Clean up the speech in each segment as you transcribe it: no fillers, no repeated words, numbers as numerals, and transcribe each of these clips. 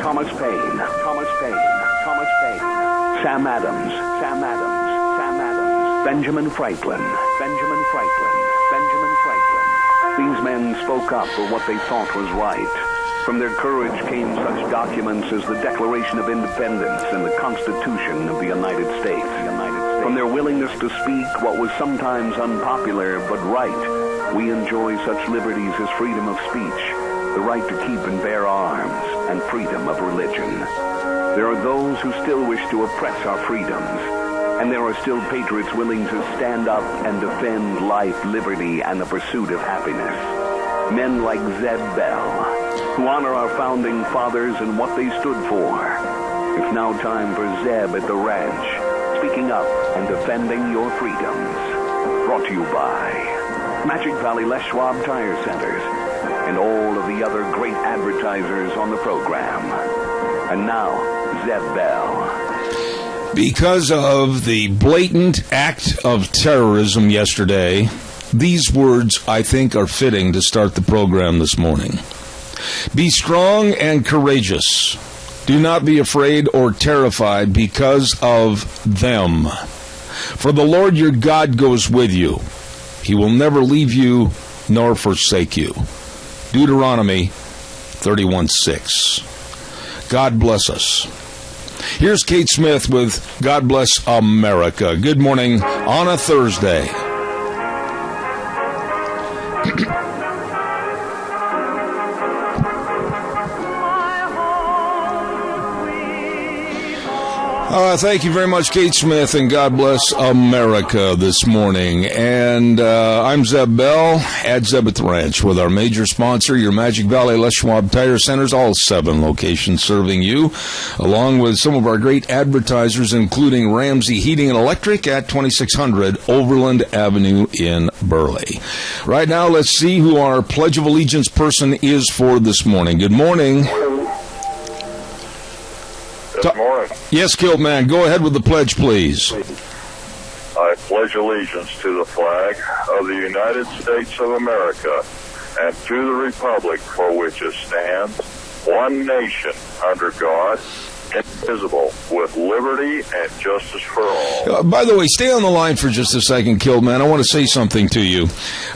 Thomas Paine, Sam Adams, Benjamin Franklin. These men spoke up for what they thought was right. From their courage came such documents as the Declaration of Independence and the Constitution of the United States. From their willingness to speak what was sometimes unpopular but right, we enjoy such liberties as freedom of speech, the right to keep and bear arms, and freedom of religion. There are those who still wish to oppress our freedoms, and there are still patriots willing to stand up and defend life, liberty, and the pursuit of happiness. Men like Zeb Bell, who honor our founding fathers and what they stood for. It's now time for Zeb at the ranch, speaking up and defending your freedoms. Brought to you by Magic Valley Les Schwab Tire Centers and all of the other great advertisers on the program. And now, Zeb Bell. Because of the blatant act of terrorism yesterday, these words, I think, are fitting to start the program this morning. Be strong and courageous. Do not be afraid or terrified because of them. For the Lord your God goes with you. He will never leave you nor forsake you. Deuteronomy 31:6. God bless us. Here's Kate Smith with God Bless America. Good morning on a Thursday. Thank you very much, Kate Smith, and God bless America this morning. And I'm Zeb Bell at Zeb at the Ranch with our major sponsor, your Magic Valley Les Schwab Tire Centers, all 7 locations serving you, along with some of our great advertisers, including Ramsey Heating and Electric at 2600 Overland Avenue in Burley. Right now, let's see who our Pledge of Allegiance person is for this morning. Good morning. Good morning. Yes, Kilt Man, go ahead with the pledge, please. I pledge allegiance to the flag of the United States of America and to the republic for which it stands, one nation under God, indivisible, with liberty and justice for all. By the way, stay on the line for just a second, Kilt Man. I want to say something to you.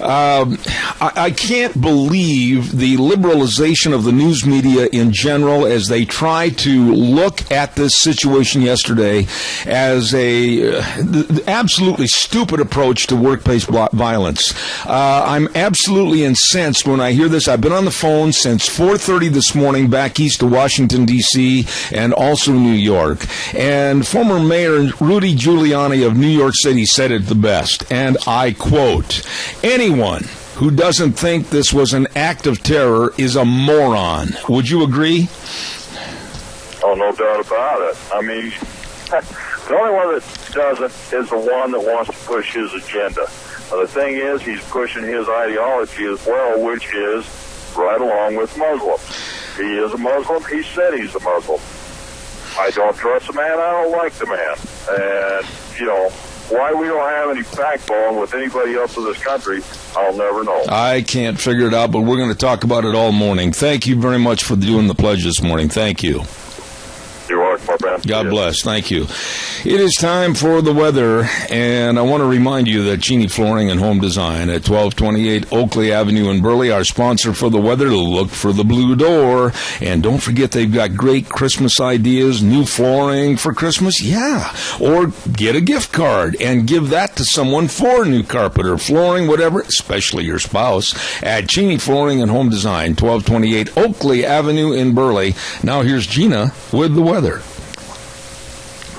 I can't believe the liberalization of the news media in general as they try to look at this situation yesterday as a absolutely stupid approach to workplace violence. I'm absolutely incensed when I hear this. I've been on the phone since 4:30 this morning back east to Washington, D.C., and also New York. And former Mayor Rudy Giuliani of New York City said it the best, and I quote, "Anyone who doesn't think this was an act of terror is a moron." Would you agree? Oh, no doubt about it. I mean, the only one that doesn't is the one that wants to push his agenda. The thing is, he's pushing his ideology as well, which is right along with Muslims. He is a Muslim. He said he's a Muslim. I don't trust the man. I don't like the man. And, you know, why we don't have any backbone with anybody else in this country, I'll never know. I can't figure it out, but we're going to talk about it all morning. Thank you very much for doing the pledge this morning. Thank you. You're welcome, my friend. God bless. Thank you. It is time for the weather, and I want to remind you that Genie Flooring and Home Design at 1228 Oakley Avenue in Burley, our sponsor for the weather. Look for the blue door, and don't forget they've got great Christmas ideas, new flooring for Christmas. Yeah, or get a gift card and give that to someone for new carpet or flooring, whatever, especially your spouse, at Genie Flooring and Home Design, 1228 Oakley Avenue in Burley. Now here's Gina with the weather.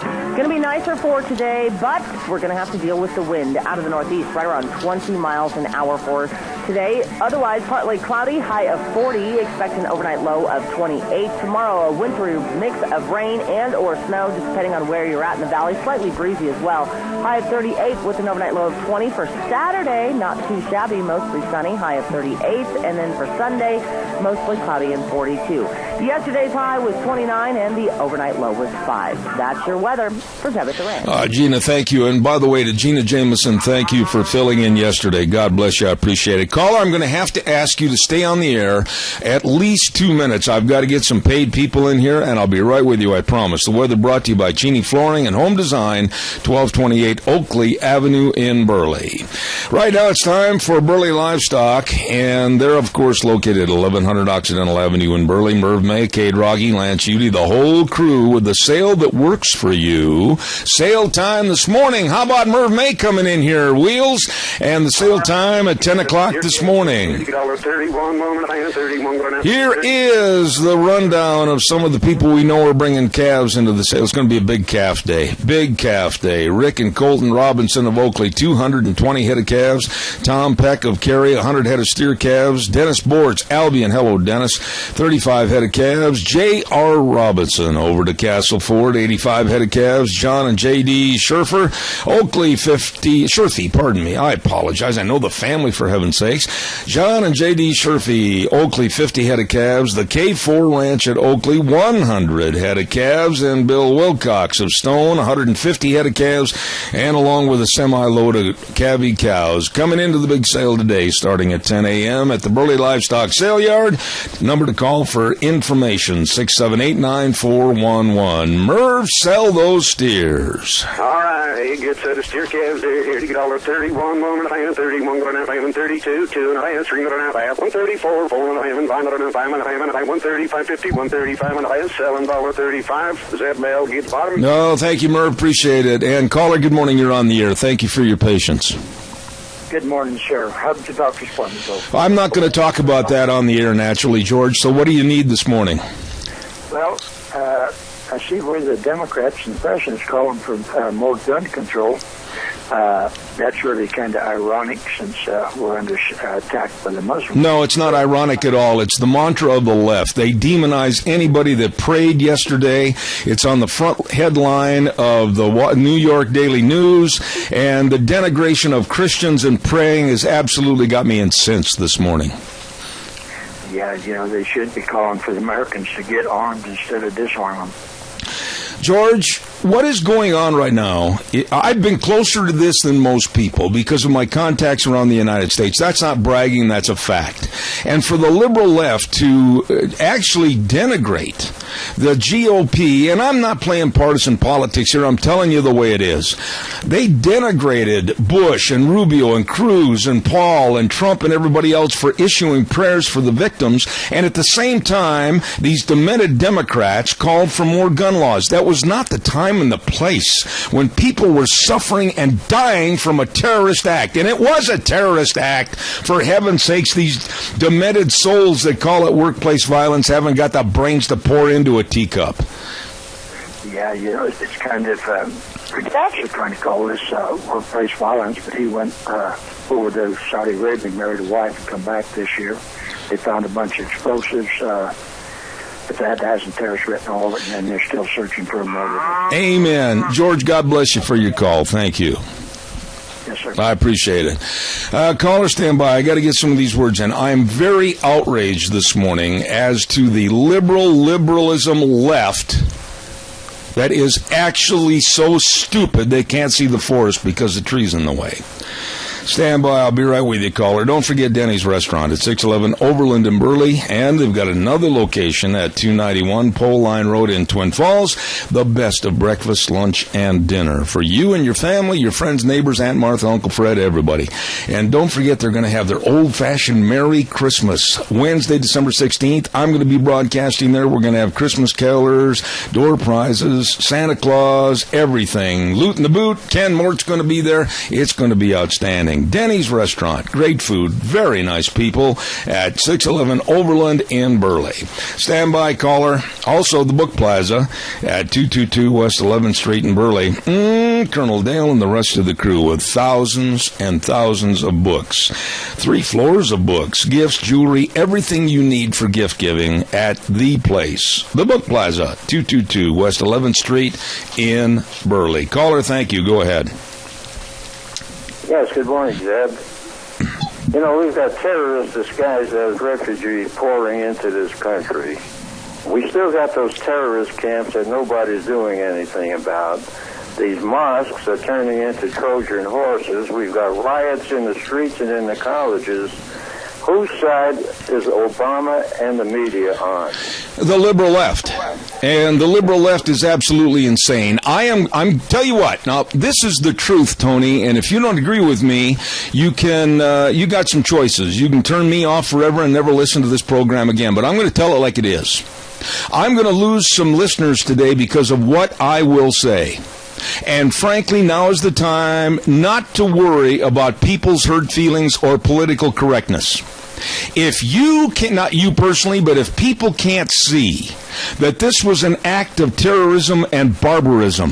Going to be nicer for today, but we're going to have to deal with the wind out of the northeast, right around 20 miles an hour for today. Otherwise, partly cloudy, high of 40. Expect an overnight low of 28. Tomorrow, a wintry mix of rain and or snow, just depending on where you're at in the valley. Slightly breezy as well. High of 38 with an overnight low of 20. For Saturday, not too shabby, mostly sunny, high of 38. And then for Sunday, mostly cloudy and 42. Yesterday's high was 29 and the overnight low was 5. That's your weather for Zeb at the Ranch. Gina, thank you. And by the way, to Gina Jameson, thank you for filling in yesterday. God bless you. I appreciate it. Caller, I'm going to have to ask you to stay on the air at least 2 minutes. I've got to get some paid people in here, and I'll be right with you, I promise. The weather brought to you by Cheney Flooring and Home Design, 1228 Oakley Avenue in Burley. Right now it's time for Burley Livestock, and they're, of course, located at 1100 Occidental Avenue in Burley. Merv May, Cade Rogge, Lance Udy, the whole crew with the sale that works for you. Sale time this morning. How about Merv May coming in here, Wheels? And the sale time at 10 o'clock this morning. Here is the rundown of some of the people we know are bringing calves into the sale. It's going to be a big calf day. Big calf day. Rick and Colton Robinson of Oakley, 220 head of calves. Tom Peck of Cary, 100 head of steer calves. Dennis Bortz, Albion, hello Dennis, 35 head of calves. J.R. Robinson over to Castleford, 85 head of calves. John and J.D. Scherfer, Oakley, 50, Scherfy, pardon me, I apologize. I know the family, for heaven's sakes. John and J.D. Scherfy, Oakley, 50 head of calves. The K4 Ranch at Oakley, 100 head of calves. And Bill Wilcox of Stone, 150 head of calves, and along with a semi-load of calvy cows. Coming into the big sale today, starting at 10 a.m. at the Burley Livestock Sale Yard. Number to call for information, 678-9411. Merv, sell those steers. All right, he gets a steer calves there. Here to get $31, 1.5, 31 going out, 32, 2.5, 3 going out, 134, 4.5, 5.5, 135, 50, 135 and $7.35. Does that mail get bottom? No, thank you, Merv. Appreciate it. And caller, good morning. You're on the air. Thank you for your patience. Good morning, Sheriff. How did your doctor's appointment go? I'm not going to talk about that on the air, naturally, George. So what do you need this morning? Well, I see where the Democrats and the president's calling for more gun control. That's really kind of ironic since we're under attack by the Muslims. No, it's not ironic at all. It's the mantra of the left. They demonize anybody that prayed yesterday. It's on the front headline of the New York Daily News, and the denigration of Christians and praying has absolutely got me incensed this morning. Yeah, they should be calling for the Americans to get armed instead of disarm them. George, what is going on right now? I've been closer to this than most people because of my contacts around the United States. That's not bragging, that's a fact. And for the liberal left to actually denigrate the GOP, and I'm not playing partisan politics here, I'm telling you the way it is. They denigrated Bush and Rubio and Cruz and Paul and Trump and everybody else for issuing prayers for the victims, and at the same time, these demented Democrats called for more gun laws. That was not the time and the place when people were suffering and dying from a terrorist act. And it was a terrorist act. For heaven's sakes, these demented souls that call it workplace violence haven't got the brains to pour into a teacup. Yeah, it's kind of, they're trying to call this workplace violence, but he went over to Saudi Arabia and married a wife and come back this year. They found a bunch of explosives, but that hasn't terrorist written all of it, and they're still searching for a murderer. Amen. George, God bless you for your call. Thank you. Yes, sir. I appreciate it. Caller, stand by. I got to get some of these words in. I am very outraged this morning as to the liberalism left that is actually so stupid they can't see the forest because the tree's in the way. Stand by. I'll be right with you, caller. Don't forget Denny's Restaurant at 611 Overland in Burley, and they've got another location at 291 Pole Line Road in Twin Falls. The best of breakfast, lunch, and dinner for you and your family, your friends, neighbors, Aunt Martha, Uncle Fred, everybody. And don't forget they're going to have their old-fashioned Merry Christmas Wednesday, December 16th. I'm going to be broadcasting there. We're going to have Christmas carolers, door prizes, Santa Claus, everything. Loot in the boot. Ken Mort's going to be there. It's going to be outstanding. Denny's Restaurant, great food, very nice people at 611 Overland in Burley. Stand by, caller. Also, the Book Plaza at 222 West 11th Street in Burley. Colonel Dale and the rest of the crew with thousands and thousands of books. 3 floors of books, gifts, jewelry, everything you need for gift giving at the place. The Book Plaza, 222 West 11th Street in Burley. Caller, thank you. Go ahead. Yes, good morning, Zeb. We've got terrorists disguised as refugees pouring into this country. We still got those terrorist camps that nobody's doing anything about. These mosques are turning into Trojan horses. We've got riots in the streets and in the colleges. Whose side is Obama and the media on? The liberal left. And the liberal left is absolutely insane. I'm tell you what, now this is the truth, Tony, and if you don't agree with me, you got some choices. You can turn me off forever and never listen to this program again, but I'm going to tell it like it is. I'm going to lose some listeners today because of what I will say. And frankly, now is the time not to worry about people's hurt feelings or political correctness. If you can, not you personally, but if people can't see that this was an act of terrorism and barbarism,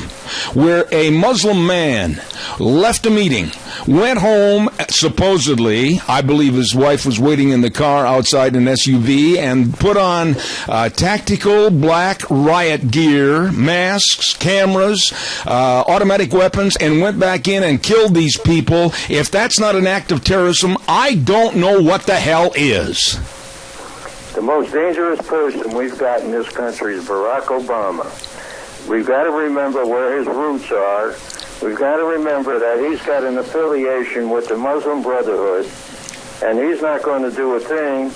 where a Muslim man left a meeting, went home, supposedly, I believe his wife was waiting in the car outside an SUV, and put on tactical black riot gear, masks, cameras, automatic weapons, and went back in and killed these people. If that's not an act of terrorism, I don't know what the hell is. The most dangerous person we've got in this country is Barack Obama. We've got to remember where his roots are. We've got to remember that he's got an affiliation with the Muslim Brotherhood, and he's not going to do a thing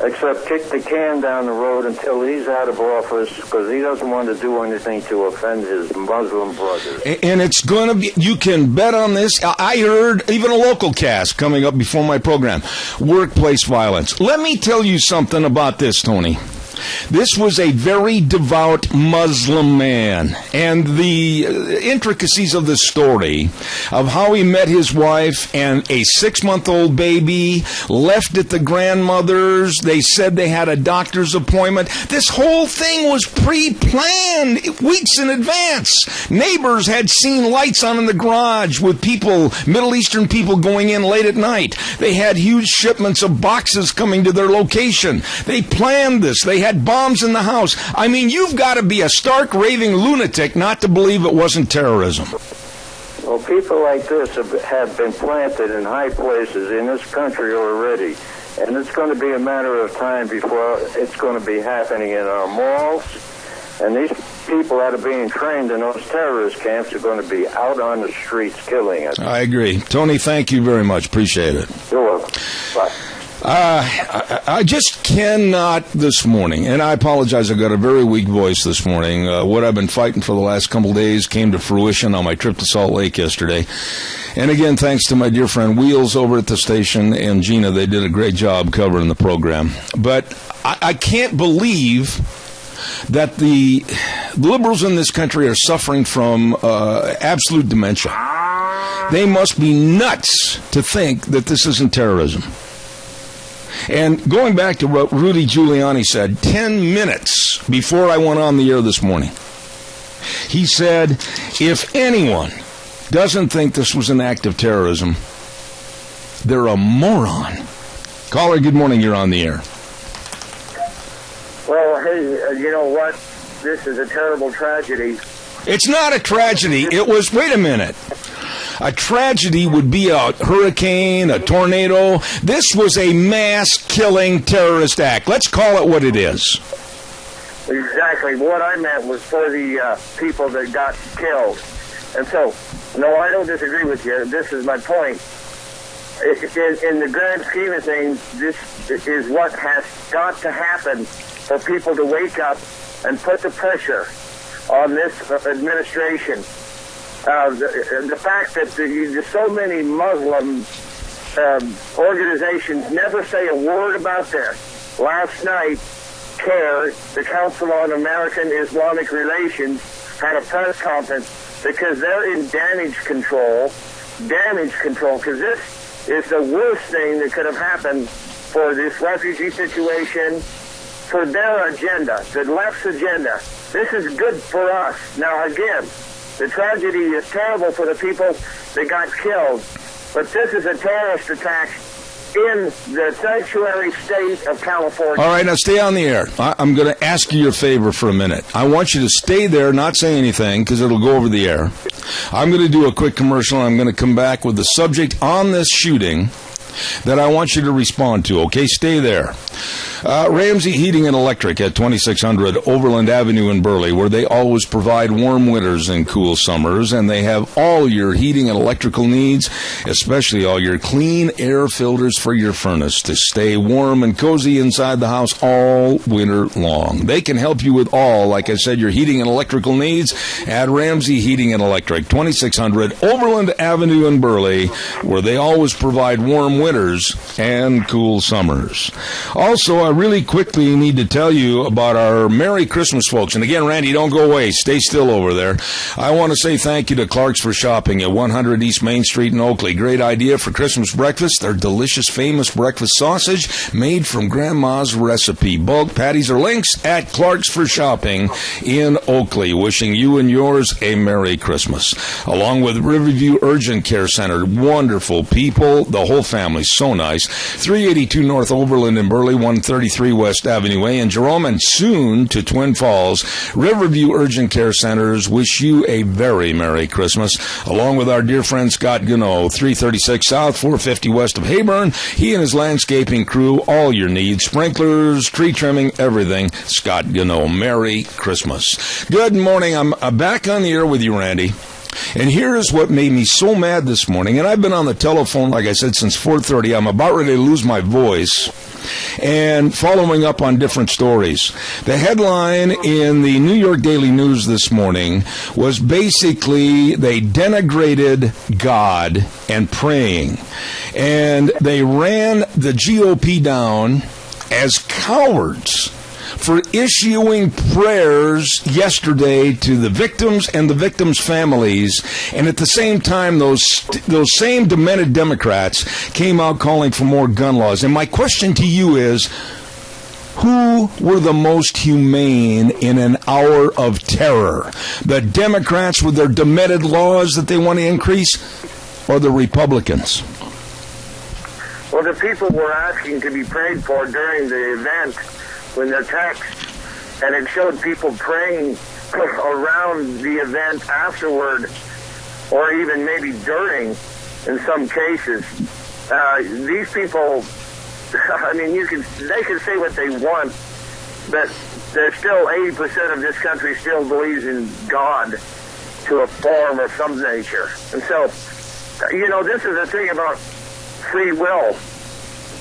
except kick the can down the road until he's out of office, because he doesn't want to do anything to offend his Muslim brothers. And it's going to be, you can bet on this. I heard even a local cast coming up before my program, workplace violence. Let me tell you something about this, Tony. This was a very devout Muslim man, and the intricacies of the story of how he met his wife and a 6-month-old baby, left at the grandmother's. They said they had a doctor's appointment. This whole thing was pre-planned weeks in advance. Neighbors had seen lights on in the garage with people, Middle Eastern people, going in late at night. They had huge shipments of boxes coming to their location. They planned this. They had bombs in the house. I mean, you've got to be a stark, raving lunatic not to believe it wasn't terrorism. Well, people like this have been planted in high places in this country already, and it's going to be a matter of time before it's going to be happening in our malls, and these people that are being trained in those terrorist camps are going to be out on the streets killing us. I agree. Tony, thank you very much. Appreciate it. You're welcome. Bye. I just cannot this morning, and I apologize, I've got a very weak voice this morning. What I've been fighting for the last couple of days came to fruition on my trip to Salt Lake yesterday. And again, thanks to my dear friend Wheels over at the station and Gina. They did a great job covering the program. But I can't believe that the liberals in this country are suffering from absolute dementia. They must be nuts to think that this isn't terrorism. And going back to what Rudy Giuliani said 10 minutes before I went on the air this morning, he said, if anyone doesn't think this was an act of terrorism, they're a moron. Caller, good morning. You're on the air. Well, hey, you know what? This is a terrible tragedy. It's not a tragedy. It was, wait a minute. A tragedy would be a hurricane, a tornado. This was a mass-killing terrorist act. Let's call it what it is. Exactly. What I meant was for the people that got killed. And so, no, I don't disagree with you. This is my point. In the grand scheme of things, this is what has got to happen for people to wake up and put the pressure on this administration. The fact that so many Muslim organizations never say a word about this. Last night, CARE, the Council on American Islamic Relations, had a press conference because they're in damage control, because this is the worst thing that could have happened for this refugee situation, for their agenda, the left's agenda. This is good for us. Now, again, the tragedy is terrible for the people that got killed, but this is a terrorist attack in the sanctuary state of California. All right, now stay on the air. I'm going to ask you a favor for a minute. I want you to stay there, not say anything, because it'll go over the air. I'm going to do a quick commercial, and I'm going to come back with the subject on this shooting that I want you to respond to, okay? Stay there. Ramsey Heating and Electric at 2600 Overland Avenue in Burley, where they always provide warm winters and cool summers, and they have all your heating and electrical needs, especially all your clean air filters for your furnace to stay warm and cozy inside the house all winter long. They can help you with all, like I said, your heating and electrical needs at Ramsey Heating and Electric, 2600 Overland Avenue in Burley, where they always provide warm winters and cool summers. Also, I really quickly need to tell you about our Merry Christmas folks. And again, Randy, don't go away. Stay still over there. I want to say thank you to Clark's for Shopping at 100 East Main Street in Oakley. Great idea for Christmas breakfast. Their delicious, famous breakfast sausage made from Grandma's recipe. Bulk patties or links at Clark's for Shopping in Oakley. Wishing you and yours a Merry Christmas. Along with Riverview Urgent Care Center. Wonderful people. The whole family. So nice. 382 North Overland in Burley, 133 West Avenue A in Jerome, and soon to Twin Falls. Riverview Urgent Care Centers wish you a very Merry Christmas, along with our dear friend Scott Gano, 336 South, 450 West of Hayburn. He and his landscaping crew, all your needs, sprinklers, tree trimming, everything. Scott Gano, Merry Christmas. Good morning. I'm back on the air with you, Randy. And here's what made me so mad this morning. And I've been on the telephone, like I said, since 4:30. I'm about ready to lose my voice. And following up on different stories. The headline in the New York Daily News this morning was basically they denigrated God and praying. And they ran the GOP down as cowards for issuing prayers yesterday to the victims and the victims' families, and at the same time, those same demented Democrats came out calling for more gun laws. And my question to you is, who were the most humane in an hour of terror? The Democrats with their demented laws that they want to increase, or the Republicans? Well, the people were asking to be prayed for during the event when the text, and it showed people praying around the event afterward, or even maybe during, in some cases. These people, I mean, they can say what they want, but there's still 80% of this country still believes in God to a form of some nature. And so, this is the thing about free will.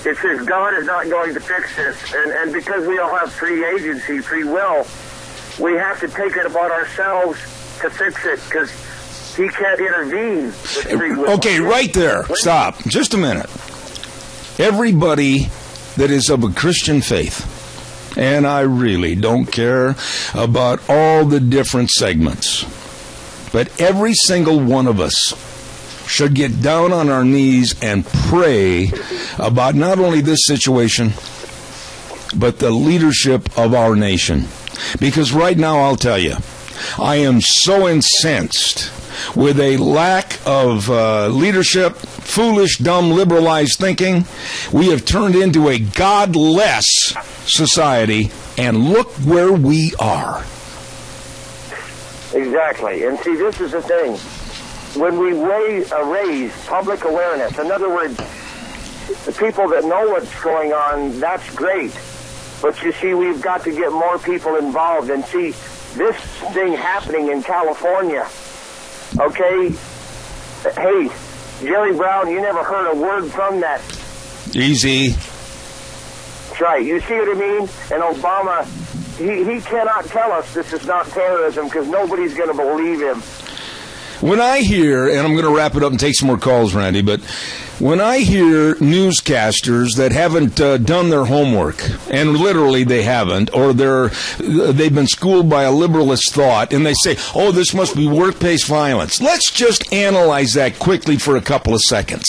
It says God is not going to fix this, and because we all have free agency, free will, we have to take it upon ourselves to fix it, because He can't intervene with free will. Okay, right there. Stop. Just a minute. Everybody that is of a Christian faith, and I really don't care about all the different segments, but every single one of us should get down on our knees and pray about not only this situation, but the leadership of our nation. Because right now, I'll tell you, I am so incensed with a lack of leadership, foolish, dumb, liberalized thinking. We have turned into a godless society, and look where we are. Exactly. And see, this is the thing. When we raise public awareness, in other words, the people that know what's going on, that's great. But you see, we've got to get more people involved. And see, this thing happening in California, okay? Hey, Jerry Brown, you never heard a word from that. Easy. That's right. You see what I mean? And Obama, he cannot tell us this is not terrorism, because nobody's going to believe him. When I hear, and I'm going to wrap it up and take some more calls, Randy, but when I hear newscasters that haven't done their homework, and literally they haven't, or they've been schooled by a liberalist thought, and they say, oh, this must be workplace violence. Let's just analyze that quickly for a couple of seconds.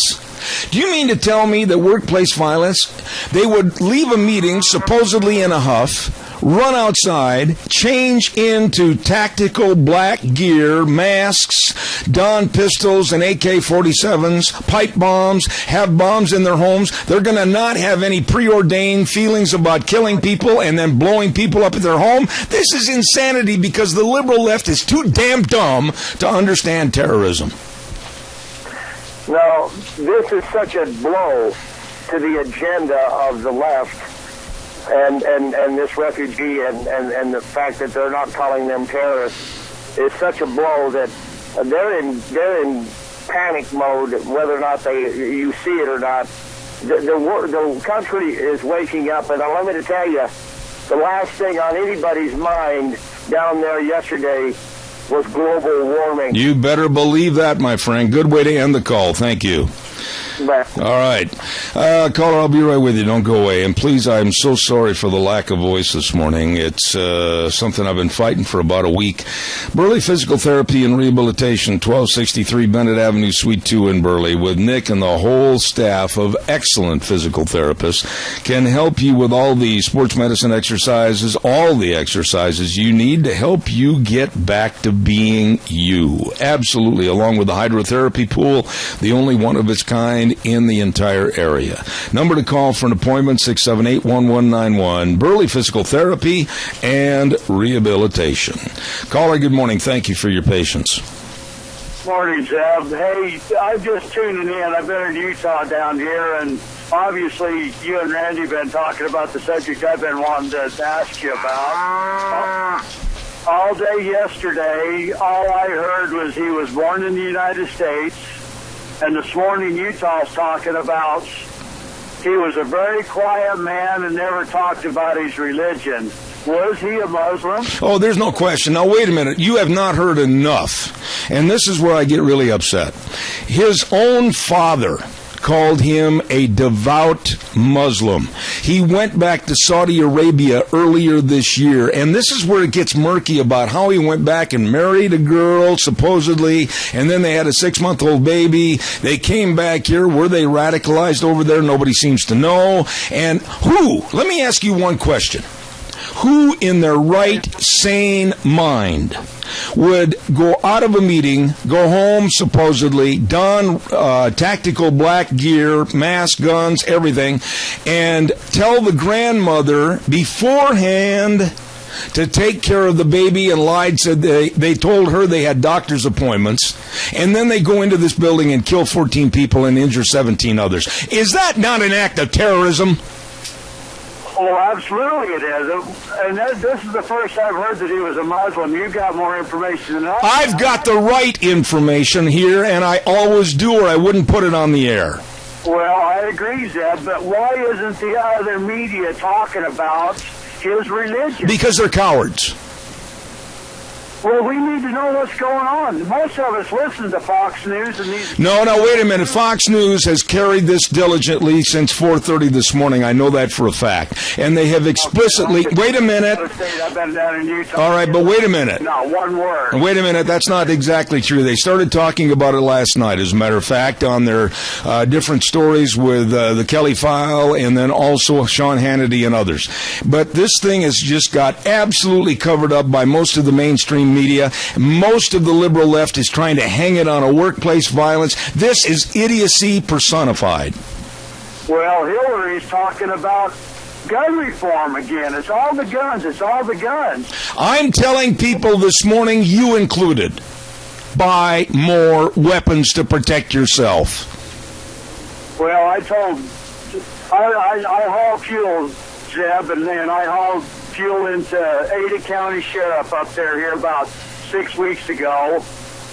Do you mean to tell me that workplace violence, they would leave a meeting supposedly in a huff, run outside, change into tactical black gear, masks, don pistols and AK-47s, pipe bombs, have bombs in their homes? They're going to not have any preordained feelings about killing people and then blowing people up at their home? This is insanity, because the liberal left is too damn dumb to understand terrorism. No, this is such a blow to the agenda of the left and this refugee and the fact that they're not calling them terrorists is such a blow that they're in panic mode, whether or not you see it or not. The country is waking up, and allow me to tell you, the last thing on anybody's mind down there yesterday was global warming. You better believe that, my friend. Good way to end the call. Thank you. Bye. All right. Caller, I'll be right with you. Don't go away. And please, I'm so sorry for the lack of voice this morning. It's something I've been fighting for about a week. Burley Physical Therapy and Rehabilitation, 1263 Bennett Avenue, Suite 2 in Burley, with Nick and the whole staff of excellent physical therapists, can help you with all the sports medicine exercises, all the exercises you need to help you get back to being you. Absolutely. Along with the hydrotherapy pool, the only one of its kind in the entire area. Number to call for an appointment, 678-1191. Burley Physical Therapy and Rehabilitation. Caller, good morning. Thank you for your patience. Morning, Zeb. Hey, I'm just tuning in. I've been in Utah down here, and obviously you and Randy have been talking about the subject I've been wanting to ask you about. All day yesterday, all I heard was he was born in the United States. And this morning, Utah's talking about he was a very quiet man and never talked about his religion. Was he a Muslim? Oh, there's no question. Now, wait a minute. You have not heard enough. And this is where I get really upset. His own father called him a devout Muslim. He went back to Saudi Arabia earlier this year, and this is where it gets murky about how he went back and married a girl, supposedly, and then they had a 6-month-old baby. They came back here. Were they radicalized over there? Nobody seems to know. And who? Let me ask you one question. Who in their right, sane mind would go out of a meeting, go home supposedly, don tactical black gear, mask, guns, everything, and tell the grandmother beforehand to take care of the baby and lied, said they told her they had doctor's appointments, and then they go into this building and kill 14 people and injure 17 others. Is that not an act of terrorism? Oh, absolutely it is. And this is the first I've heard that he was a Muslim. You've got more information than I have. I've got the right information here, and I always do, or I wouldn't put it on the air. Well, I agree, Zeb, but why isn't the other media talking about his religion? Because they're cowards. Well, we need to know what's going on. Most of us listen to Fox News and these... No, wait a minute. Fox News has carried this diligently since 4:30 this morning. I know that for a fact. And they have explicitly... Wait a minute. I've been down in Utah. All right, but wait a minute. Not one word. Wait a minute. That's not exactly true. They started talking about it last night, as a matter of fact, on their different stories with the Kelly File and then also Sean Hannity and others. But this thing has just got absolutely covered up by most of the mainstream media. Most of the liberal left is trying to hang it on a workplace violence. This is idiocy personified. Well, Hillary's talking about gun reform again. It's all the guns. It's all the guns. I'm telling people this morning, you included, buy more weapons to protect yourself. Well, I haul fuel, Zeb, and then I hauled fuel into Ada County Sheriff up there here about 6 weeks ago,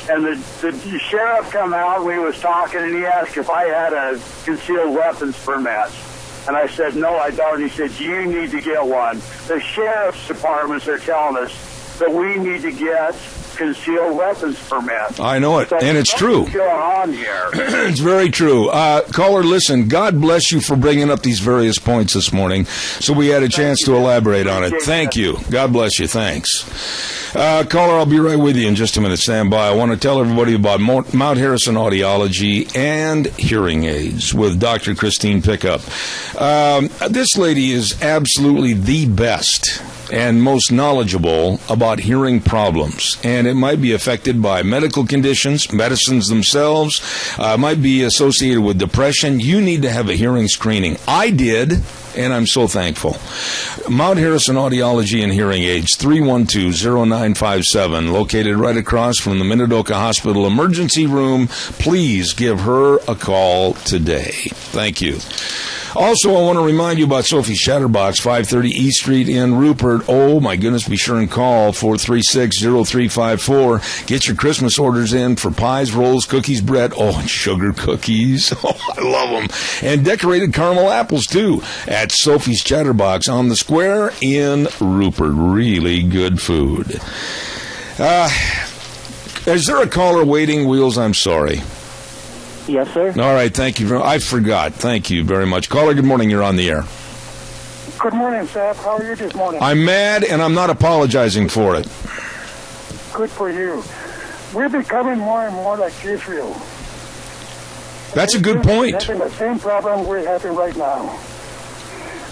and the sheriff come out, we was talking, and he asked if I had a concealed weapons permit. And I said, no, I don't. He said, you need to get one. The sheriff's departments are telling us that we need to get concealed weapons permit. I know it, so and it's true. What's going on here? It's very true. Caller, listen, God bless you for bringing up these various points this morning, so we had a chance to elaborate on it. Thank you. God bless you. Thanks. Caller, I'll be right with you in just a minute. Stand by. I want to tell everybody about Mount Harrison Audiology and Hearing Aids with Dr. Christine Pickup. This lady is absolutely the best and most knowledgeable about hearing problems. And it might be affected by medical conditions, medicines themselves, might be associated with depression. You need to have a hearing screening. I did, and I'm so thankful. Mount Harrison Audiology and Hearing Aids, 312-0957, located right across from the Minidoka Hospital Emergency Room. Please give her a call today. Thank you. Also, I want to remind you about Sophie's Chatterbox, 530 East Street in Rupert. Oh, my goodness, be sure and call 436-0354. Get your Christmas orders in for pies, rolls, cookies, bread. Oh, and sugar cookies. Oh, I love them. And decorated caramel apples, too, at Sophie's Chatterbox on the square in Rupert. Really good food. Is there a caller waiting, Wheels? I'm sorry. Yes, sir. All right, thank you. I forgot. Thank you very much. Caller, good morning. You're on the air. Good morning, Seth. How are you this morning? I'm mad, and I'm not apologizing for it. Good for you. We're becoming more and more like Israel. That's a good point. We're having the same problem we're having right now.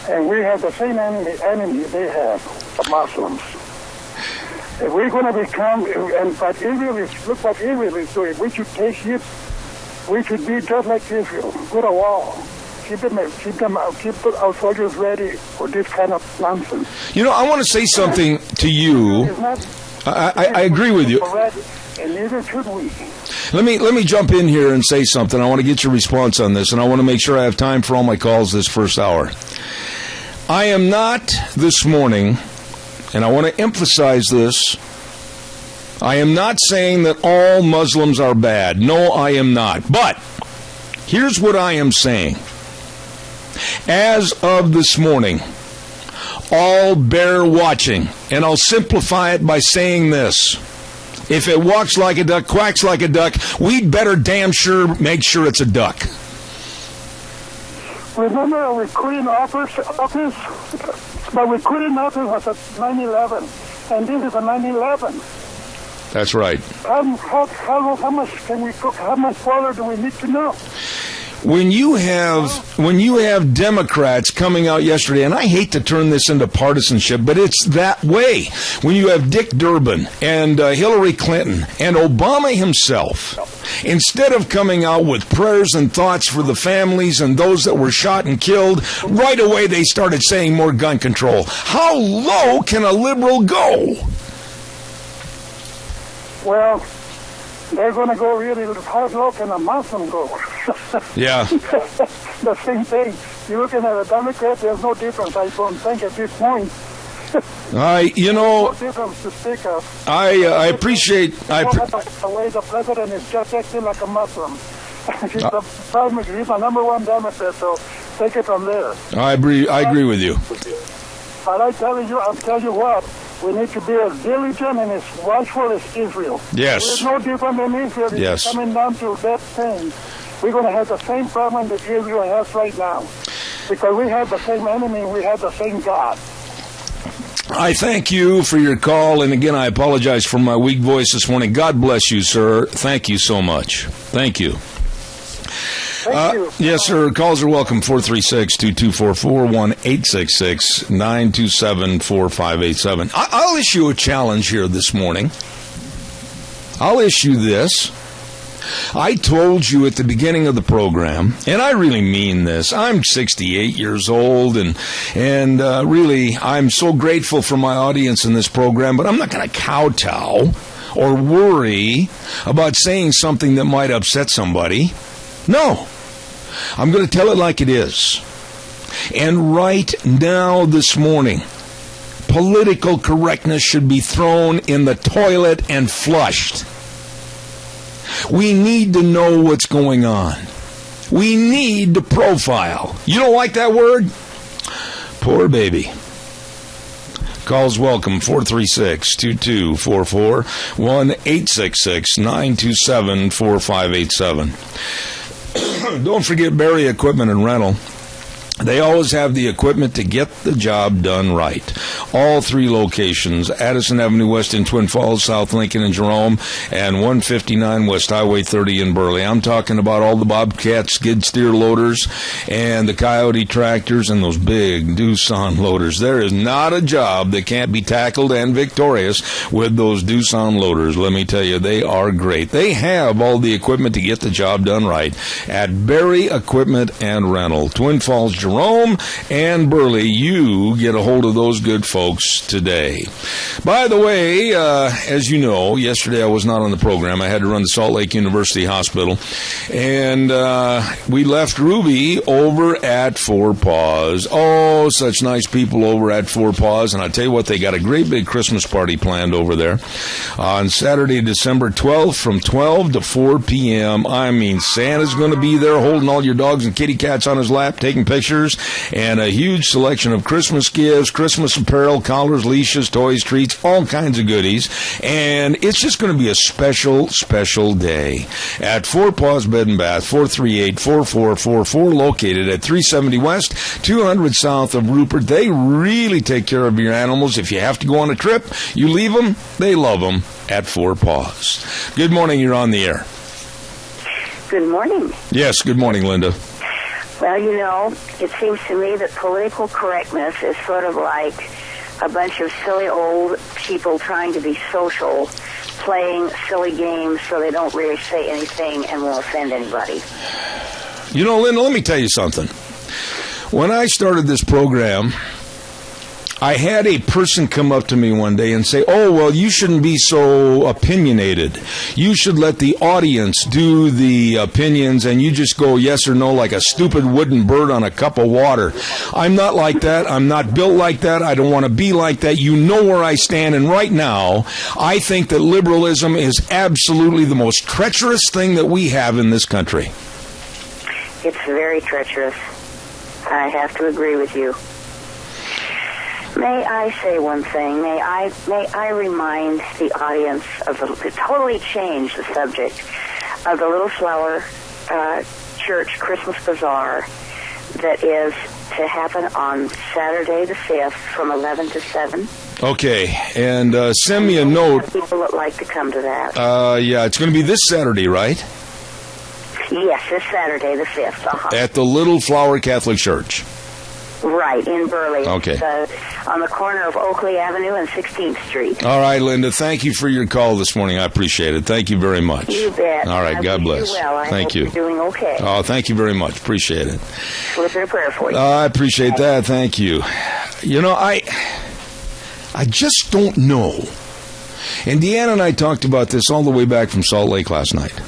And we have the same enemy they have, the Muslims. If we're going to become, but Israel is, look what Israel is doing. We should take it. We should be just like Israel. Put a wall. Keep our soldiers ready for this kind of nonsense. You know, I want to say something to you. I agree with you. And neither should we. Let me jump in here and say something. I want to get your response on this, and I want to make sure I have time for all my calls this first hour. I am not this morning, and I want to emphasize this, I am not saying that all Muslims are bad. No, I am not. But here's what I am saying. As of this morning, all bear watching, and I'll simplify it by saying this. If it walks like a duck, quacks like a duck, we'd better damn sure make sure it's a duck. Remember our recruiting office? My recruiting office was at 9/11, and this is a 9/11. That's right. How much can we cook? How much further do we need to know? When you have Democrats coming out yesterday, and I hate to turn this into partisanship, but it's that way. When you have Dick Durbin and Hillary Clinton and Obama himself, instead of coming out with prayers and thoughts for the families and those that were shot and killed, right away they started saying more gun control. How low can a liberal go? Well, they're going to go really how low can a Muslim go? Yeah. The same thing. You're looking at a Democrat, there's no difference, I don't think, at this point. No difference to speak of. I appreciate... The way the president is just acting like a Muslim. He's the number one Democrat, so take it from there. I agree with you. But I'll tell you what, we need to be as diligent and as watchful as Israel. Yes. There's no different than Israel. Yes. It's coming down to that thing. We're going to have the same problem that Israel has right now. Because we have the same enemy, we have the same God. I thank you for your call, and again, I apologize for my weak voice this morning. God bless you, sir. Thank you so much. Thank you. Thank you. Yes, sir. Calls are welcome. 436-2244, 1-866-927-4587. I'll issue a challenge here this morning. I'll issue this. I told you at the beginning of the program, and I really mean this. I'm 68 years old, and really, I'm so grateful for my audience in this program, but I'm not going to kowtow or worry about saying something that might upset somebody. No. I'm going to tell it like it is. And right now, this morning, political correctness should be thrown in the toilet and flushed. We need to know what's going on. We need to profile. You don't like that word? Poor baby. Calls welcome, 436-2244, 1-866-927-4587. Don't forget Berry Equipment and Rental. They always have the equipment to get the job done right. All three locations, Addison Avenue West in Twin Falls, South Lincoln and Jerome, and 159 West Highway 30 in Burley. I'm talking about all the Bobcat skid steer loaders and the Coyote tractors and those big Doosan loaders. There is not a job that can't be tackled and victorious with those Doosan loaders. Let me tell you, they are great. They have all the equipment to get the job done right at Berry Equipment and Rental, Twin Falls, Jerome and Burley, you get a hold of those good folks today. By the way, as you know, yesterday I was not on the program. I had to run the Salt Lake University Hospital, and we left Ruby over at Four Paws. Oh, such nice people over at Four Paws, and I'll tell you what, they got a great big Christmas party planned over there on Saturday, December 12th from 12 to 4 p.m. I mean, Santa's going to be there holding all your dogs and kitty cats on his lap, taking pictures, and a huge selection of Christmas gifts, Christmas apparel, collars, leashes, toys, treats, all kinds of goodies. And it's just going to be a special, special day at Four Paws Bed and Bath, 438-4444, located at 370 West, 200 south of Rupert. They really take care of your animals. If you have to go on a trip, you leave them, they love them at Four Paws. Good morning, you're on the air. Good morning. Yes, good morning, Linda. Well, you know, it seems to me that political correctness is sort of like a bunch of silly old people trying to be social, playing silly games so they don't really say anything and won't offend anybody. You know, Linda, let me tell you something. When I started this program, I had a person come up to me one day and say, oh, well, you shouldn't be so opinionated. You should let the audience do the opinions and you just go yes or no like a stupid wooden bird on a cup of water. I'm not like that. I'm not built like that. I don't want to be like that. You know where I stand. And right now, I think that liberalism is absolutely the most treacherous thing that we have in this country. It's very treacherous. I have to agree with you. May I say one thing? May I remind the audience of totally change the subject of the Little Flower Church Christmas Bazaar that is to happen on Saturday the 5th from 11 to 7. Okay, and send me a note. People that like to come to that. Yeah, it's going to be this Saturday, right? Yes, this Saturday the 5th. Uh-huh. At the Little Flower Catholic Church. Right, in Burley. Okay. On the corner of Oakley Avenue and 16th Street. All right, Linda, thank you for your call this morning. I appreciate it. Thank you very much. You bet. All right, God bless. Well. Thank you. You're doing okay. Oh, thank you very much. Appreciate it. Slip in a prayer for you. I appreciate that. Thank you. You know, I just don't know. And Deanna and I talked about this all the way back from Salt Lake last night,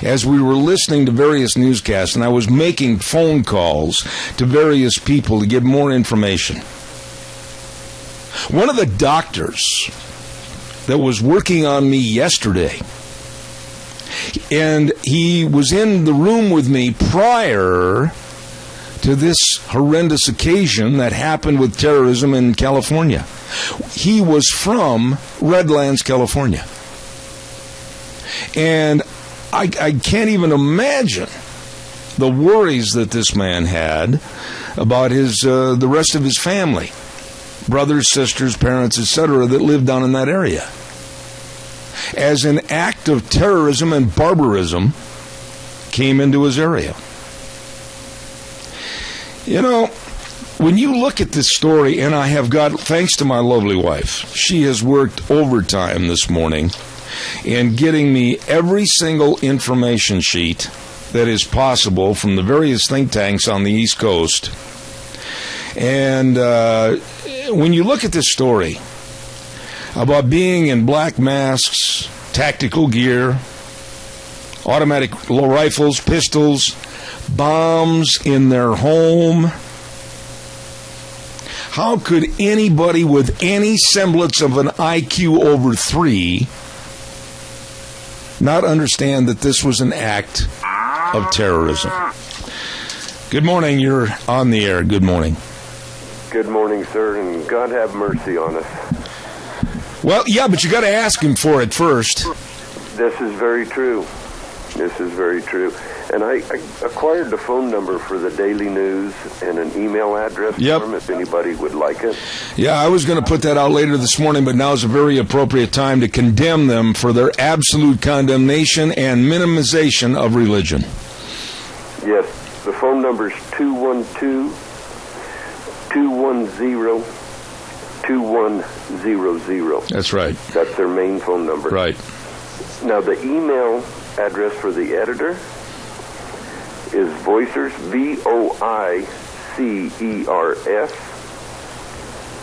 as we were listening to various newscasts, and I was making phone calls to various people to get more information. One of the doctors that was working on me yesterday, and he was in the room with me prior to this horrendous occasion that happened with terrorism in California. He was from Redlands, California. And I can't even imagine the worries that this man had about his the rest of his family, brothers, sisters, parents, etc., that lived down in that area. As an act of terrorism and barbarism came into his area. You know, when you look at this story, and I have got, thanks to my lovely wife, she has worked overtime this morning in getting me every single information sheet that is possible from the various think tanks on the East Coast. And when you look at this story about being in black masks, tactical gear, automatic rifles, pistols, bombs in their home, how could anybody with any semblance of an IQ over 3 not understand that this was an act of terrorism? Good morning, you're on the air. Good morning. Good morning, sir, and God have mercy on us. Well, yeah, but you got to ask him for it first. This is very true. This is very true. And I acquired the phone number for the Daily News and an email address for them if anybody would like it. Yeah, I was going to put that out later this morning, but now is a very appropriate time to condemn them for their absolute condemnation and minimization of religion. Yes, the phone number is 212-210-2100. That's right. That's their main phone number. Right. Now, the email address for the editor is Voicers,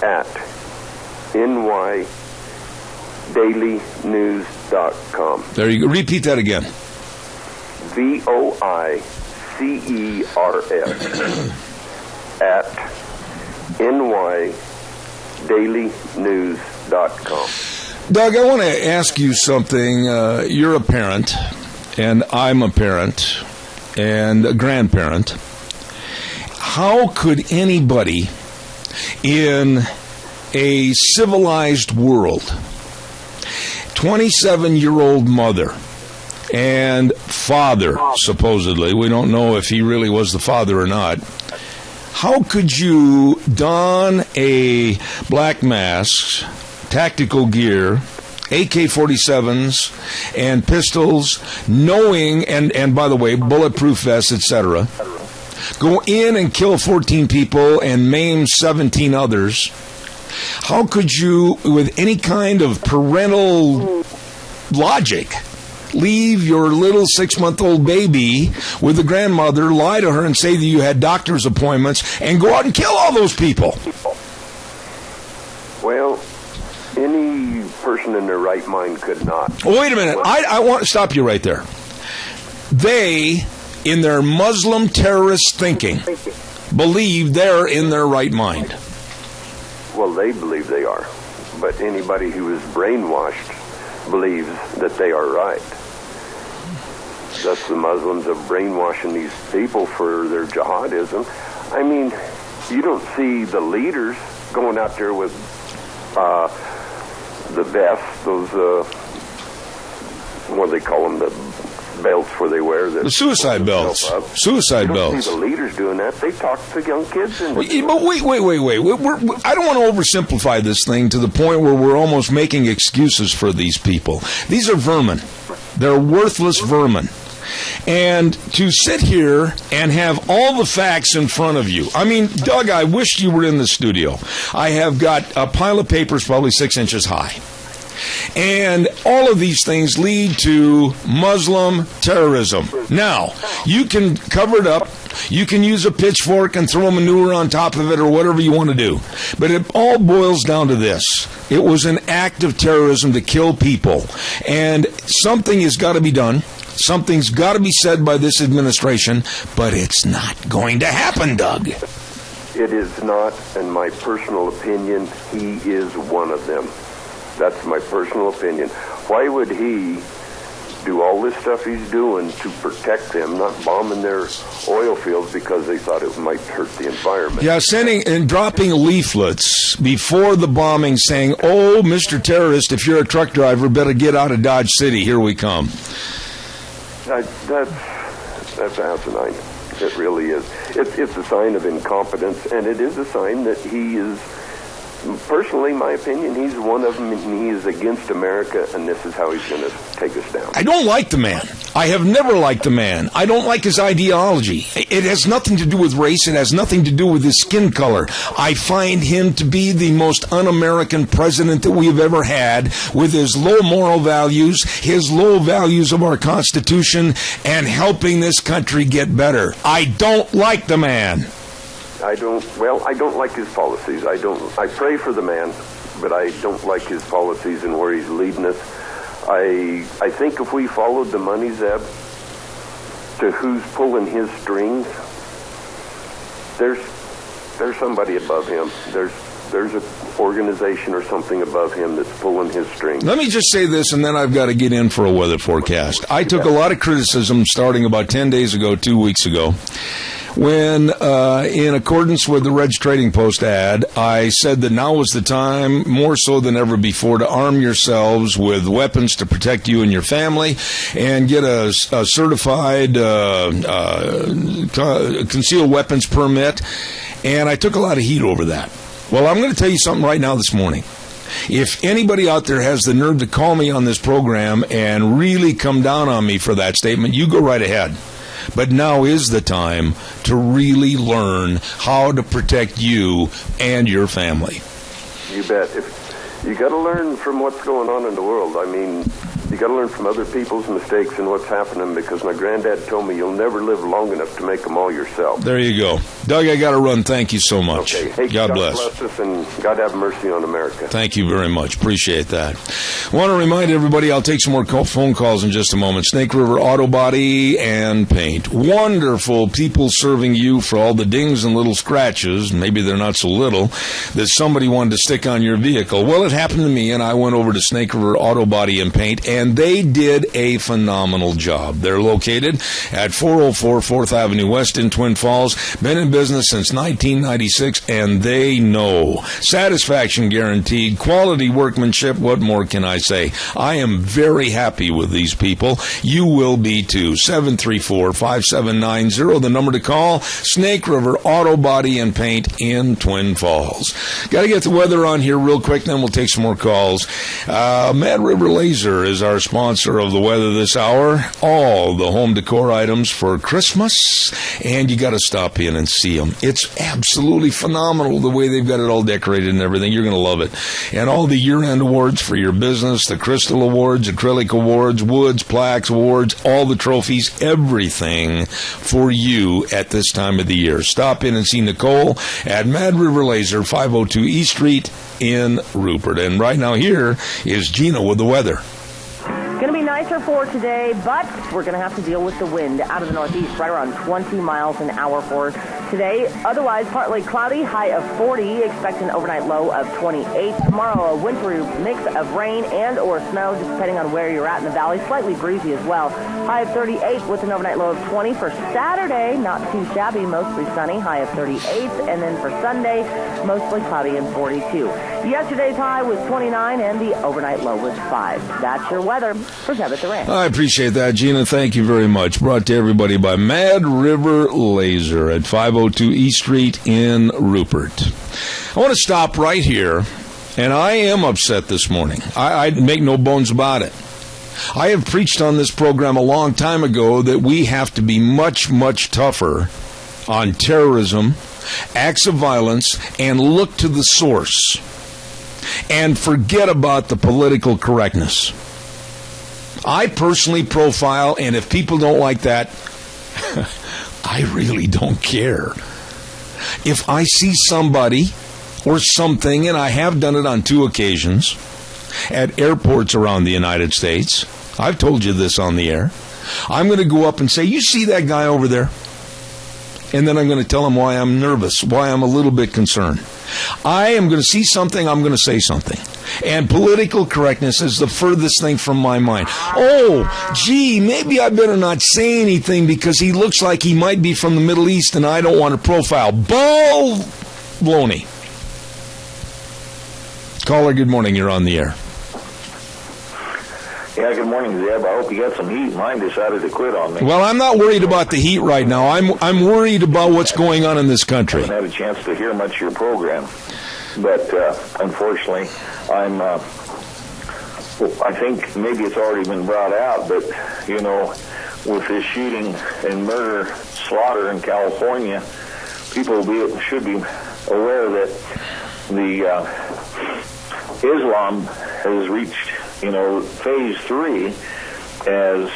at nydailynews.com. There you go. Repeat that again. VOICERS at nydailynews.com. Doug, I want to ask you something. You're a parent, and I'm a parent, and a grandparent. How could anybody in a civilized world, 27-year-old mother and father, supposedly, we don't know if he really was the father or not, how could you don a black mask, tactical gear, AK-47s, and pistols, knowing, and by the way, bulletproof vests, etc., go in and kill 14 people and maim 17 others? How could you, with any kind of parental logic, leave your little 6-month-old baby with the grandmother, lie to her and say that you had doctor's appointments, and go out and kill all those people? Well, any person in their right mind could not. Oh, wait a minute. I want to stop you right there. They, in their Muslim terrorist thinking, believe they're in their right mind. Well, they believe they are. But anybody who is brainwashed believes that they are right. Thus the Muslims are brainwashing these people for their jihadism. I mean, you don't see the leaders going out there with the vests, those, what do they call them, the belts where they wear the suicide belts. Suicide belts. You don't see the leaders doing that. They talk to young kids. But wait. I don't want to oversimplify this thing to the point where we're almost making excuses for these people. These are vermin. They're worthless vermin. And to sit here and have all the facts in front of you. I mean, Doug, I wish you were in the studio. I have got a pile of papers probably 6 inches high. And all of these things lead to Muslim terrorism. Now, you can cover it up. You can use a pitchfork and throw manure on top of it or whatever you want to do. But it all boils down to this. It was an act of terrorism to kill people. And something has got to be done. Something's got to be said by this administration. But it's not going to happen, Doug. It is not, in my personal opinion, he is one of them. That's my personal opinion. Why would he do all this stuff he's doing to protect them, not bombing their oil fields because they thought it might hurt the environment? Yeah, sending and dropping leaflets before the bombing saying, "Oh, Mr. Terrorist, if you're a truck driver, better get out of Dodge City. Here we come." That's asinine. It really is. It's a sign of incompetence, and it is a sign that he is... Personally, my opinion, he's one of them, and he is against America, and this is how he's going to take us down. I don't like the man. I have never liked the man. I don't like his ideology. It has nothing to do with race. It has nothing to do with his skin color. I find him to be the most un-American president that we've ever had, with his low moral values, his low values of our Constitution, and helping this country get better. I don't like the man. I don't like his policies. I pray for the man, but I don't like his policies and where he's leading us. I think if we followed the money, Zeb, to who's pulling his strings, there's somebody above him. There's an organization or something above him that's pulling his strings. Let me just say this, and then I've got to get in for a weather forecast. I took a lot of criticism starting about 10 days ago, 2 weeks ago, when, in accordance with the Reg Trading Post ad, I said that now was the time, more so than ever before, to arm yourselves with weapons to protect you and your family, and get a certified concealed weapons permit. And I took a lot of heat over that. Well, I'm going to tell you something right now this morning. If anybody out there has the nerve to call me on this program and really come down on me for that statement, you go right ahead. But now is the time to really learn how to protect you and your family. You bet. You got to learn from what's going on in the world. I mean, You got to learn from other people's mistakes and what's happening, because my granddad told me you'll never live long enough to make them all yourself. There you go. Doug, I got to run. Thank you so much. Okay. Hey, God bless us, and God have mercy on America. Thank you very much. Appreciate that. Want to remind everybody, I'll take some more phone calls in just a moment. Snake River Auto Body and Paint. Wonderful people serving you for all the dings and little scratches, maybe they're not so little, that somebody wanted to stick on your vehicle. Well, it happened to me, and I went over to Snake River Auto Body and Paint, and they did a phenomenal job. They're located at 404 4th Avenue West in Twin Falls. Been in business since 1996, and they know. Satisfaction guaranteed, quality workmanship. What more can I say? I am very happy with these people. You will be too. 734-5790, the number to call. Snake River Auto Body and Paint in Twin Falls. Got to get the weather on here real quick, then we'll take some more calls. Mad River Laser is our sponsor of the weather this hour. All the home decor items for Christmas, and you got to stop in and see them. It's absolutely phenomenal the way they've got it all decorated and everything. You're going to love it. And all the year-end awards for your business, the Crystal Awards, Acrylic Awards, Woods, Plaques Awards, all the trophies, everything for you at this time of the year. Stop in and see Nicole at Mad River Laser, 502 East Street in Rupert. And right now here is Gina with the weather. Going to be nicer for today, but we're going to have to deal with the wind out of the northeast, right around 20 miles an hour for today. Otherwise, partly cloudy, high of 40. Expect an overnight low of 28. Tomorrow, a wintry mix of rain and or snow, just depending on where you're at in the valley. Slightly breezy as well. High of 38 with an overnight low of 20. For Saturday, not too shabby, mostly sunny, high of 38. And then for Sunday, mostly cloudy and 42. Yesterday's high was 29, and the overnight low was 5. That's your weather. I appreciate that, Gina. Thank you very much. Brought to everybody by Mad River Laser at 502 East Street in Rupert. I want to stop right here, and I am upset this morning. I make no bones about it. I have preached on this program a long time ago that we have to be much, much tougher on terrorism, acts of violence, and look to the source, and forget about the political correctness. I personally profile, and if people don't like that, I really don't care. If I see somebody or something, and I have done it on 2 occasions, at airports around the United States, I've told you this on the air, I'm going to go up and say, you see that guy over there? And then I'm going to tell him why I'm nervous, why I'm a little bit concerned. I am going to see something, I'm going to say something. And political correctness is the furthest thing from my mind. Oh, gee, maybe I better not say anything because he looks like he might be from the Middle East and I don't want to profile. Baloney. Caller, good morning. You're on the air. Yeah, good morning, Zeb. I hope you got some heat. Mine decided to quit on me. Well, I'm not worried about the heat right now. I'm worried about what's going on in this country. I haven't had a chance to hear much of your program. But unfortunately, I think maybe it's already been brought out, but, you know, with this shooting and murder, slaughter in California, people should be aware that the Islam has reached, phase 3, as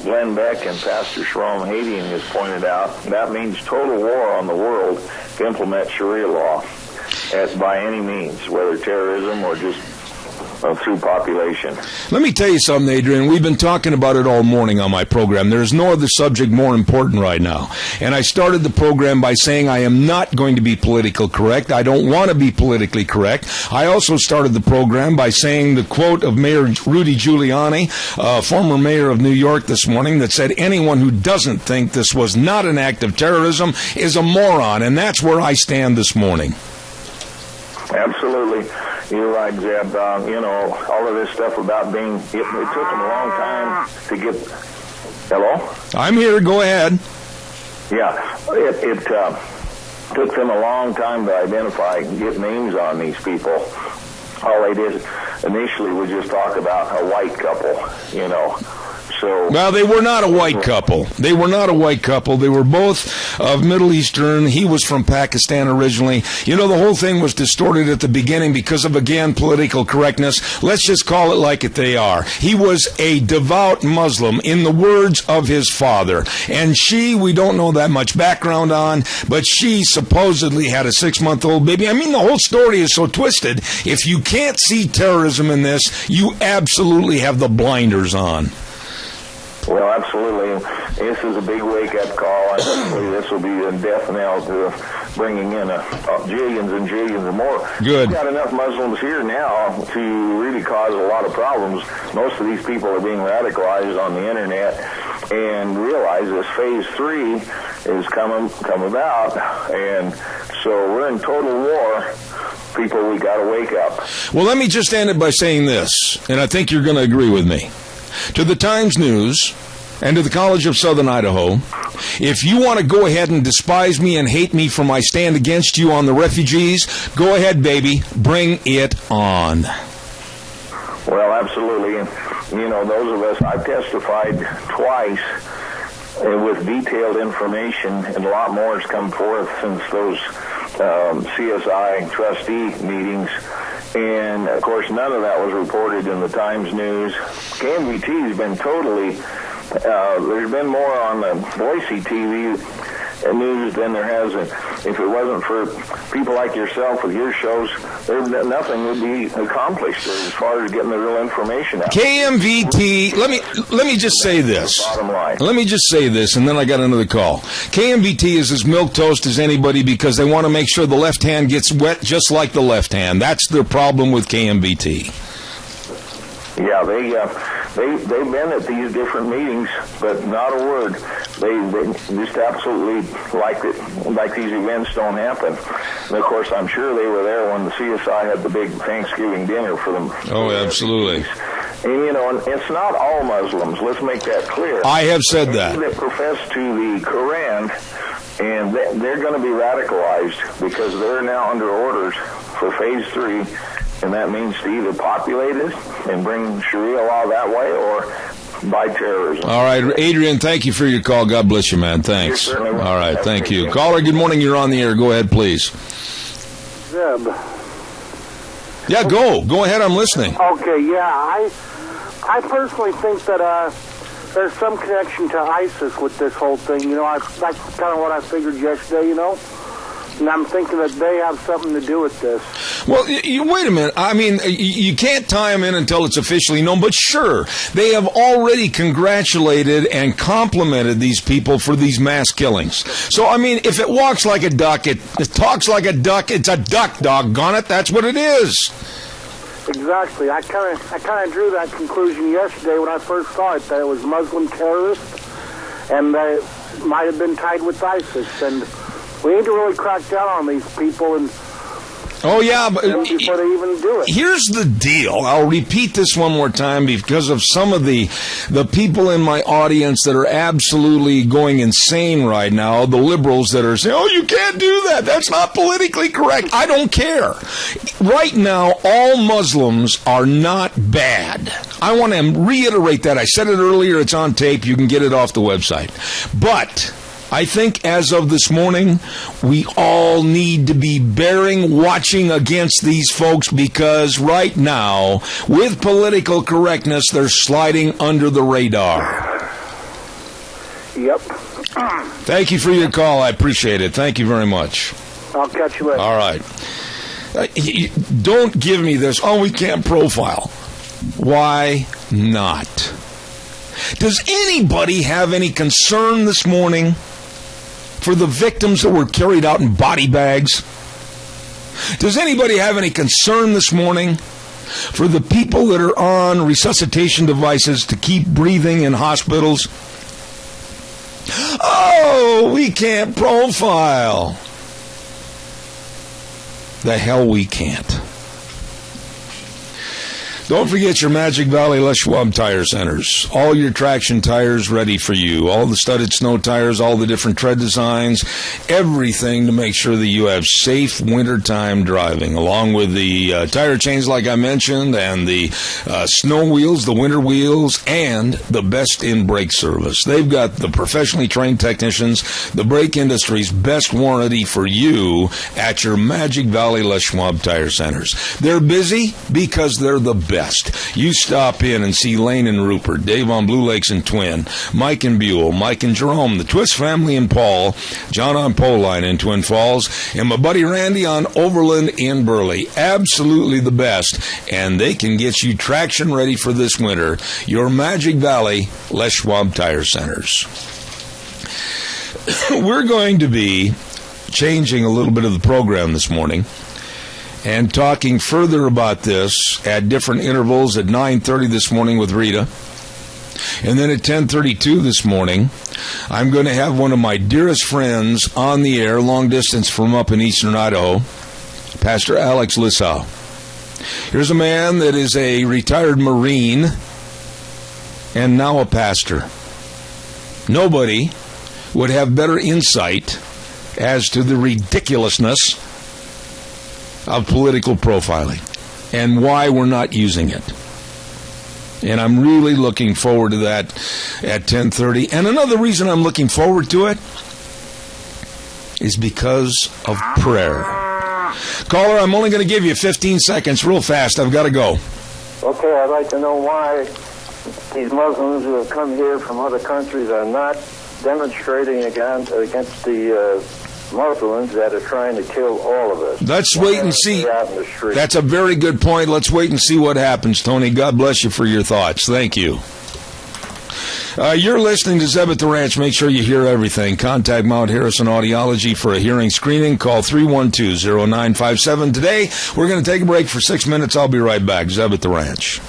Glenn Beck and Pastor Shram Hadian has pointed out. That means total war on the world to implement Sharia law by any means, whether terrorism or just through population. Let me tell you something, Adrian. We've been talking about it all morning on my program. There's no other subject more important right now. And I started the program by saying I am not going to be politically correct. I don't want to be politically correct. I also started the program by saying the quote of Mayor Rudy Giuliani, former mayor of New York this morning, that said anyone who doesn't think this was not an act of terrorism is a moron. And that's where I stand this morning. Absolutely. You're right, Zeb. All of this stuff about it took them a long time to get... Hello? I'm here. Go ahead. Yeah. It took them a long time to identify and get names on these people. All they did initially was just talk about a white couple, So, well, they were not a white couple. They were not a white couple. They were both of Middle Eastern. He was from Pakistan originally. You know, the whole thing was distorted at the beginning because of, again, political correctness. Let's just call it like it they are. He was a devout Muslim, in the words of his father. And she, we don't know that much background on, but she supposedly had a 6-month-old baby. I mean, the whole story is so twisted. If you can't see terrorism in this, you absolutely have the blinders on. Well, absolutely. This is a big wake-up call. Hopefully this will be a death knell to bringing in jillions and jillions and more. Good. We've got enough Muslims here now to really cause a lot of problems. Most of these people are being radicalized on the Internet and realize this phase 3 is come about. And so we're in total war. People, we got to wake up. Well, let me just end it by saying this, and I think you're going to agree with me. To the Times News and to the College of Southern Idaho, if you want to go ahead and despise me and hate me for my stand against you on the refugees, go ahead, baby. Bring it on. Well, absolutely. And, you know, those of us, I've testified twice with detailed information, and a lot more has come forth since those CSI trustee meetings. And, of course, none of that was reported in the Times News. KMVT has been totally, there's been more on the Boise TV news than there has. If it wasn't for people like yourself with your shows, nothing would be accomplished as far as getting the real information out. KMVT, let me just say this. Bottom line. Let me just say this, and then I got another call. KMVT is as milquetoast as anybody because they want to make sure the left hand gets wet just like the left hand. That's their problem with KMVT. Yeah, they've been at these different meetings, but not a word. They just absolutely like these events don't happen. And of course, I'm sure they were there when the CSI had the big Thanksgiving dinner for them. Oh, absolutely. And, you know, and it's not all Muslims. Let's make that clear. I have said that. They profess to the Quran, and they're going to be radicalized because they're now under orders for phase 3. And that means to either populate it and bring Sharia law that way or by terrorism. All right, Adrian, thank you for your call. God bless you, man. Thanks. All right, thank you. Caller, good morning. You're on the air. Go ahead, please. Zeb. Yeah, go ahead. I'm listening. Okay, yeah. I personally think that there's some connection to ISIS with this whole thing. You know, that's kind of what I figured yesterday, you know. And I'm thinking that they have something to do with this. Well, wait a minute. I mean, you can't tie them in until it's officially known, but sure, they have already congratulated and complimented these people for these mass killings. So, I mean, if it walks like a duck, it talks like a duck, it's a duck, doggone it, that's what it is. Exactly. I kind of drew that conclusion yesterday when I first saw it, that it was Muslim terrorists, and that it might have been tied with ISIS, and we need to really crack down on these people and before they even do it. Here's the deal. I'll repeat this one more time because of some of the people in my audience that are absolutely going insane right now, the liberals that are saying, oh, you can't do that. That's not politically correct. I don't care. Right now, all Muslims are not bad. I want to reiterate that. I said it earlier. It's on tape. You can get it off the website. But I think as of this morning, we all need to be watching against these folks because right now, with political correctness, they're sliding under the radar. Yep. Thank you for your call. I appreciate it. Thank you very much. I'll catch you later. All right. Don't give me this, oh, we can't profile. Why not? Does anybody have any concern this morning for the victims that were carried out in body bags? Does anybody have any concern this morning for the people that are on resuscitation devices to keep breathing in hospitals? Oh, we can't profile. The hell we can't. Don't forget your Magic Valley Les Schwab Tire Centers. All your traction tires ready for you. All the studded snow tires, all the different tread designs, everything to make sure that you have safe wintertime driving, along with the tire chains like I mentioned, and the snow wheels, the winter wheels, and the best in brake service. They've got the professionally trained technicians, the brake industry's best warranty for you at your Magic Valley Les Schwab Tire Centers. They're busy because they're the best. You stop in and see Lane and Rupert, Dave on Blue Lakes and Twin, Mike and Buell, Mike and Jerome, the Twist family in Paul, John on Poline in Twin Falls, and my buddy Randy on Overland in Burley. Absolutely the best, and they can get you traction ready for this winter. Your Magic Valley Les Schwab Tire Centers. We're going to be changing a little bit of the program this morning and talking further about this at different intervals at 9:30 this morning with Rita. And then at 10:32 this morning, I'm going to have one of my dearest friends on the air, long distance from up in eastern Idaho, Pastor Alex Lissau. Here's a man that is a retired Marine and now a pastor. Nobody would have better insight as to the ridiculousness of political profiling and why we're not using it. And I'm really looking forward to that at 10:30. And another reason I'm looking forward to it is because of prayer. Caller, I'm only going to give you 15 seconds real fast. I've got to go. Okay, I'd like to know why these Muslims who have come here from other countries are not demonstrating against the Muslims that are trying to kill all of us. Let's wait and see. That's a very good point. Let's wait and see what happens, Tony. God bless you for your thoughts. Thank you. You're listening to Zeb at the Ranch. Make sure you hear everything. Contact Mount Harrison Audiology for a hearing screening. Call 312-0957. Today, we're going to take a break for 6 minutes. I'll be right back. Zeb at the Ranch.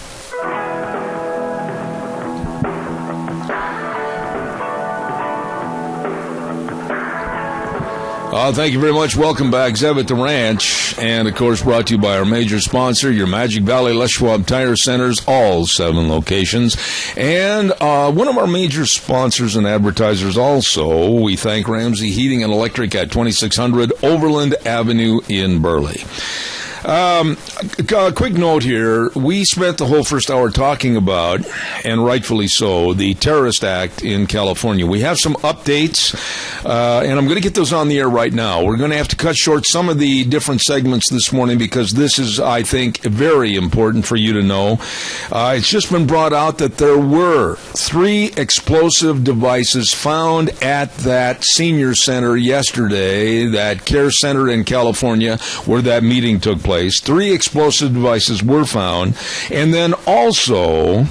Thank you very much. Welcome back. Zeb at the Ranch. And, of course, brought to you by our major sponsor, your Magic Valley Les Schwab Tire Centers, all 7 locations. And one of our major sponsors and advertisers also, we thank Ramsey Heating and Electric at 2600 Overland Avenue in Burley. A quick note here. We spent the whole first hour talking about, and rightfully so, the terrorist act in California. We have some updates, and I'm going to get those on the air right now. We're going to have to cut short some of the different segments this morning because this is, I think, very important for you to know. It's just been brought out that there were 3 explosive devices found at that senior center yesterday, that care center in California where that meeting took place. 3 explosive devices were found. And then also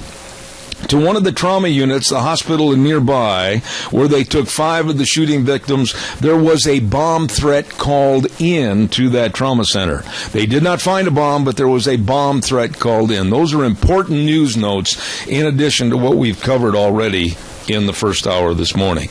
to one of the trauma units, the hospital nearby, where they took 5 of the shooting victims, there was a bomb threat called in to that trauma center. They did not find a bomb, but there was a bomb threat called in. Those are important news notes in addition to what we've covered already in the first hour this morning.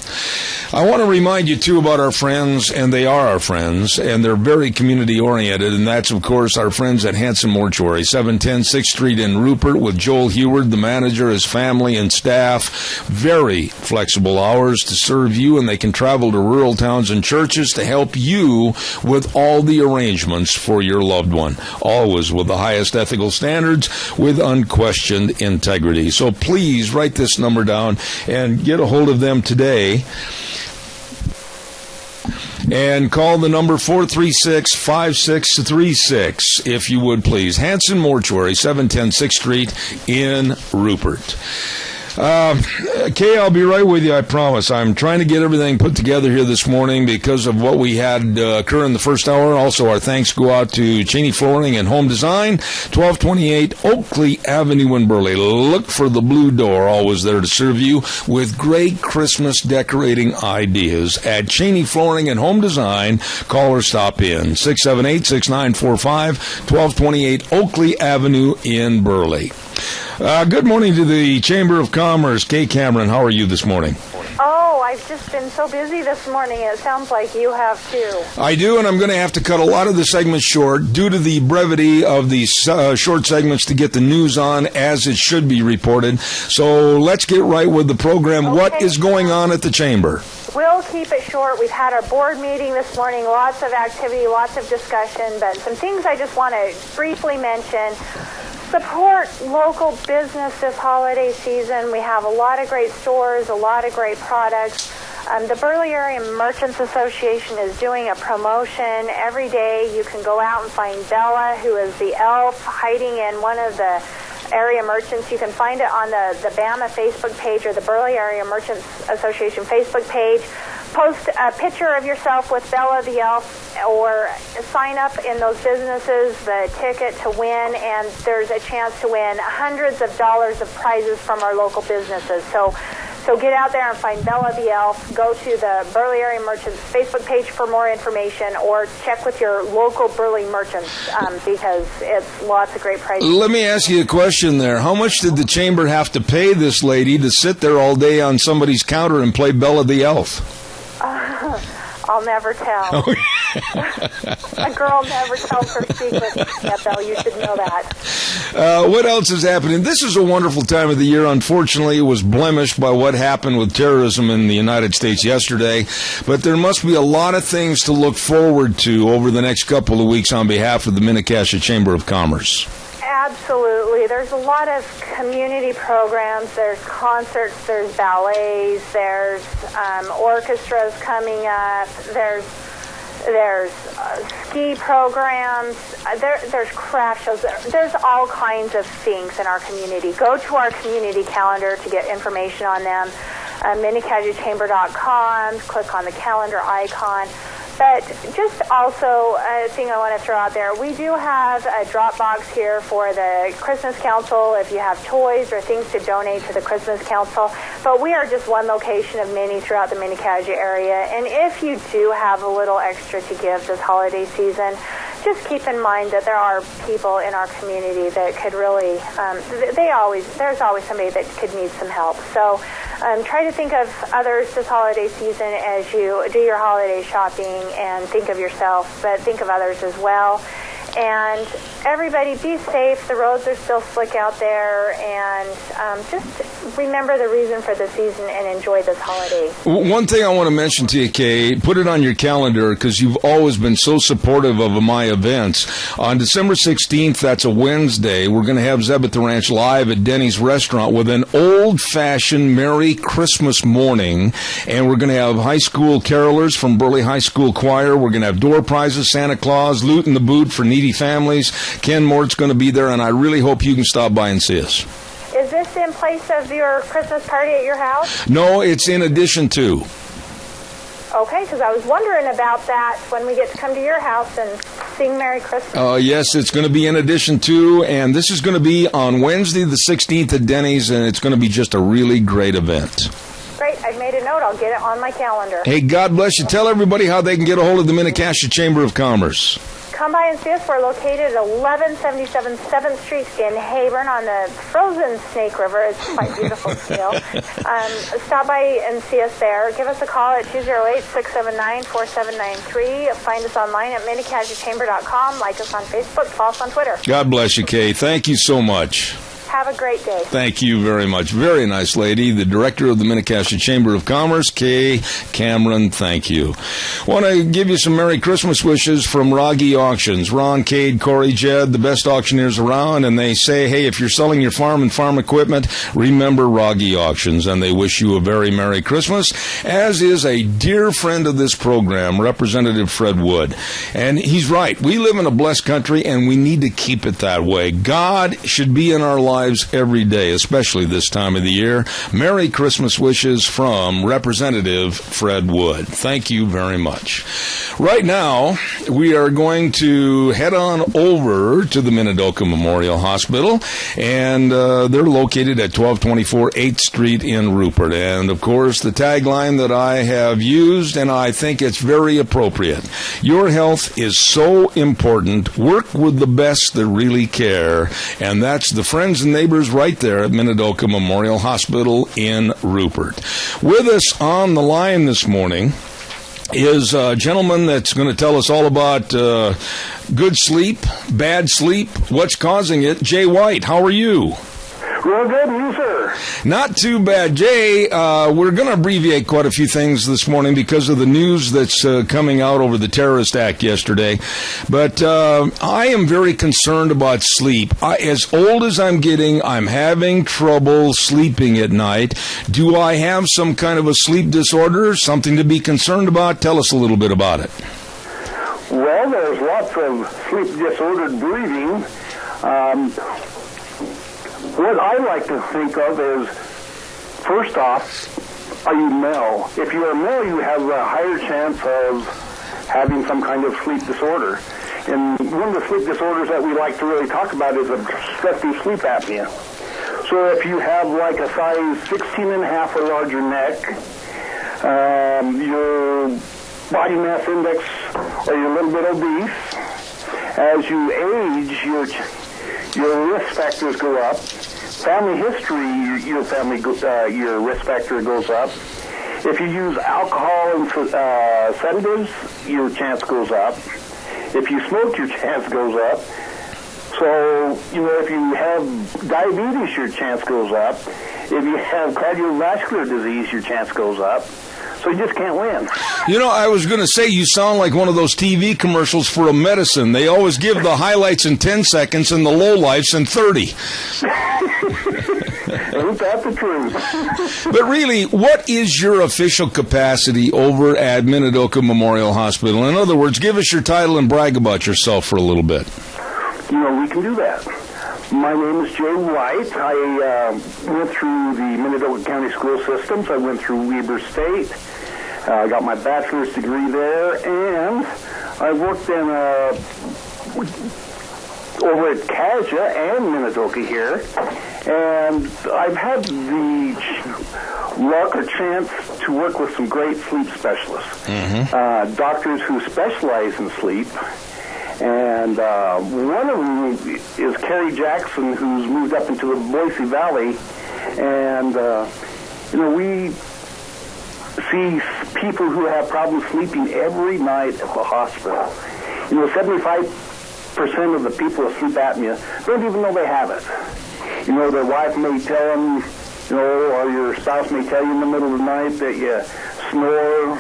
I want to remind you, too, about our friends, and they are our friends, and they're very community-oriented, and that's, of course, our friends at Hanson Mortuary, 710 6th Street in Rupert, with Joel Heward, the manager, his family, and staff. Very flexible hours to serve you, and they can travel to rural towns and churches to help you with all the arrangements for your loved one, always with the highest ethical standards, with unquestioned integrity. So please write this number down and get a hold of them today. And call the number 436-5636, if you would, please. Hanson Mortuary, 710 6th Street in Rupert. Kay, I'll be right with you, I promise. I'm trying to get everything put together here this morning because of what we had occur in the first hour. Also, our thanks go out to Cheney Flooring and Home Design, 1228 Oakley Avenue in Burley. Look for the blue door, always there to serve you with great Christmas decorating ideas. At Cheney Flooring and Home Design, call or stop in, 678-6945, 1228 Oakley Avenue in Burley. Good morning to the Chamber of Commerce. Kay Cameron, how are you this morning? Oh, I've just been so busy this morning. It sounds like you have too. I do, and I'm going to have to cut a lot of the segments short due to the brevity of these short segments to get the news on as it should be reported. So let's get right with the program. Okay. What is going on at the Chamber? We'll keep it short. We've had our board meeting this morning, lots of activity, lots of discussion, but some things I just want to briefly mention. Support local business this holiday season. We have a lot of great stores, a lot of great products. The Burley Area Merchants Association is doing a promotion. Every day you can go out and find Bella, who is the elf, hiding in one of the area merchants. You can find it on the BAMA Facebook page or the Burley Area Merchants Association Facebook page. Post a picture of yourself with Bella the Elf or sign up in those businesses, the ticket to win, and there's a chance to win hundreds of dollars of prizes from our local businesses. So get out there and find Bella the Elf. Go to the Burley Area Merchants Facebook page for more information, or check with your local Burley merchants because it's lots of great prizes. Let me ask you a question there. How much did the Chamber have to pay this lady to sit there all day on somebody's counter and play Bella the Elf? I'll never tell. A girl never tells her secrets. Yeah, Belle, you should know that. What else is happening? This is a wonderful time of the year. Unfortunately, it was blemished by what happened with terrorism in the United States yesterday. But there must be a lot of things to look forward to over the next couple of weeks on behalf of the Mini-Cassia Chamber of Commerce. Absolutely. There's a lot of community programs. There's concerts, there's ballets, there's orchestras coming up, there's ski programs, there's craft shows. There's all kinds of things in our community. Go to our community calendar to get information on them. MiniCassiaChamber.com, click on the calendar icon. But just also a thing I want to throw out there, we do have a drop box here for the Christmas Council if you have toys or things to donate to the Christmas Council. But we are just one location of many throughout the Mini-Cassia area. And if you do have a little extra to give this holiday season, just keep in mind that there are people in our community that could really, there's always somebody that could need some help. So try to think of others this holiday season as you do your holiday shopping, and think of yourself, but think of others as well. And everybody, be safe. The roads are still slick out there, and just remember the reason for the season and enjoy this holiday. One thing I want to mention to you, Kay, put it on your calendar because you've always been so supportive of my events. On December 16th, that's a Wednesday, we're going to have Zeb at the Ranch live at Denny's Restaurant with an old-fashioned Merry Christmas morning, and we're going to have high school carolers from Burley High School Choir. We're going to have door prizes, Santa Claus, loot in the boot for needy families. Ken Mort's going to be there, and I really hope you can stop by and see us. Is this in place of your Christmas party at your house? No, it's in addition to. Okay, because I was wondering about that when we get to come to your house and sing Merry Christmas. Yes, it's going to be in addition to, and this is going to be on Wednesday the 16th at Denny's, and it's going to be just a really great event. Great, I've made a note. I'll get it on my calendar. Hey, God bless you. Tell everybody how they can get a hold of the Mini-Cassia Chamber of Commerce. Come by and see us. We're located at 1177 7th Street in Hayburn on the frozen Snake River. It's quite beautiful still. Stop by and see us there. Give us a call at 208-679-4793. Find us online at MiniCassiaChamber.com. Like us on Facebook. Follow us on Twitter. God bless you, Kay. Thank you so much. Have a great day. Thank you very much. Very nice lady. The director of the Mini-Cassia Chamber of Commerce, Kay Cameron. Thank you. Want to give you some Merry Christmas wishes from Rogge Auctions. Ron, Cade, Corey, Jed, the best auctioneers around, and they say, hey, if you're selling your farm and farm equipment, remember Rogge Auctions, and they wish you a very Merry Christmas, as is a dear friend of this program, Representative Fred Wood. And he's right. We live in a blessed country, and we need to keep it that way. God should be in our lives every day, especially this time of the year. Merry Christmas wishes from Representative Fred Wood. Thank you very much. Right now, we are going to head on over to the Minidoka Memorial Hospital, and they're located at 1224 8th Street in Rupert. And, of course, the tagline that I have used, and I think it's very appropriate, your health is so important. Work with the best that really care, and that's the friends in and neighbors right there at Minidoka Memorial Hospital in Rupert. With us on the line this morning is a gentleman that's going to tell us all about good sleep, bad sleep, what's causing it. Jay White, how are you? Real good, you, sir. Not too bad. Jay, we're going to abbreviate quite a few things this morning because of the news that's coming out over the terrorist act yesterday. But I am very concerned about sleep. As old as I'm getting, I'm having trouble sleeping at night. Do I have some kind of a sleep disorder, something to be concerned about? Tell us a little bit about it. Well, there's lots of sleep disordered breathing. What I like to think of is, first off, are you male? If you are male, you have a higher chance of having some kind of sleep disorder. And one of the sleep disorders that we like to really talk about is obstructive sleep apnea. So if you have like a size 16.5 or larger neck, your body mass index, or you're a little bit obese, as you age, your risk factors go up. Family history, your risk factor goes up. If you use alcohol and sedatives, your chance goes up. If you smoke, your chance goes up. So, if you have diabetes, your chance goes up. If you have cardiovascular disease, your chance goes up. So you just can't win. I was going to say, you sound like one of those TV commercials for a medicine. They always give the highlights in 10 seconds and the lowlifes in 30. Ain't that the truth? But really, what is your official capacity over at Minidoka Memorial Hospital? In other words, give us your title and brag about yourself for a little bit. We can do that. My name is Jay White. I went through the Minidoka County school systems. I went through Weber State. I got my bachelor's degree there, and I worked in over at Kaja and Minidoka here, and I've had the luck or chance to work with some great sleep specialists, doctors who specialize in sleep. And one of them is Carrie Jackson, who's moved up into the Boise Valley. And, we see people who have problems sleeping every night at the hospital. 75% of the people with sleep apnea don't even know they have it. Their wife may tell them, or your spouse may tell you in the middle of the night that you snore,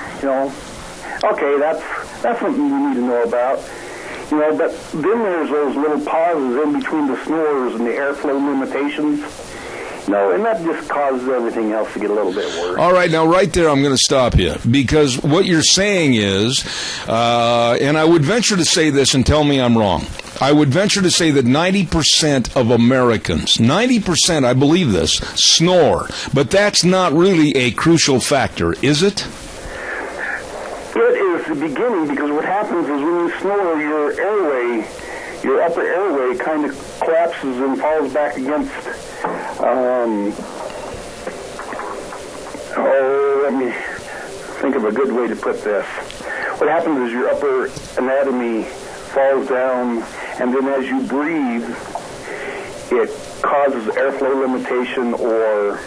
Okay, that's something you need to know about. But then there's those little pauses in between the snores and the airflow limitations. And that just causes everything else to get a little bit worse. All right, now right there I'm going to stop you, because what you're saying is, and I would venture to say this and tell me I'm wrong, I would venture to say that 90% of Americans, 90%, I believe this, snore. But that's not really a crucial factor, is it? It is the beginning, because what happens is when you snore, your upper airway kind of collapses and falls back against, let me think of a good way to put this. What happens is your upper anatomy falls down, and then as you breathe, it causes airflow limitation or...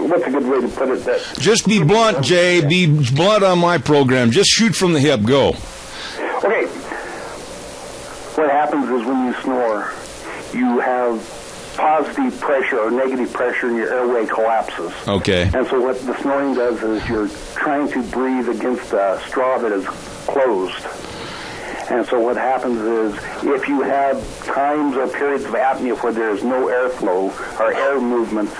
what's a good way to put it? Just be blunt, Jay. Be blunt on my program. Just shoot from the hip. Go. Okay. What happens is when you snore, you have positive pressure or negative pressure and your airway collapses. Okay. And so what the snoring does is you're trying to breathe against a straw that is closed. And so what happens is if you have times or periods of apnea where there is no airflow or air movement,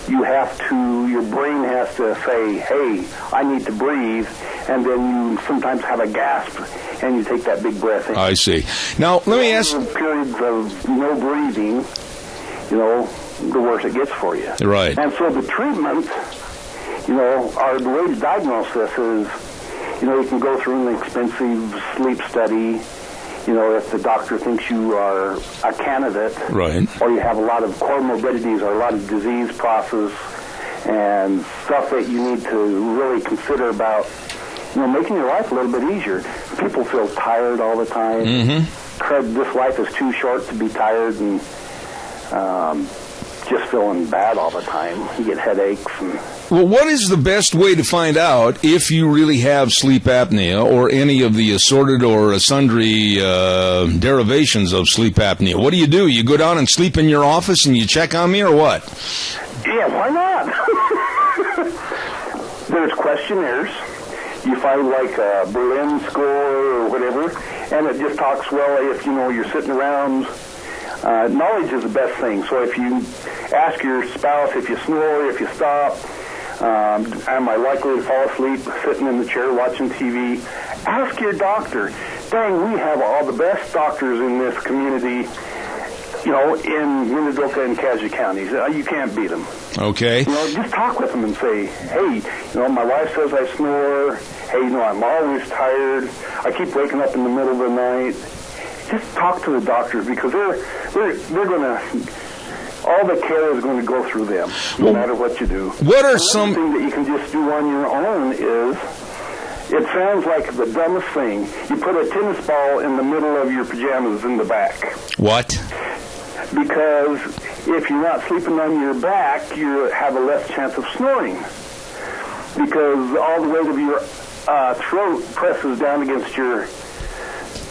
your brain has to say, hey, I need to breathe, and then you sometimes have a gasp, and you take that big breath in. I see. Now, let me ask... Periods of no breathing, the worse it gets for you. Right. And so the treatment, the way to diagnose this is, you can go through an expensive sleep study, if the doctor thinks you are a candidate, right, or you have a lot of comorbidities or a lot of disease process and stuff that you need to really consider about, making your life a little bit easier. people feel tired all the time. This life is too short to be tired and just feeling bad all the time. You get headaches. Well, what is the best way to find out if you really have sleep apnea or any of the assorted or sundry derivations of sleep apnea? What do? You go down and sleep in your office and you check on me, or what? Yeah, why not? There's questionnaires. You find like a Berlin score or whatever, and it just talks, well, if you're sitting around. Knowledge is the best thing. So if you ask your spouse if you snore, if you stop, am I likely to fall asleep sitting in the chair watching TV? Ask your doctor. Dang, we have all the best doctors in this community, in Minidoka and Cassia counties. You can't beat them. Okay. Just talk with them and say, hey, my wife says I snore. Hey, I'm always tired. I keep waking up in the middle of the night. Just talk to the doctors, because they're going to, all the care is going to go through them, no matter what you do. What are some thing that you can just do on your own is, it sounds like the dumbest thing. You put a tennis ball in the middle of your pajamas in the back. What? Because if you're not sleeping on your back, you have a less chance of snoring. Because all the weight of your throat presses down against your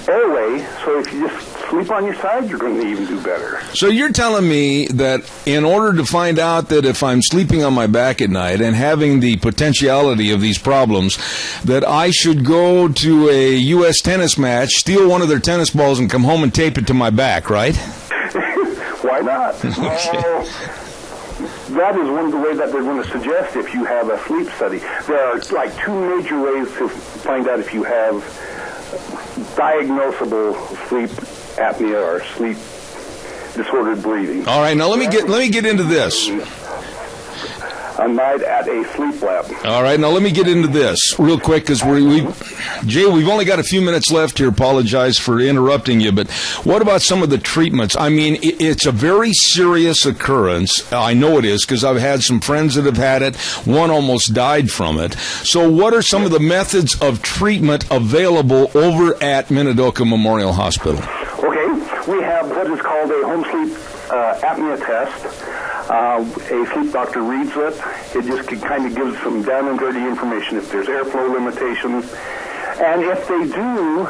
airway, so if you just sleep on your side, you're going to even do better. So you're telling me that in order to find out that if I'm sleeping on my back at night and having the potentiality of these problems, that I should go to a U.S. tennis match, steal one of their tennis balls, and come home and tape it to my back, right? Why not? Well, that is one of the ways that they're going to suggest if you have a sleep study. There are like two major ways to find out if you have diagnosable sleep apnea or sleep disordered breathing. All right, now let me get into this. A night at a sleep lab. All right, now let me get into this real quick, because Jay, we've only got a few minutes left here. Apologize for interrupting you, but what about some of the treatments? I mean, it's a very serious occurrence. I know it is, because I've had some friends that have had it. One almost died from it. So what are some of the methods of treatment available over at Minidoka Memorial Hospital? Okay, we have what is called a home sleep apnea test. A sleep doctor reads it. It just kind of gives some down and dirty information if there's airflow limitations. And if they do,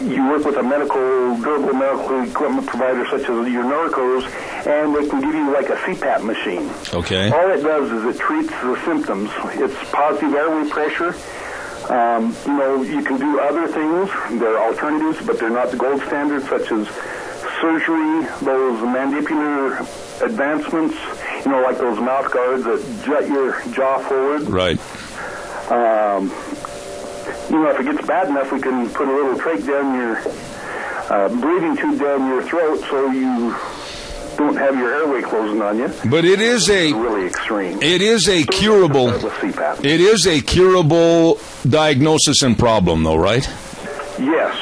you work with a durable medical equipment provider such as your Norcos, and they can give you like a CPAP machine. Okay. All it does is it treats the symptoms. It's positive airway pressure. You can do other things. There are alternatives, but they're not the gold standard, such as surgery, those mandibular advancements, like those mouth guards that jut your jaw forward. Right. If it gets bad enough, we can put a little trach down your breathing tube down your throat so you don't have your airway closing on you. But it is really extreme. It is a curable. It is a curable diagnosis and problem, though, right? Yes.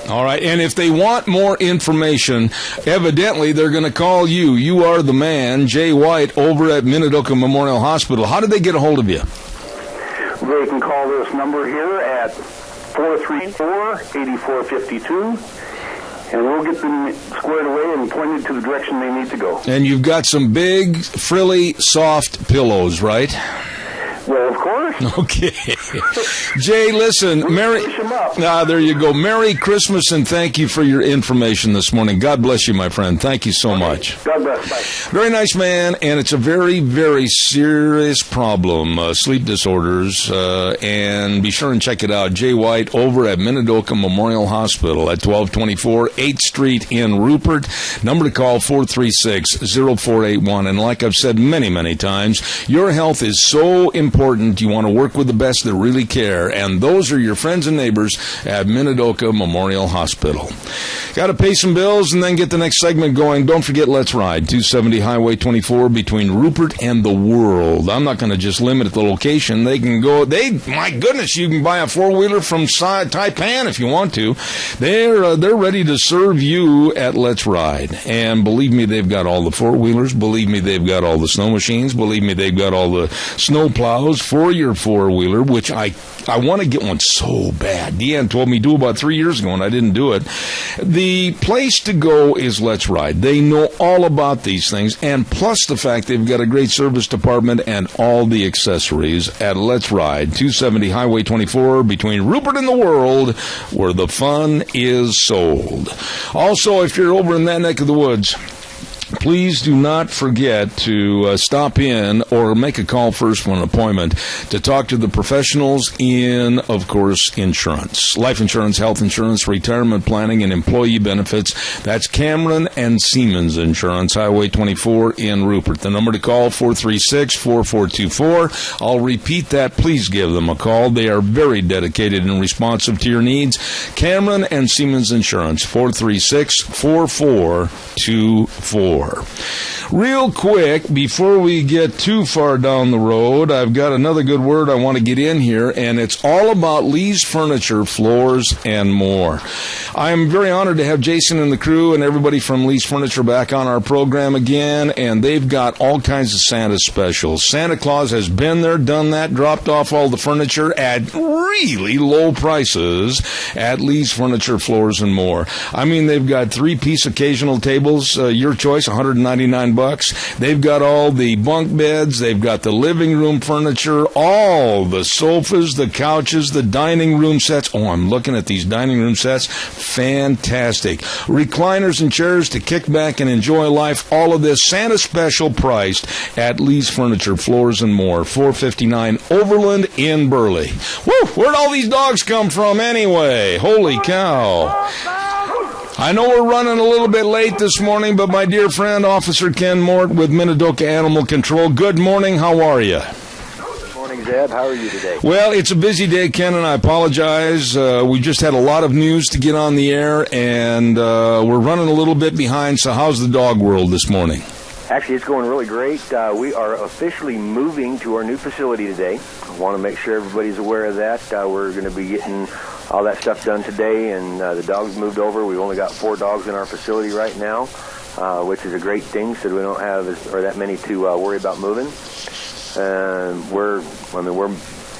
All right, and if they want more information, evidently they're going to call you. You are the man, Jay White, over at Minidoka Memorial Hospital. How do they get a hold of you? They can call this number here at 434-8452, and we'll get them squared away and pointed to the direction they need to go. And you've got some big, frilly, soft pillows, right? Well, of course. Okay. Jay, listen, there you go. Merry Christmas, and thank you for your information this morning. God bless you, my friend. Thank you so much. God bless. Bye. Very nice, man, and it's a very, very serious problem, sleep disorders, and be sure and check it out. Jay White over at Minidoka Memorial Hospital at 1224 8th Street in Rupert. Number to call, 436-0481. And like I've said many, many times, your health is so important. You want to work with the best that really care, and those are your friends and neighbors at Minidoka Memorial Hospital. Got to pay some bills and then get the next segment going. Don't forget, let's ride 270 Highway 24 between Rupert and the World. I'm not going to just limit the location. They can go. My goodness, you can buy a four-wheeler from Taipan if you want to. They're ready to serve you at Let's Ride, and believe me, they've got all the four-wheelers. Believe me, they've got all the snow machines. Believe me, they've got all the snow plows, 4 Warrior four-wheeler, which I want to get one so bad. Deanne told me do about 3 years ago, and I didn't do it. The place to go is Let's Ride. They know all about these things, and plus the fact they've got a great service department and all the accessories at Let's Ride, 270 Highway 24, between Rupert and the World, where the fun is sold. Also, if you're over in that neck of the woods, please do not forget to stop in or make a call first for an appointment to talk to the professionals in, of course, insurance. Life insurance, health insurance, retirement planning, and employee benefits. That's Cameron and Siemens Insurance, Highway 24 in Rupert. The number to call, 436-4424. I'll repeat that. Please give them a call. They are very dedicated and responsive to your needs. Cameron and Siemens Insurance, 436-4424. Real quick, before we get too far down the road, I've got another good word I want to get in here, and it's all about Lee's Furniture, Floors, and More. I'm very honored to have Jason and the crew and everybody from Lee's Furniture back on our program again, and they've got all kinds of Santa specials. Santa Claus has been there, done that, dropped off all the furniture at really low prices at Lee's Furniture, Floors, and More. I mean, they've got 3-piece occasional tables, your choice, $199. They've got all the bunk beds. They've got the living room furniture, all the sofas, the couches, the dining room sets. Oh, I'm looking at these dining room sets. Fantastic. Recliners and chairs to kick back and enjoy life. All of this Santa special priced at Lee's Furniture, Floors, and More, 459 Overland in Burley. Woo! Where'd all these dogs come from anyway? Holy cow. I know we're running a little bit late this morning, but my dear friend, Officer Ken Mort with Minidoka Animal Control, good morning. How are you? Good morning, Zeb. How are you today? Well, it's a busy day, Ken, and I apologize. We just had a lot of news to get on the air, and we're running a little bit behind, so how's the dog world this morning? Actually, it's going really great. We are officially moving to our new facility today. I want to make sure everybody's aware of that. We're going to be getting all that stuff done today, and the dogs moved over. We've only got 4 dogs in our facility right now, which is a great thing, so we don't have that many to worry about moving. We're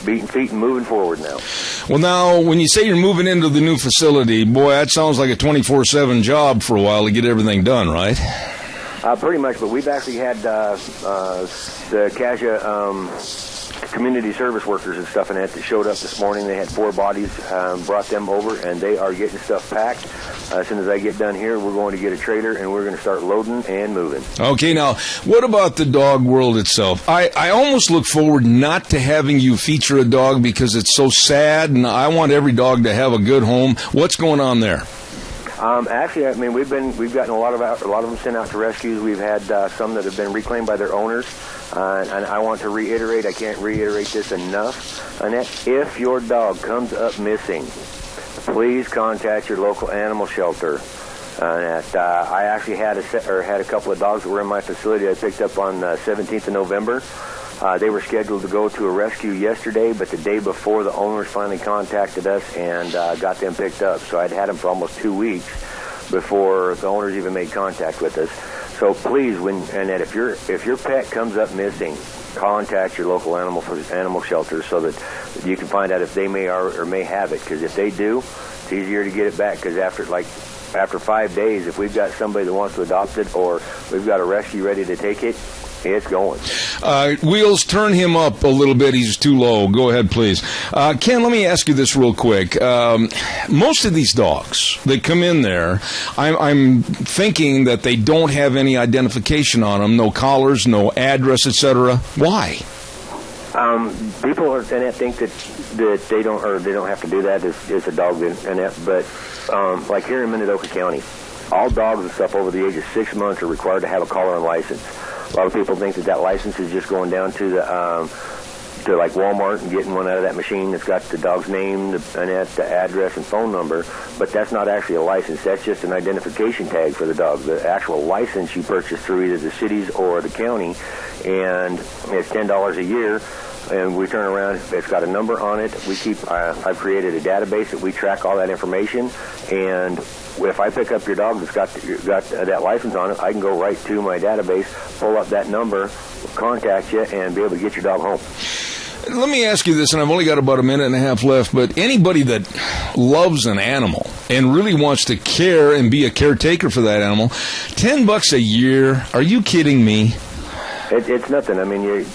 beating feet and moving forward now. Well, now, when you say you're moving into the new facility, boy, that sounds like a 24/7 job for a while to get everything done, right? Pretty much, but we've actually had the CASA community service workers and stuff in that showed up this morning. They had 4 bodies, brought them over, and they are getting stuff packed. As soon as I get done here, we're going to get a trailer, and we're going to start loading and moving. Okay, now, what about the dog world itself? I almost look forward not to having you feature a dog because it's so sad, and I want every dog to have a good home. What's going on there? Actually, I mean, we've gotten a lot of them sent out to rescues. We've had some that have been reclaimed by their owners, and I want to reiterate, I can't reiterate this enough, Annette, if your dog comes up missing, please contact your local animal shelter. I actually had a couple of dogs that were in my facility I picked up on 17th of November. They were scheduled to go to a rescue yesterday, but the day before, the owners finally contacted us and got them picked up. So I'd had them for almost 2 weeks before the owners even made contact with us. So please, if your pet comes up missing, contact your local animal shelter so that you can find out if they may or may have it. Because if they do, it's easier to get it back. Because after 5 days, if we've got somebody that wants to adopt it or we've got a rescue ready to take it, it's going. Wheels, turn him up a little bit. He's too low. Go ahead, please. Ken, let me ask you this real quick. Most of these dogs that come in there, I'm thinking that they don't have any identification on them, no collars, no address, etc. Why? People think that they don't have to do that. It's a dog, but like here in Minidoka County, all dogs and stuff over the age of 6 months are required to have a collar and license. A lot of people think that license is just going down to like Walmart and getting one out of that machine that's got the dog's name, the address, and phone number. But that's not actually a license. That's just an identification tag for the dog. The actual license you purchase through either the cities or the county, and it's $10 a year. And we turn around, it's got a number on it. I've created a database that we track all that information, and if I pick up your dog that's got that license on it, I can go right to my database, pull up that number, contact you, and be able to get your dog home. Let me ask you this, and I've only got about a minute and a half left, but anybody that loves an animal and really wants to care and be a caretaker for that animal, $10 a year, are you kidding me? It's nothing. I mean, you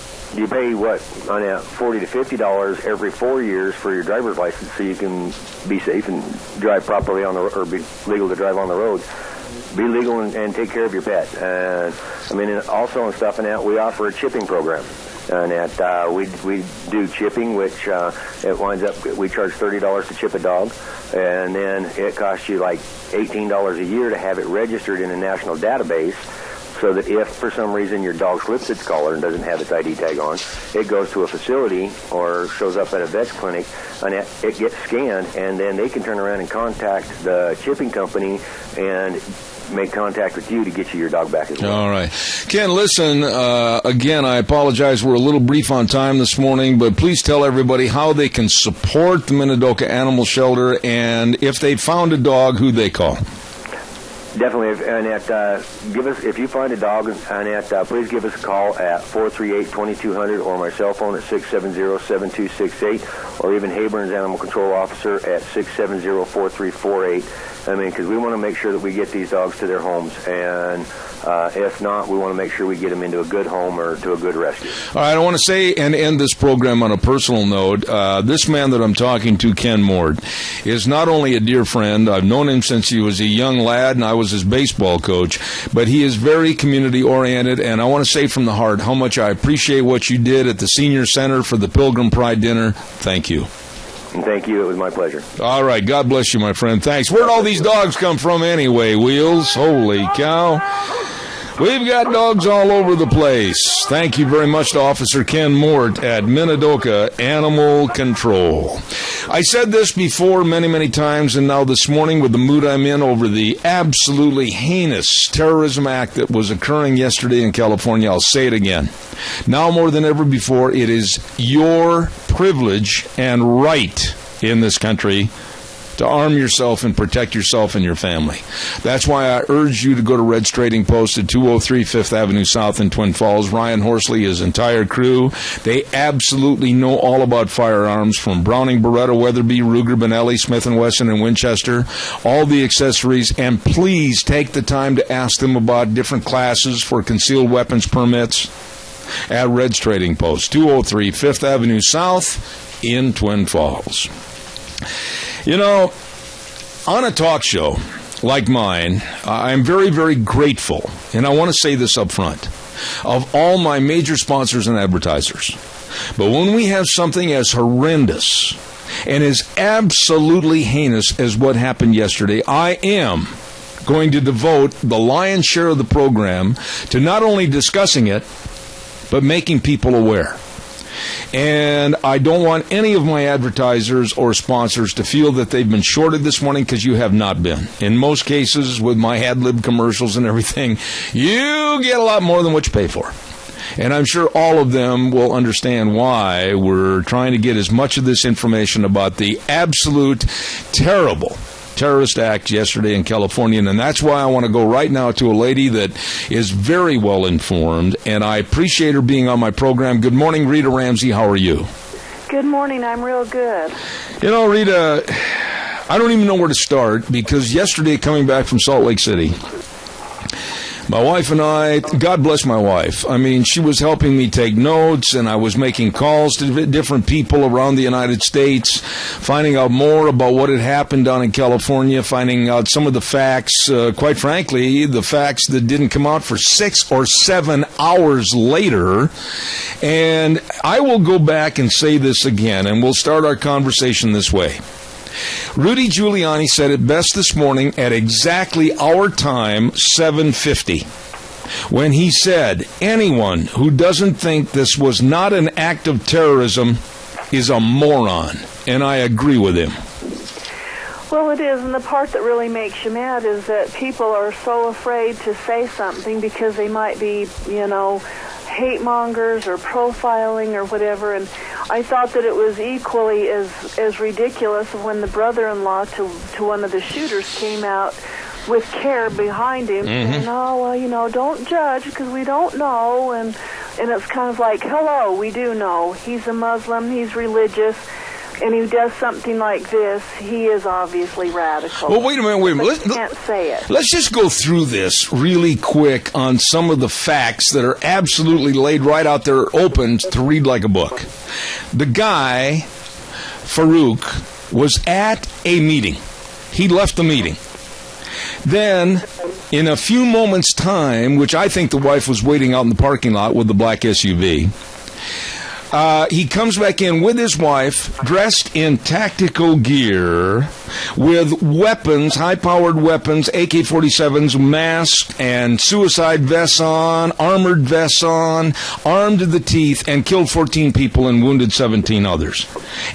pay, what, on that $40 to $50 every 4 years for your driver's license so you can be safe and drive properly on the or be legal to drive on the road. Be legal and take care of your pet. And also and stuff in that, we offer a chipping program. And that we do chipping, which it winds up, we charge $30 to chip a dog, and then it costs you like $18 a year to have it registered in a national database, so that if for some reason your dog slips its collar and doesn't have its ID tag on, it goes to a facility or shows up at a vet's clinic, and it gets scanned, and then they can turn around and contact the chipping company and make contact with you to get you your dog back as well. All right. Ken, listen, again, I apologize. We're a little brief on time this morning, but please tell everybody how they can support the Minidoka Animal Shelter, and if they found a dog, who they call. Definitely, if you find a dog, please give us a call at 438-2200 or my cell phone at 670-7268, or even Hayburn's Animal Control Officer at 670-4348. Because we want to make sure that we get these dogs to their homes, and if not, we want to make sure we get them into a good home or to a good rescue. All right, I want to say and end this program on a personal note. This man that I'm talking to, Ken Mord, is not only a dear friend. I've known him since he was a young lad, and I was his baseball coach, but he is very community-oriented, and I want to say from the heart how much I appreciate what you did at the Senior Center for the Pilgrim Pride Dinner. Thank you. Thank you. It was my pleasure. All right. God bless you, my friend. Thanks. Where'd all these dogs come from anyway, Wheels? Holy cow. We've got dogs all over the place. Thank you very much to Officer Ken Mort at Minidoka Animal Control. I said this before many, many times, and now this morning with the mood I'm in over the absolutely heinous terrorism act that was occurring yesterday in California, I'll say it again. Now more than ever before, it is your privilege and right in this country to arm yourself and protect yourself and your family. That's why I urge you to go to Red's Trading Post at 203 5th Avenue South in Twin Falls. Ryan Horsley, his entire crew, they absolutely know all about firearms, from Browning, Beretta, Weatherby, Ruger, Benelli, Smith & Wesson, and Winchester, all the accessories. And please take the time to ask them about different classes for concealed weapons permits at Red's Trading Post, 203 5th Avenue South in Twin Falls. You know, on a talk show like mine, I'm very, very grateful, and I want to say this up front, of all my major sponsors and advertisers. But when we have something as horrendous and as absolutely heinous as what happened yesterday, I am going to devote the lion's share of the program to not only discussing it, but making people aware. And I don't want any of my advertisers or sponsors to feel that they've been shorted this morning, because you have not been. In most cases, with my ad-lib commercials and everything, you get a lot more than what you pay for. And I'm sure all of them will understand why we're trying to get as much of this information about the absolute terrible terrorist act yesterday in California. And that's why I want to go right now to a lady that is very well informed, and I appreciate her being on my program. Good morning, Rita Ramsey. How are you? Good morning. I'm real good. You know, Rita, I don't even know where to start, because yesterday, coming back from Salt Lake City, my wife and I, God bless my wife, I mean, she was helping me take notes, and I was making calls to different people around the United States, finding out more about what had happened down in California, finding out some of the facts, quite frankly, the facts that didn't come out for 6 or 7 hours later. And I will go back and say this again, and we'll start our conversation this way. Rudy Giuliani said it best this morning at exactly our time, 7:50, when he said, anyone who doesn't think this was not an act of terrorism is a moron. And I agree with him. Well, it is, and the part that really makes you mad is that people are so afraid to say something because they might be, hate mongers or profiling or whatever. And I thought that it was equally as ridiculous when the brother-in-law to one of the shooters came out with care behind him, saying, oh, well, don't judge because we don't know. And And it's kind of like, hello, we do know. He's a Muslim, he's religious, and he does something like this, he is obviously radical. Well, wait a minute. But can't say it. Let's just go through this really quick on some of the facts that are absolutely laid right out there open to read like a book. The guy, Farouk, was at a meeting. He left the meeting. Then, in a few moments' time, which I think the wife was waiting out in the parking lot with the black SUV, he comes back in with his wife, dressed in tactical gear, with weapons, high-powered weapons, AK-47s, masks, and suicide vests on, armored vests on, armed to the teeth, and killed 14 people and wounded 17 others.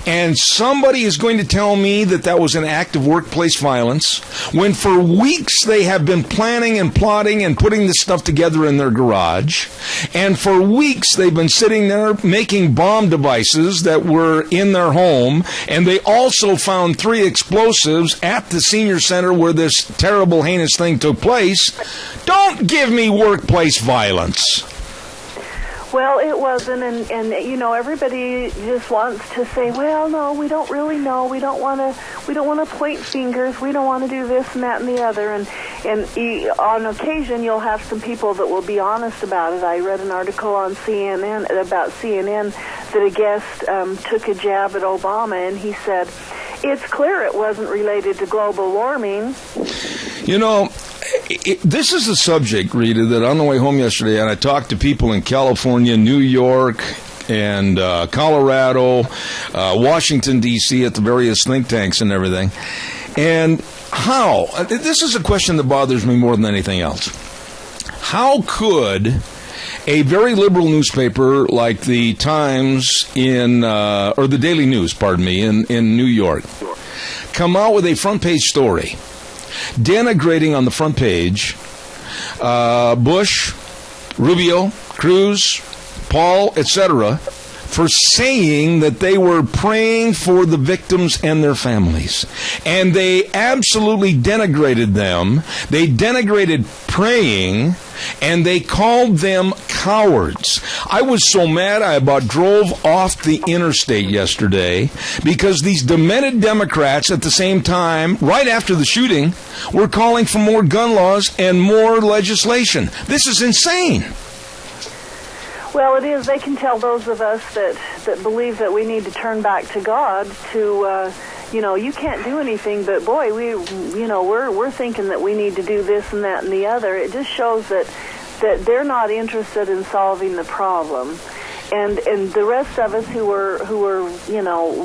And somebody is going to tell me that that was an act of workplace violence, when for weeks they have been planning and plotting and putting this stuff together in their garage, and for weeks they've been sitting there making bomb devices that were in their home, and they also found 3 explosives at the senior center where this terrible, heinous thing took place. Don't give me workplace violence. Well, it wasn't, and you know, everybody just wants to say, well, no, we don't really know. We don't want to point fingers. We don't want to do this and that and the other. And on occasion, you'll have some people that will be honest about it. I read an article on CNN about CNN that a guest took a jab at Obama, and he said, it's clear it wasn't related to global warming. You know, this is a subject, Rita, that on the way home yesterday, and I talked to people in California, New York, and Colorado, Washington, D.C., at the various think tanks and everything. And how? This is a question that bothers me more than anything else. How could a very liberal newspaper like the Times or the Daily News, in New York, come out with a front page story denigrating on the front page Bush, Rubio, Cruz, Paul, etc., for saying that they were praying for the victims and their families. And they absolutely denigrated them. They denigrated praying, and they called them cowards. I was so mad I about drove off the interstate yesterday because these demented Democrats at the same time, right after the shooting, were calling for more gun laws and more legislation. This is insane. Well, it is. They can tell those of us that believe that we need to turn back to God to, you can't do anything, but boy, we're thinking that we need to do this and that and the other. It just shows that they're not interested in solving the problem. And the rest of us who are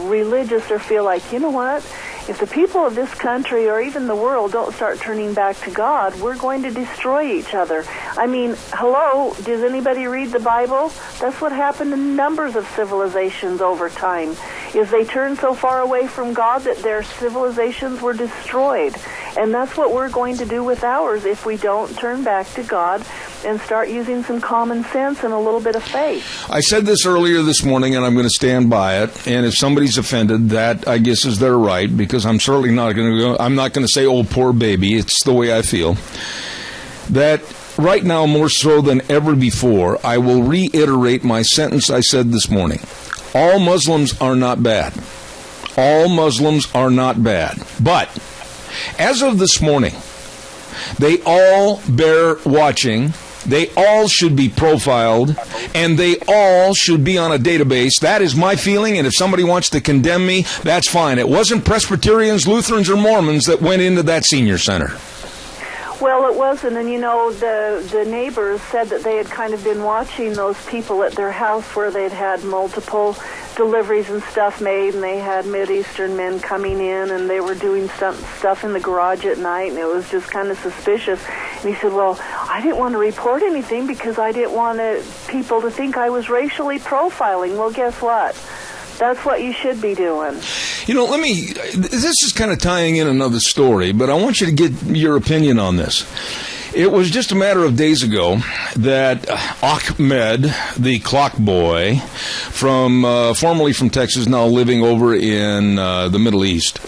religious or feel like, you know what? If the people of this country or even the world don't start turning back to God, we're going to destroy each other. I mean, hello, does anybody read the Bible? That's what happened in numbers of civilizations over time, is they turned so far away from God that their civilizations were destroyed. And that's what we're going to do with ours if we don't turn back to God and start using some common sense and a little bit of faith. I said this earlier this morning, and I'm going to stand by it. And if somebody's offended, that I guess is their right, because I'm certainly not going to go. I'm not going to say, "Oh, poor baby." It's the way I feel. That right now, more so than ever before, I will reiterate my sentence I said this morning: all Muslims are not bad. All Muslims are not bad, but as of this morning, they all bear watching. They all should be profiled, and they all should be on a database. That is my feeling, and if somebody wants to condemn me, that's fine. It wasn't Presbyterians, Lutherans, or Mormons that went into that senior center. Well, it wasn't, and the neighbors said that they had kind of been watching those people at their house where they'd had multiple deliveries and stuff made, and they had Mideastern men coming in, and they were doing stuff in the garage at night, and it was just kind of suspicious. And he said, well, I didn't want to report anything because I didn't want people to think I was racially profiling. Well, guess what? That's what you should be doing. This is kind of tying in another story, but I want you to get your opinion on this. It was just a matter of days ago that Ahmed, the clock boy, formerly from Texas, now living over in the Middle East,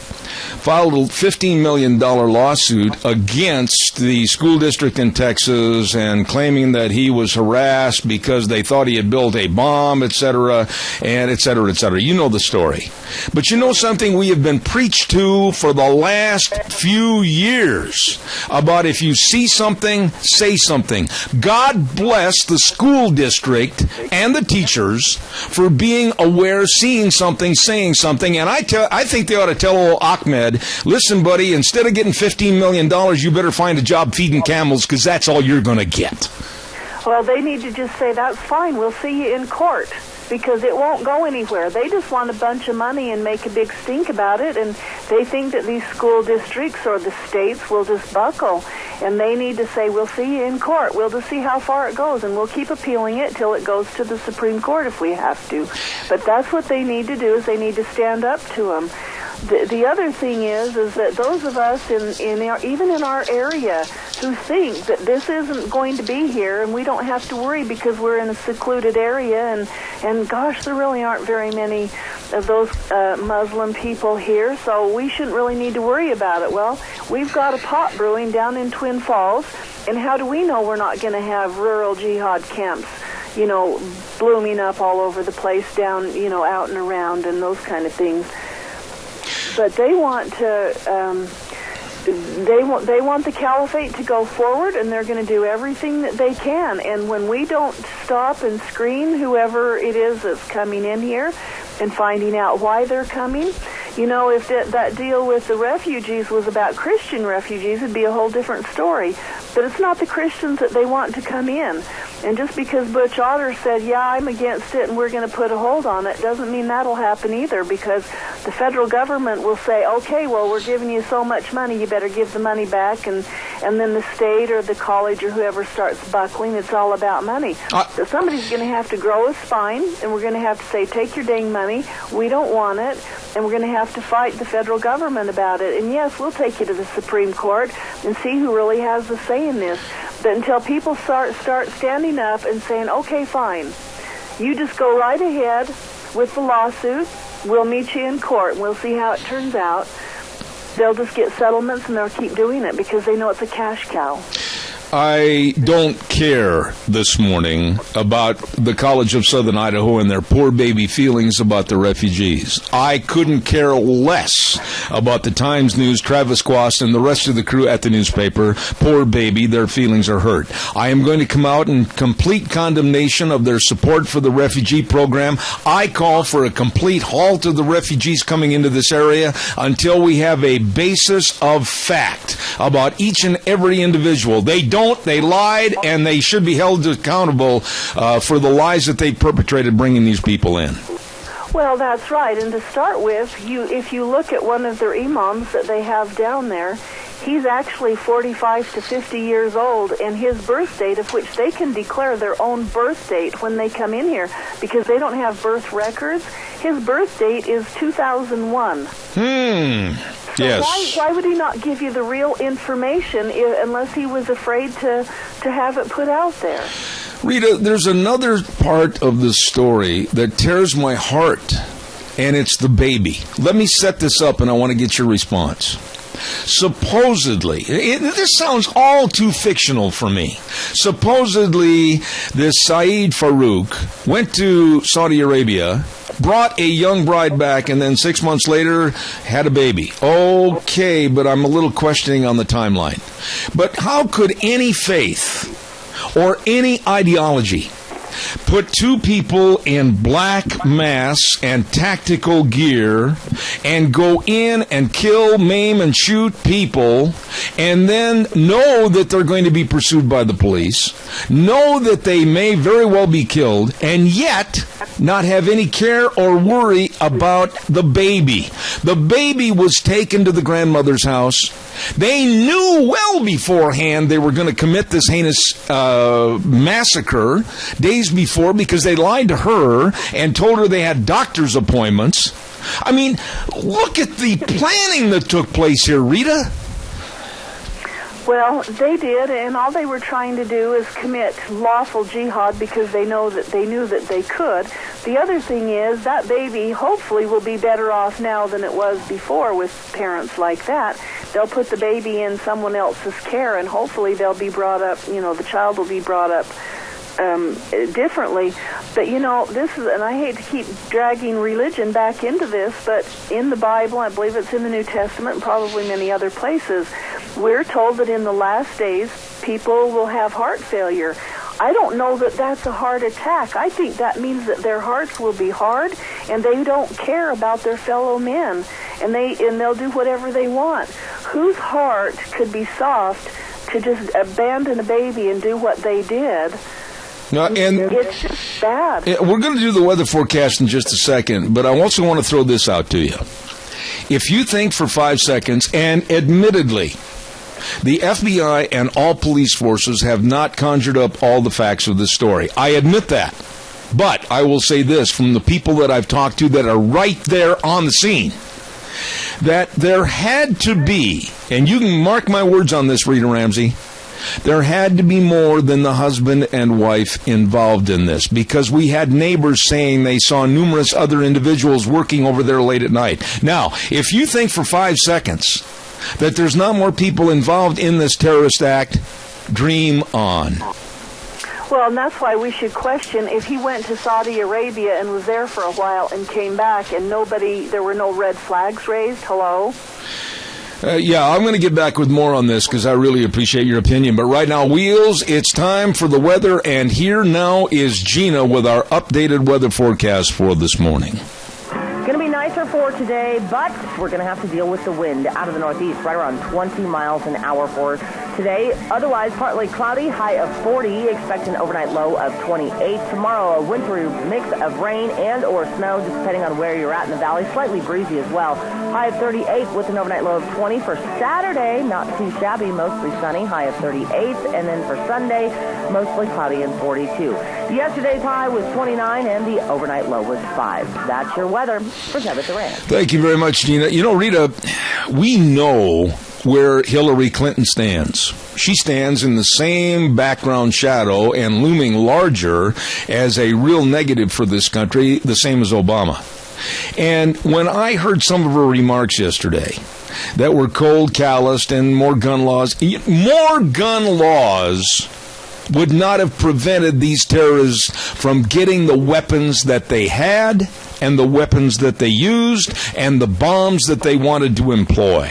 filed a $15 million lawsuit against the school district in Texas and claiming that he was harassed because they thought he had built a bomb, etc., and etc., etc. You know the story. But you know something we have been preached to for the last few years about if you see something, say something. God bless the school district and the teachers for being aware, seeing something, saying something. And I think they ought to tell old Ahmed, listen, buddy, instead of getting $15 million, you better find a job feeding camels, because that's all you're going to get. Well, they need to just say, that's fine, we'll see you in court, because it won't go anywhere. They just want a bunch of money and make a big stink about it, and they think that these school districts or the states will just buckle. And they need to say, we'll see you in court. We'll just see how far it goes, and we'll keep appealing it till it goes to the Supreme Court if we have to. But that's what they need to do, is they need to stand up to them. The other thing is that those of us even in our area who think that this isn't going to be here and we don't have to worry because we're in a secluded area, and gosh, there really aren't very many of those Muslim people here, so we shouldn't really need to worry about it. Well, we've got a pot brewing down in Twin Falls, and how do we know we're not going to have rural jihad camps, blooming up all over the place down, out and around and those kind of things? But they want to, they want the caliphate to go forward, and they're going to do everything that they can. And when we don't stop and screen whoever it is that's coming in here and finding out why they're coming, if that deal with the refugees was about Christian refugees, it'd be a whole different story. But it's not the Christians that they want to come in. And just because Butch Otter said, yeah, I'm against it and we're going to put a hold on it, doesn't mean that'll happen either, because the federal government will say, okay, well, we're giving you so much money, you better give the money back, and then the state or the college or whoever starts buckling. It's all about money. So somebody's going to have to grow a spine, and we're going to have to say, take your dang money, we don't want it, and we're going to have to fight the federal government about it. And yes, we'll take you to the Supreme Court and see who really has the say in this. But until people start standing up and saying, okay, fine, you just go right ahead with the lawsuit, we'll meet you in court, and we'll see how it turns out, they'll just get settlements and they'll keep doing it because they know it's a cash cow. I don't care this morning about the College of Southern Idaho and their poor baby feelings about the refugees. I couldn't care less about the Times News, Travis Quast, and the rest of the crew at the newspaper. Poor baby, their feelings are hurt. I am going to come out in complete condemnation of their support for the refugee program. I call for a complete halt of the refugees coming into this area until we have a basis of fact about each and every individual. They lied, and they should be held accountable for the lies that they perpetrated bringing these people in. Well, that's right. And to start with, if you look at one of their imams that they have down there, he's actually 45 to 50 years old, and his birth date, of which they can declare their own birth date when they come in here because they don't have birth records, his birth date is 2001. So yes. Why would he not give you the real information unless he was afraid to have it put out there? Rita, there's another part of the story that tears my heart, and it's the baby. Let me set this up, and I want to get your response. Supposedly, this sounds all too fictional for me. Supposedly, this Saeed Farouk went to Saudi Arabia, brought a young bride back, and then 6 months later had a baby. Okay, but I'm a little questioning on the timeline. But how could any faith or any ideology put two people in black masks and tactical gear and go in and kill, maim, and shoot people, and then know that they're going to be pursued by the police, know that they may very well be killed, and yet not have any care or worry about the baby? The baby was taken to the grandmother's house. They knew well beforehand they were going to commit this heinous massacre days before because they lied to her and told her they had doctor's appointments. I mean, look at the planning that took place here, Rita. Well, they did, and all they were trying to do is commit lawful jihad because they knew that they could. The other thing is that baby hopefully will be better off now than it was before with parents like that. They'll put the baby in someone else's care, and hopefully they'll be brought up, the child will be brought up differently. But this is, and I hate to keep dragging religion back into this, but in the Bible, I believe it's in the New Testament and probably many other places, we're told that in the last days people will have heart failure. I don't know that that's a heart attack. I think that means that their hearts will be hard and they don't care about their fellow men, and they'll do whatever they want. Whose heart could be soft to just abandon a baby and do what they did? No, and it's just bad. We're going to do the weather forecast in just a second, but I also want to throw this out to you. If you think for 5 seconds, and admittedly, the FBI and all police forces have not conjured up all the facts of this story. I admit that. But I will say this, from the people that I've talked to that are right there on the scene, that there had to be, and you can mark my words on this, Rita Ramsey, there had to be more than the husband and wife involved in this, because we had neighbors saying they saw numerous other individuals working over there late at night. Now, if you think for 5 seconds that there's not more people involved in this terrorist act, dream on. Well, and that's why we should question if he went to Saudi Arabia and was there for a while and came back and there were no red flags raised. Hello? Yeah, I'm going to get back with more on this because I really appreciate your opinion. But right now, Wheels, it's time for the weather, and here now is Gina with our updated weather forecast for this morning. Going to be nicer for today, but we're going to have to deal with the wind out of the northeast, right around 20 miles an hour for today. Otherwise, partly cloudy, high of 40. Expect an overnight low of 28. Tomorrow, a wintry mix of rain and or snow, just depending on where you're at in the valley. Slightly breezy as well. High of 38 with an overnight low of 20. For Saturday, not too shabby, mostly sunny, high of 38. And then for Sunday, mostly cloudy and 42. Yesterday's high was 29 and the overnight low was 5. That's your weather. Thank you very much, Gina. Rita, we know where Hillary Clinton stands. She stands in the same background shadow and looming larger as a real negative for this country, the same as Obama. And when I heard some of her remarks yesterday that were cold, calloused, and more gun laws would not have prevented these terrorists from getting the weapons that they had and the weapons that they used and the bombs that they wanted to employ.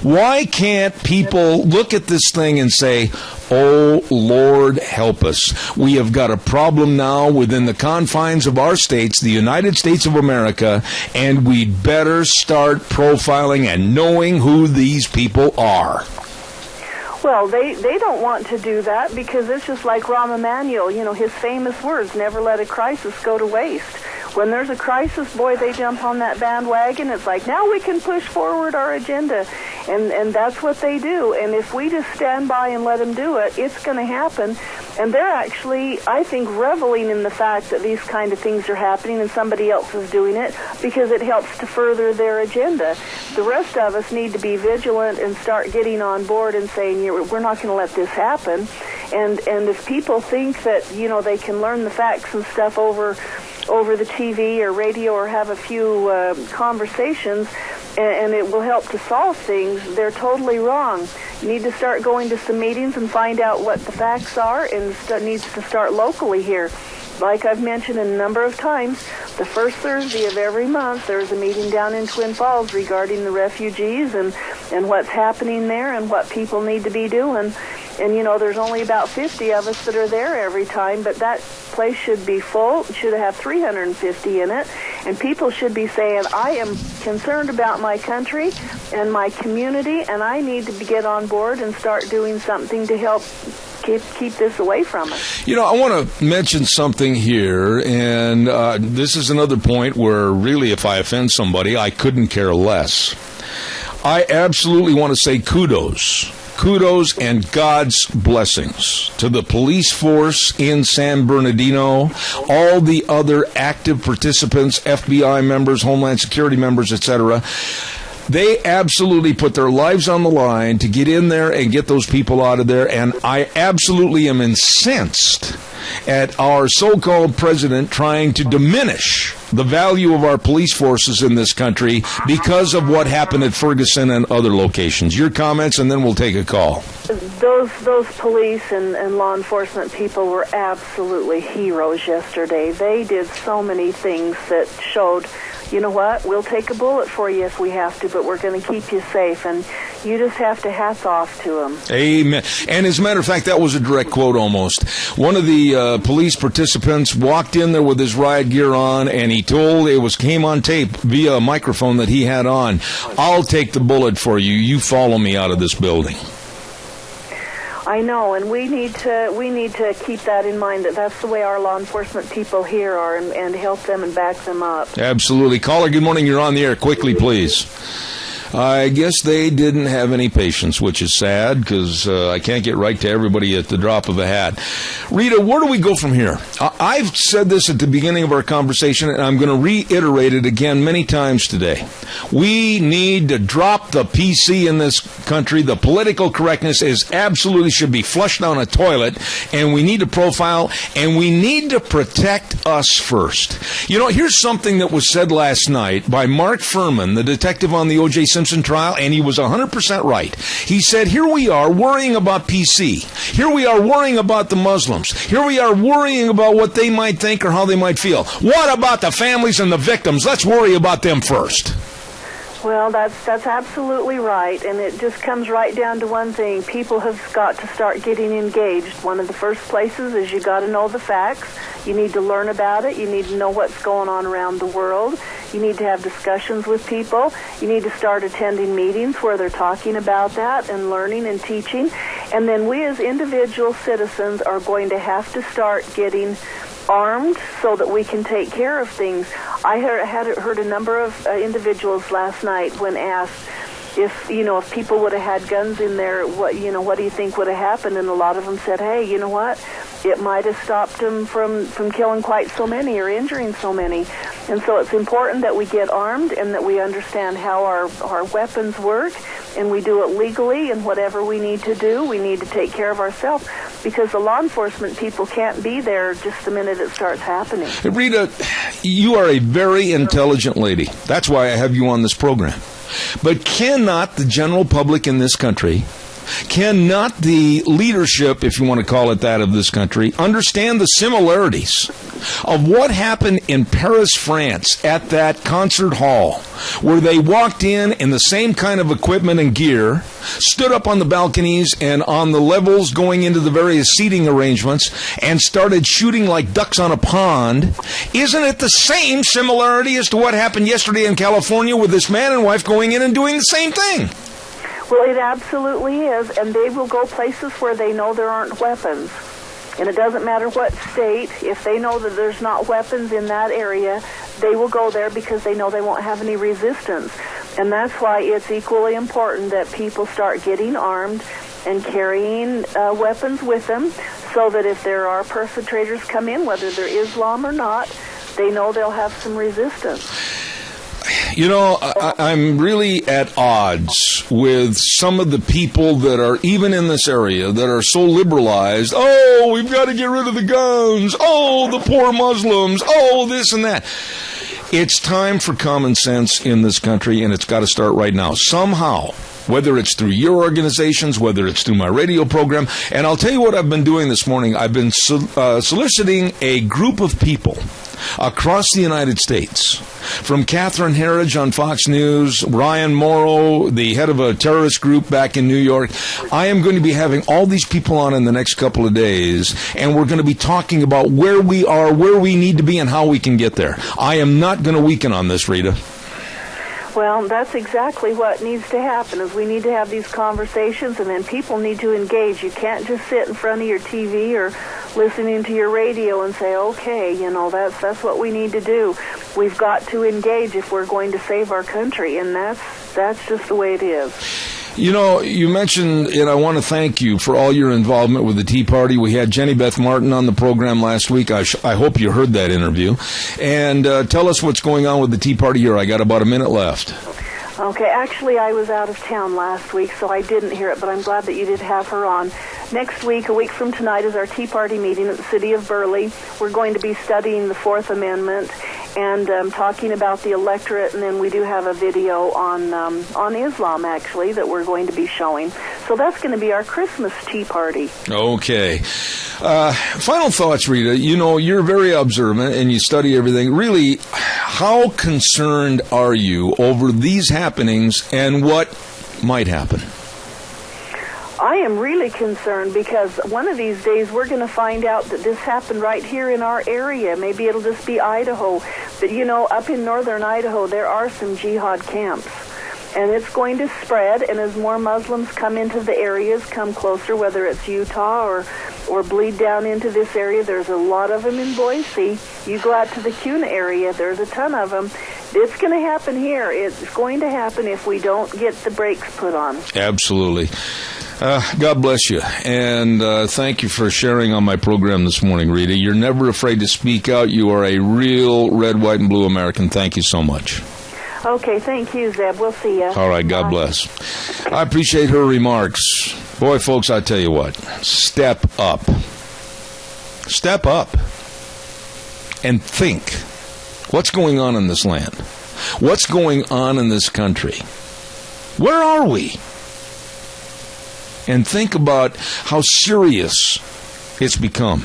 Why can't people look at this thing and say, oh, Lord, help us. We have got a problem now within the confines of our states, the United States of America, and we'd better start profiling and knowing who these people are. Well, they don't want to do that because it's just like Rahm Emanuel, his famous words, never let a crisis go to waste. When there's a crisis, boy, they jump on that bandwagon. It's like, now we can push forward our agenda. And that's what they do. And if we just stand by and let them do it, it's going to happen. And they're actually, I think, reveling in the fact that these kind of things are happening and somebody else is doing it because it helps to further their agenda. The rest of us need to be vigilant and start getting on board and saying, we're not going to let this happen. And if people think that, they can learn the facts and stuff over the TV or radio or have a few conversations and it will help to solve things, they're totally wrong. You need to start going to some meetings and find out what the facts are, and it needs to start locally here. Like I've mentioned a number of times, the first Thursday of every month there's a meeting down in Twin Falls regarding the refugees and what's happening there and what people need to be doing. And, there's only about 50 of us that are there every time, but that place should be full. It should have 350 in it. And people should be saying, I am concerned about my country and my community, and I need to get on board and start doing something to help keep this away from us. I want to mention something here, and this is another point where really if I offend somebody, I couldn't care less. I absolutely want to say kudos and God's blessings to the police force in San Bernardino, all the other active participants, FBI members, Homeland Security members, etc. They absolutely put their lives on the line to get in there and get those people out of there, and I absolutely am incensed at our so-called president trying to diminish the value of our police forces in this country because of what happened at Ferguson and other locations. Your comments, and then we'll take a call. Those police and law enforcement people were absolutely heroes yesterday. They did so many things that showed, you know what, we'll take a bullet for you if we have to, but we're going to keep you safe. And you just have to hats off to them. Amen. And as a matter of fact, that was a direct quote almost. One of the police participants walked in there with his riot gear on, and he told, came on tape via a microphone that he had on, I'll take the bullet for you. You follow me out of this building. I know, and we need to keep that in mind, that's the way our law enforcement people here are, and help them and back them up. Absolutely. Caller, good morning. You're on the air. Quickly, please. I guess they didn't have any patience, which is sad because I can't get right to everybody at the drop of a hat. Rita, where do we go from here? I've said this at the beginning of our conversation, and I'm going to reiterate it again many times today. We need to drop the PC in this country. The political correctness absolutely should be flushed down a toilet, and we need to profile, and we need to protect us first. You know, here's something that was said last night by Mark Furman, the detective on the O.J. Simpson trial, and he was 100% right. He said, here we are worrying about PC. Here we are worrying about the Muslims. Here we are worrying about what they might think or how they might feel. What about the families and the victims? Let's worry about them first. Well, that's absolutely right, and it just comes right down to one thing. People have got to start getting engaged. One of the first places is you got to know the facts. You need to learn about it. You need to know what's going on around the world. You need to have discussions with people. You need to start attending meetings where they're talking about that and learning and teaching. And then we as individual citizens are going to have to start getting armed so that we can take care of things. I heard a number of individuals last night when asked if people would have had guns in there, what do you think would have happened? And a lot of them said, hey, you know what? It might have stopped them from killing quite so many or injuring so many. And so it's important that we get armed and that we understand how our weapons work, and we do it legally, and whatever we need to do, we need to take care of ourselves, because the law enforcement people can't be there just the minute it starts happening. Rita, you are a very intelligent lady. That's why I have you on this program. But cannot the general public in this country, cannot the leadership, if you want to call it that, of this country, understand the similarities of what happened in Paris, France, at that concert hall, where they walked in the same kind of equipment and gear, stood up on the balconies and on the levels going into the various seating arrangements, and started shooting like ducks on a pond? Isn't it the same similarity as to what happened yesterday in California with this man and wife going in and doing the same thing? Well, it absolutely is, and they will go places where they know there aren't weapons. And it doesn't matter what state, if they know that there's not weapons in that area, they will go there because they know they won't have any resistance. And that's why it's equally important that people start getting armed and carrying weapons with them, so that if there are perpetrators come in, whether they're Islam or not, they know they'll have some resistance. You know, I'm really at odds with some of the people that are even in this area that are so liberalized. Oh, we've got to get rid of the guns. Oh, the poor Muslims. Oh, this and that. It's time for common sense in this country, and it's got to start right now. Somehow, whether it's through your organizations, whether it's through my radio program. And I'll tell you what I've been doing this morning. I've been soliciting a group of people across the United States, from Catherine Herridge on Fox News, Ryan Morrow, the head of a terrorist group back in New York. I am going to be having all these people on in the next couple of days, and we're going to be talking about where we are, where we need to be, and how we can get there. I am not going to weaken on this, Rita. Well, that's exactly what needs to happen, is we need to have these conversations, and then people need to engage. You can't just sit in front of your TV or listening to your radio and say, okay, that's what we need to do. We've got to engage if we're going to save our country, and that's just the way it is. You know, you mentioned, and I want to thank you for all your involvement with the Tea Party. We had Jenny Beth Martin on the program last week. I hope you heard that interview. And tell us what's going on with the Tea Party here. I got about a minute left. Okay, actually, I was out of town last week, so I didn't hear it, but I'm glad that you did have her on. Next week, a week from tonight, is our Tea Party meeting at the City of Burley. We're going to be studying the Fourth Amendment and talking about the electorate, and then we do have a video on Islam, actually, that we're going to be showing. So that's going to be our Christmas Tea Party. Okay. Final thoughts, Rita. You know, you're very observant and you study everything. Really, how concerned are you over these happenings and what might happen? I am really concerned because one of these days we're going to find out that this happened right here in our area. Maybe it'll just be Idaho. But, you know, up in northern Idaho, there are some jihad camps. And it's going to spread, and as more Muslims come into the areas, come closer, whether it's Utah or bleed down into this area, there's a lot of them in Boise. You go out to the Kuna area, there's a ton of them. It's going to happen here. It's going to happen if we don't get the brakes put on. Absolutely. God bless you, and thank you for sharing on my program this morning, Rita. You're never afraid to speak out. You are a real red, white, and blue American. Thank you so much. Okay, thank you, Zeb. We'll see you. All right, God bless. I appreciate her remarks. Boy, folks, I tell you what, step up. Step up and think. What's going on in this land? What's going on in this country? Where are we? And think about how serious it's become.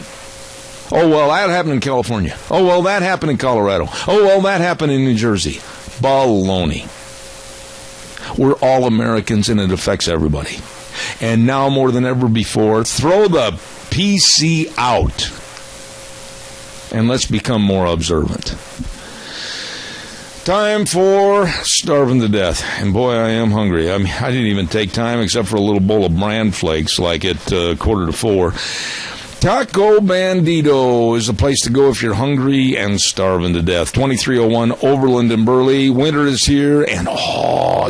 Oh, well, that happened in California. Oh, well, that happened in Colorado. Oh, well, that happened in New Jersey. Baloney. We're all Americans, and it affects everybody. And now more than ever before, throw the PC out. And let's become more observant. Time for starving to death. And boy, I am hungry. I mean, I didn't even take time except for a little bowl of bran flakes like at 3:45. Taco Bandito is the place to go if you're hungry and starving to death. 2301 Overland in Burley. Winter is here, and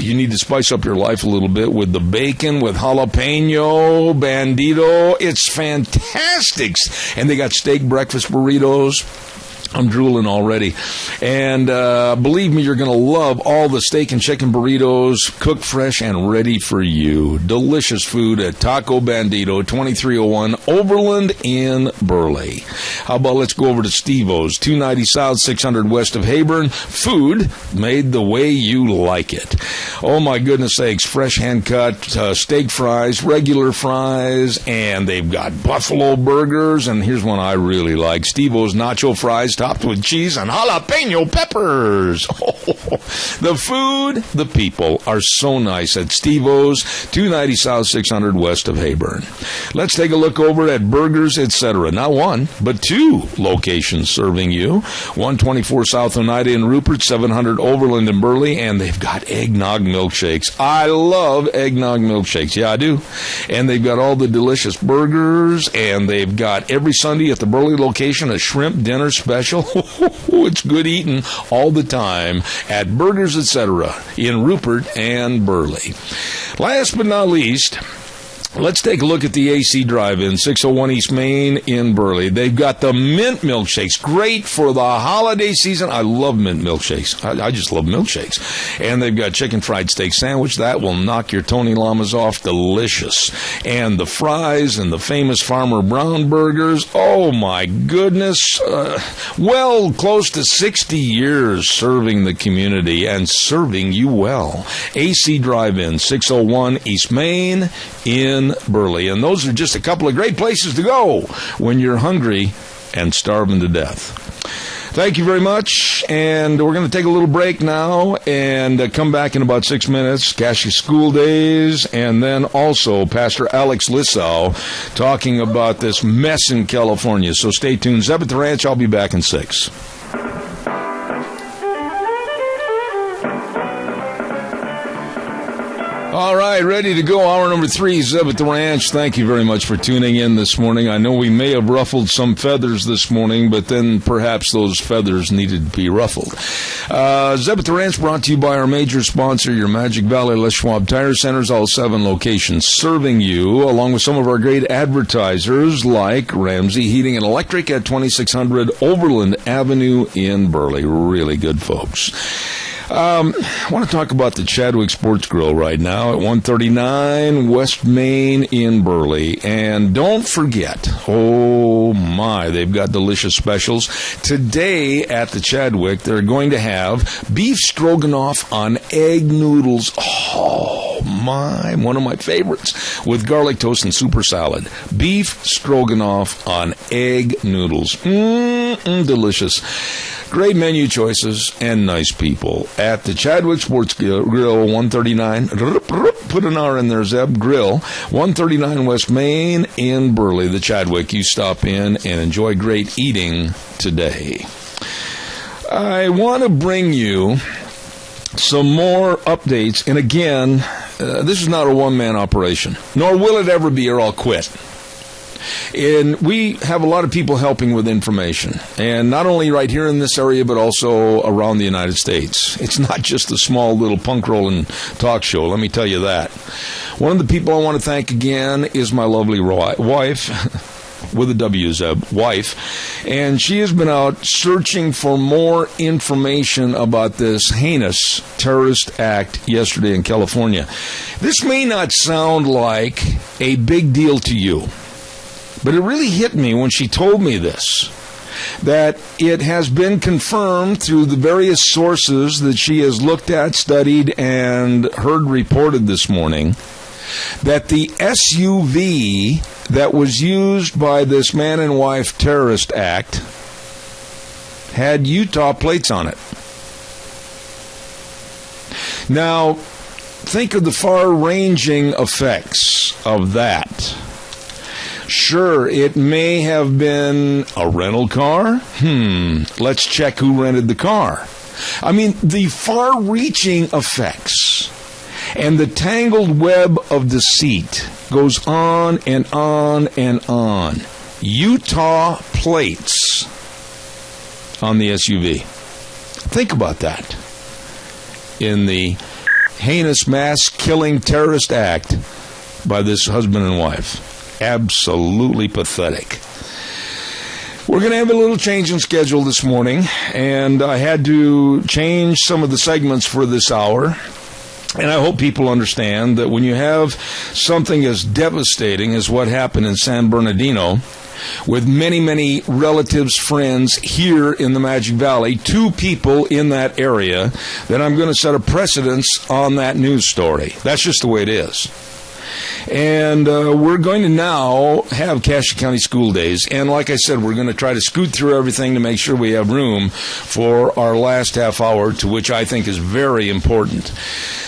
you need to spice up your life a little bit with the bacon, with jalapeno bandito. It's fantastic. And they got steak breakfast burritos. I'm drooling already. And believe me, you're going to love all the steak and chicken burritos, cooked fresh and ready for you. Delicious food at Taco Bandito, 2301 Overland in Burley. How about let's go over to Steve-O's, 290 South, 600 west of Heyburn. Food made the way you like it. Oh, my goodness sakes. Fresh hand-cut steak fries, regular fries, and they've got buffalo burgers. And here's one I really like, Steve-O's nacho fries, topped with cheese and jalapeno peppers. The food, the people are so nice at Steve-O's, 290 South, 600 west of Heyburn. Let's take a look over at Burgers, etc. Not one, but two locations serving you. 124 South Oneida in Rupert, 700 Overland in Burley, and they've got eggnog milkshakes. I love eggnog milkshakes. Yeah, I do. And they've got all the delicious burgers, and they've got every Sunday at the Burley location a shrimp dinner special. It's good eating all the time at Burgers, etc. in Rupert and Burley. Last but not least, let's take a look at the AC Drive-In, 601 East Main in Burley. They've got the mint milkshakes, great for the holiday season. I love mint milkshakes. I just love milkshakes. And they've got chicken fried steak sandwich. That will knock your Tony Lamas off. Delicious. And the fries and the famous Farmer Brown burgers. Oh, my goodness. Well, close to 60 years serving the community and serving you well. AC Drive-In, 601 East Main in Burley. And those are just a couple of great places to go when you're hungry and starving to death. Thank you very much, and we're going to take a little break now and come back in about 6 minutes. Cassia School Days, and then also Pastor Alex Lissau talking about this mess in California. So stay tuned. Zeb at the Ranch. I'll be back in 6. All right, ready to go. Hour number 3, Zeb at the Ranch. Thank you very much for tuning in this morning. I know we may have ruffled some feathers this morning, but then perhaps those feathers needed to be ruffled. Zeb at the Ranch brought to you by our major sponsor, your Magic Valley Les Schwab Tire Centers, all 7 locations serving you, along with some of our great advertisers like Ramsey Heating and Electric at 2600 Overland Avenue in Burley. Really good folks. I want to talk about the Chadwick Sports Grill right now at 139 West Main in Burley. And don't forget, oh my, they've got delicious specials. Today at the Chadwick, they're going to have beef stroganoff on egg noodles. Oh my, one of my favorites, with garlic toast and super salad. Beef stroganoff on egg noodles. Delicious. Great menu choices and nice people at the Chadwick Sports Grill, 139. Put an R in there, Zeb. Grill, 139 West Main in Burley. The Chadwick. You stop in and enjoy great eating today. I want to bring you some more updates. And again, this is not a one-man operation, nor will it ever be, or I'll quit. And we have a lot of people helping with information, and not only right here in this area, but also around the United States. It's not just a small little punk rolling talk show, let me tell you that. One of the people I want to thank again is my lovely wife, with a W, Zeb, wife, and she has been out searching for more information about this heinous terrorist act yesterday in California. This may not sound like a big deal to you, but it really hit me when she told me this, that it has been confirmed through the various sources that she has looked at, studied, and heard reported this morning, that the SUV that was used by this man and wife terrorist act had Utah plates on it. Now, think of the far-ranging effects of that. Sure, it may have been a rental car. Let's check who rented the car. I mean, the far-reaching effects and the tangled web of deceit goes on and on and on. Utah plates on the SUV. Think about that. In the heinous mass-killing terrorist act by this husband and wife. Absolutely pathetic. We're going to have a little change in schedule this morning, and I had to change some of the segments for this hour. And I hope people understand that when you have something as devastating as what happened in San Bernardino, with many, many relatives, friends here in the Magic Valley, 2 people in that area, that I'm going to set a precedence on that news story. That's just the way it is. And we're going to now have Cassia County School Days. And like I said, we're going to try to scoot through everything to make sure we have room for our last half hour, to which I think is very important.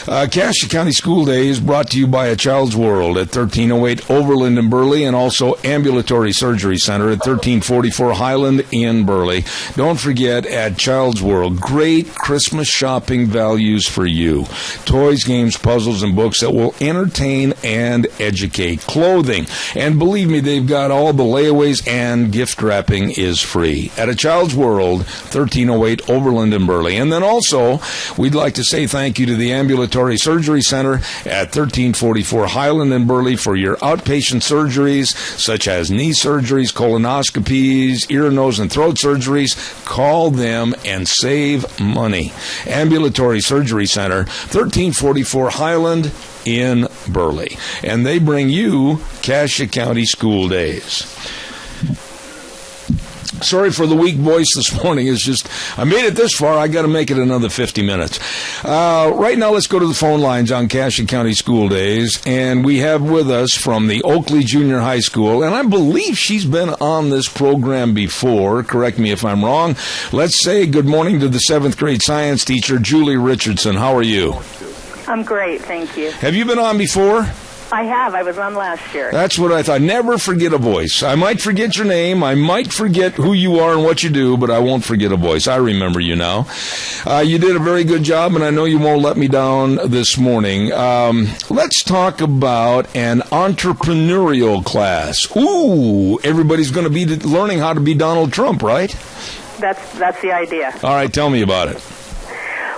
Cassia County School Days brought to you by A Child's World at 1308 Overland in Burley, and also Ambulatory Surgery Center at 1344 Highland in Burley. Don't forget, at Child's World, great Christmas shopping values for you. Toys, games, puzzles, and books that will entertain and educate. Clothing. And believe me, they've got all the layaways, and gift wrapping is free. At A Child's World, 1308 Overland in Burley. And then also, we'd like to say thank you to the Ambulatory Surgery Center at 1344 Highland in Burley for your outpatient surgeries, such as knee surgeries, colonoscopies, ear, nose, and throat surgeries. Call them and save money. Ambulatory Surgery Center, 1344 Highland in Burley. And they bring you Cassia County School Days. Sorry for the weak voice this morning. It's just, I made it this far, I got to make it another 50 minutes. Right now, let's go to the phone lines on Cassia County School Days. And we have with us from the Oakley Junior High School, and I believe she's been on this program before. Correct me if I'm wrong. Let's say good morning to the 7th grade science teacher, Julie Richardson. How are you? I'm great, thank you. Have you been on before? I have. I was on last year. That's what I thought. Never forget a voice. I might forget your name. I might forget who you are and what you do, but I won't forget a voice. I remember you now. You did a very good job, and I know you won't let me down this morning. Let's talk about an entrepreneurial class. Ooh, everybody's going to be learning how to be Donald Trump, right? That's the idea. All right, tell me about it.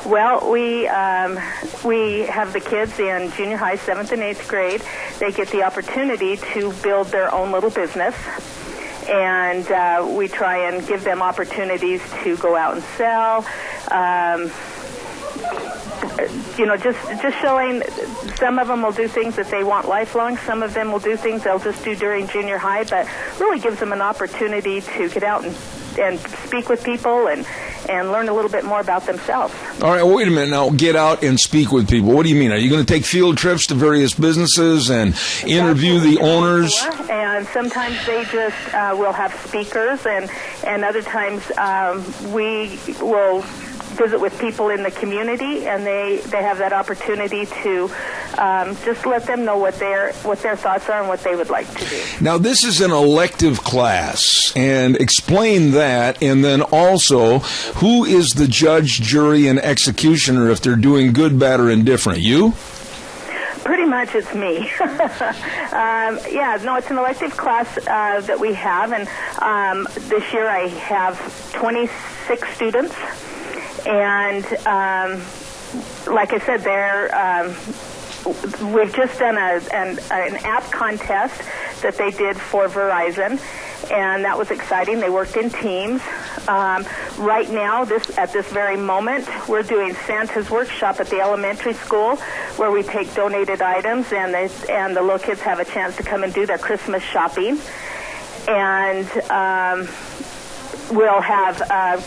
Well, we have the kids in junior high, 7th and 8th grade. They get the opportunity to build their own little business. And we try and give them opportunities to go out and sell, just showing. Some of them will do things that they want lifelong. Some of them will do things they'll just do during junior high, but really gives them an opportunity to get out and speak with people and learn a little bit more about themselves. All right, wait a minute now. Get out and speak with people. What do you mean? Are you going to take field trips to various businesses and interview the owners? And sometimes they just will have speakers, and other times we will visit with people in the community, and they have that opportunity to just let them know what their thoughts are and what they would like to do. Now, this is an elective class, and explain that, and then also, who is the judge, jury, and executioner if they're doing good, bad, or indifferent? You? Pretty much it's me. It's an elective class that we have, and this year I have 26 students. And like I said, we've just done an app contest that they did for Verizon, and that was exciting. They worked in teams. Right now, at this very moment, we're doing Santa's Workshop at the elementary school, where we take donated items, and the little kids have a chance to come and do their Christmas shopping. And we'll have,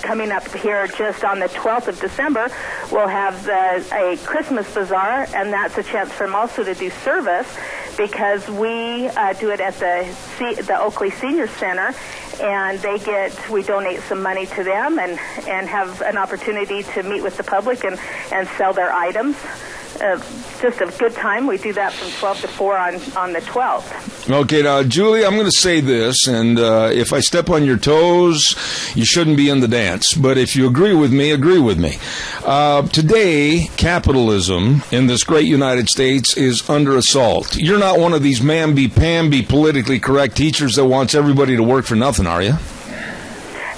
coming up here just on the 12th of December, we'll have a Christmas bazaar, and that's a chance for them also to do service, because we do it at the Oakley Senior Center, and we donate some money to them and have an opportunity to meet with the public and sell their items. Just a good time. We do that from 12 to 4 on the 12th. Okay, now, Julie, I'm going to say this, and if I step on your toes, you shouldn't be in the dance. But if you agree with me, agree with me. Today, capitalism in this great United States is under assault. You're not one of these mamby-pamby politically correct teachers that wants everybody to work for nothing, are you?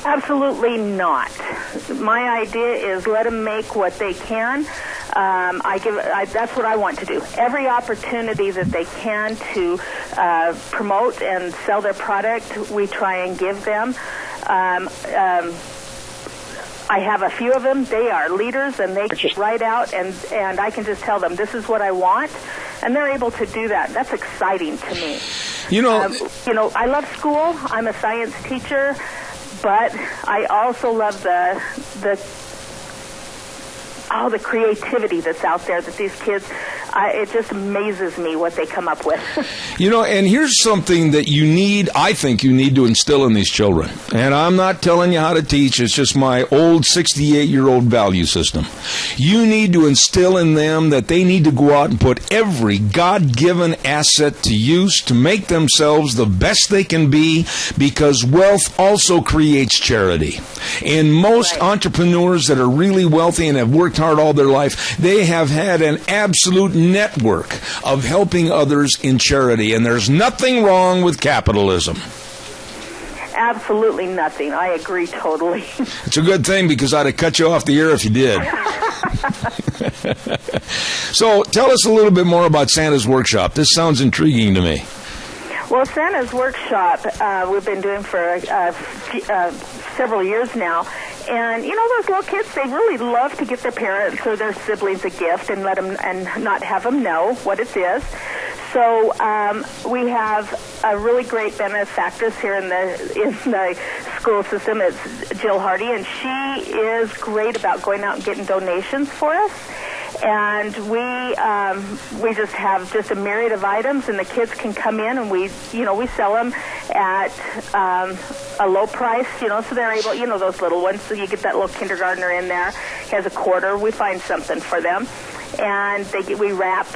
Absolutely not. My idea is let them make what they can. That's what I want to do. Every opportunity that they can to promote and sell their product, we try and give them. I have a few of them. They are leaders, and they just write out, and I can just tell them, this is what I want, and they're able to do that. That's exciting to me. I love school. I'm a science teacher, but I also love the creativity that's out there that these kids, it just amazes me what they come up with. And here's something that I think you need to instill in these children. And I'm not telling you how to teach, it's just my old 68-year-old value system. You need to instill in them that they need to go out and put every God-given asset to use to make themselves the best they can be, because wealth also creates charity. And most entrepreneurs that are really wealthy and have worked hard all their life, they have had an absolute network of helping others in charity, and there's nothing wrong with capitalism. Absolutely nothing. I agree totally. It's a good thing, because I'd have cut you off the air if you did. So tell us a little bit more about Santa's Workshop. This sounds intriguing to me. Well, Santa's Workshop, we've been doing for several years now. And, those little kids, they really love to get their parents or their siblings a gift and not have them know what it is. So we have a really great benefactress here in the school system. It's Jill Hardy, and she is great about going out and getting donations for us. And we just have just a myriad of items, and the kids can come in, and we sell them at a low price, so they're able, those little ones, so you get that little kindergartner in there, he has a quarter, we find something for them. And we wrap,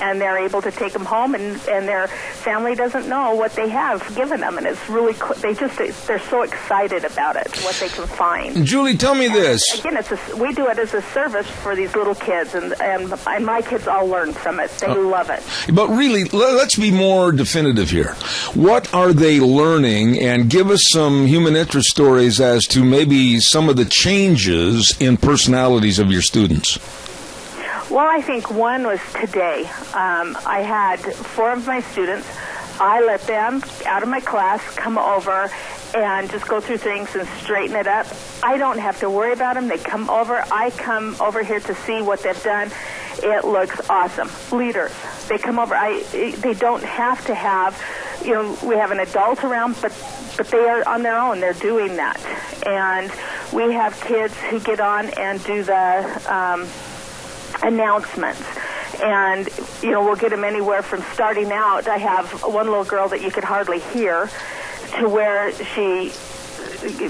and they're able to take them home, and their family doesn't know what they have given them, and it's really they're so excited about it, what they can find. Julie, tell me this. Again, we do it as a service for these little kids, and my kids all learn from it. They love it. But really, let's be more definitive here. What are they learning? And give us some human interest stories as to maybe some of the changes in personalities of your students. Well, I think one was today. I had 4 of my students I let them, out of my class, come over and just go through things and straighten it up. I don't have to worry about them. They come over. I come over here to see what they've done. It looks awesome. Leaders, they come over. They don't have to have, we have an adult around, but they are on their own. They're doing that. And we have kids who get on and do the announcements. And, we'll get them anywhere from starting out. I have one little girl that you could hardly hear, to where she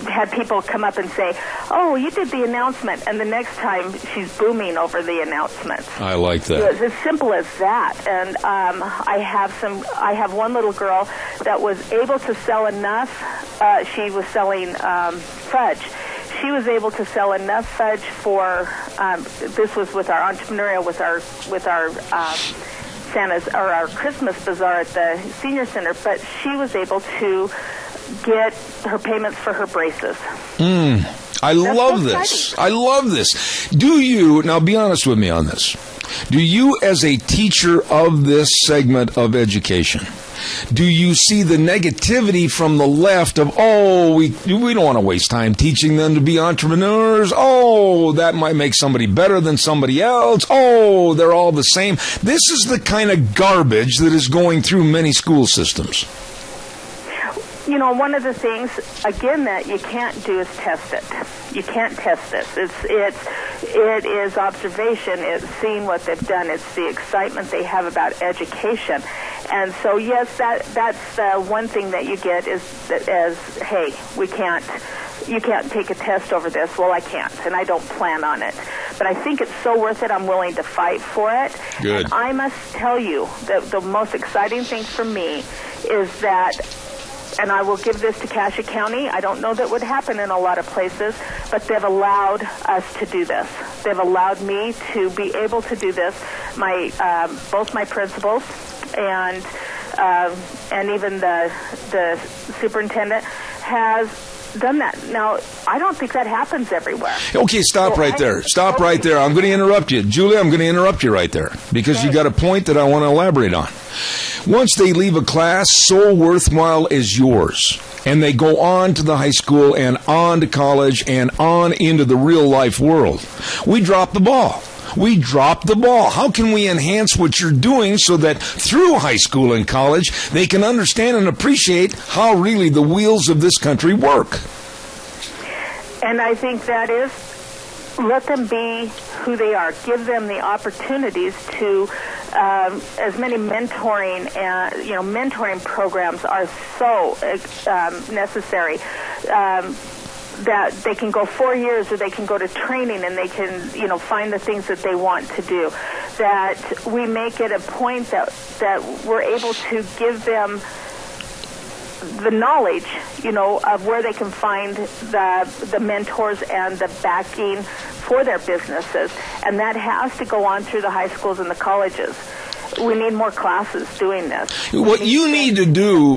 had people come up and say, "Oh, you did the announcement," and the next time she's booming over the announcement. I like that. It's as simple as that. And I have one little girl that was able to sell enough. She was selling fudge. She was able to sell enough fudge for. This was with our entrepreneurial, with our Santa's or our Christmas bazaar at the senior center, but she was able to get her payments for her braces. I love this. I love this. Do you, now be honest with me on this, do you as a teacher of this segment of education, do you see the negativity from the left of, we don't want to waste time teaching them to be entrepreneurs. That might make somebody better than somebody else. They're all the same. This is the kind of garbage that is going through many school systems. One of the things, again, that you can't do is test it. You can't test this. It is observation. It's seeing what they've done. It's the excitement they have about education. And so, yes, that's one thing that you get is that hey, you can't take a test over this. Well, I can't, and I don't plan on it. But I think it's so worth it. I'm willing to fight for it. Good. And I must tell you that the most exciting thing for me is that, and I will give this to Cassia County, I don't know that would happen in a lot of places, but they've allowed us to do this. They've allowed me to be able to do this. Both my principals and even the superintendent has done that. Now, I don't think that happens everywhere. Okay, stop right there. Stop right there. I'm going to interrupt you. Julie, I'm going to interrupt you right there because you got a point that I want to elaborate on. Once they leave a class so worthwhile as yours, and they go on to the high school and on to college and on into the real life world, we drop the ball. We drop the ball. How can we enhance what you're doing so that through high school and college, they can understand and appreciate how really the wheels of this country work? And I think that is, let them be who they are. Give them the opportunities to, as many mentoring programs are so necessary. That they can go 4 years, or they can go to training, and they can, find the things that they want to do. That we make it a point that we're able to give them the knowledge, of where they can find the mentors and the backing for their businesses, and that has to go on through the high schools and the colleges. We need more classes doing this. What you need to do,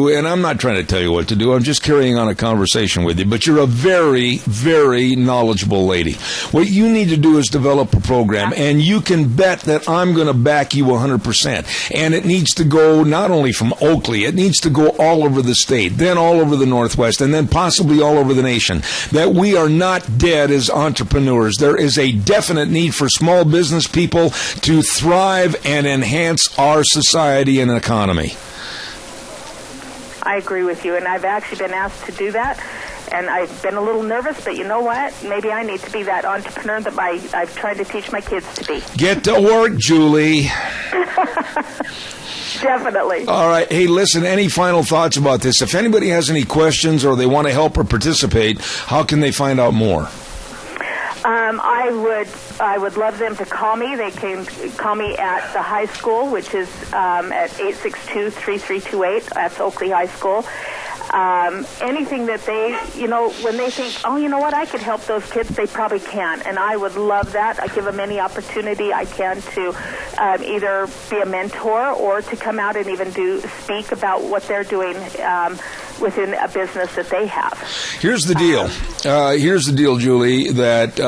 and I'm not trying to tell you what to do, I'm just carrying on a conversation with you, but you're a very, very knowledgeable lady. What you need to do is develop a program, and you can bet that I'm going to back you 100%. And it needs to go not only from Oakley, it needs to go all over the state, then all over the Northwest, and then possibly all over the nation. That we are not dead as entrepreneurs. There is a definite need for small business people to thrive and enhance our society and economy. I agree with you, and I've actually been asked to do that, and I've been a little nervous, but you know what? Maybe I need to be that entrepreneur that I've tried to teach my kids to be. Get to work, Julie. Definitely. All right. Hey, listen, any final thoughts about this? If anybody has any questions or they want to help or participate, how can they find out more? I would love them to call me. They can call me at the high school, which is at 862-3328. That's Oakley High School. Anything that they, when they think, what, I could help those kids, they probably can. And I would love that. I give them any opportunity I can to either be a mentor or to come out and even speak about what they're doing. within a business that they have. Here's the deal. Here's the deal, Julie, that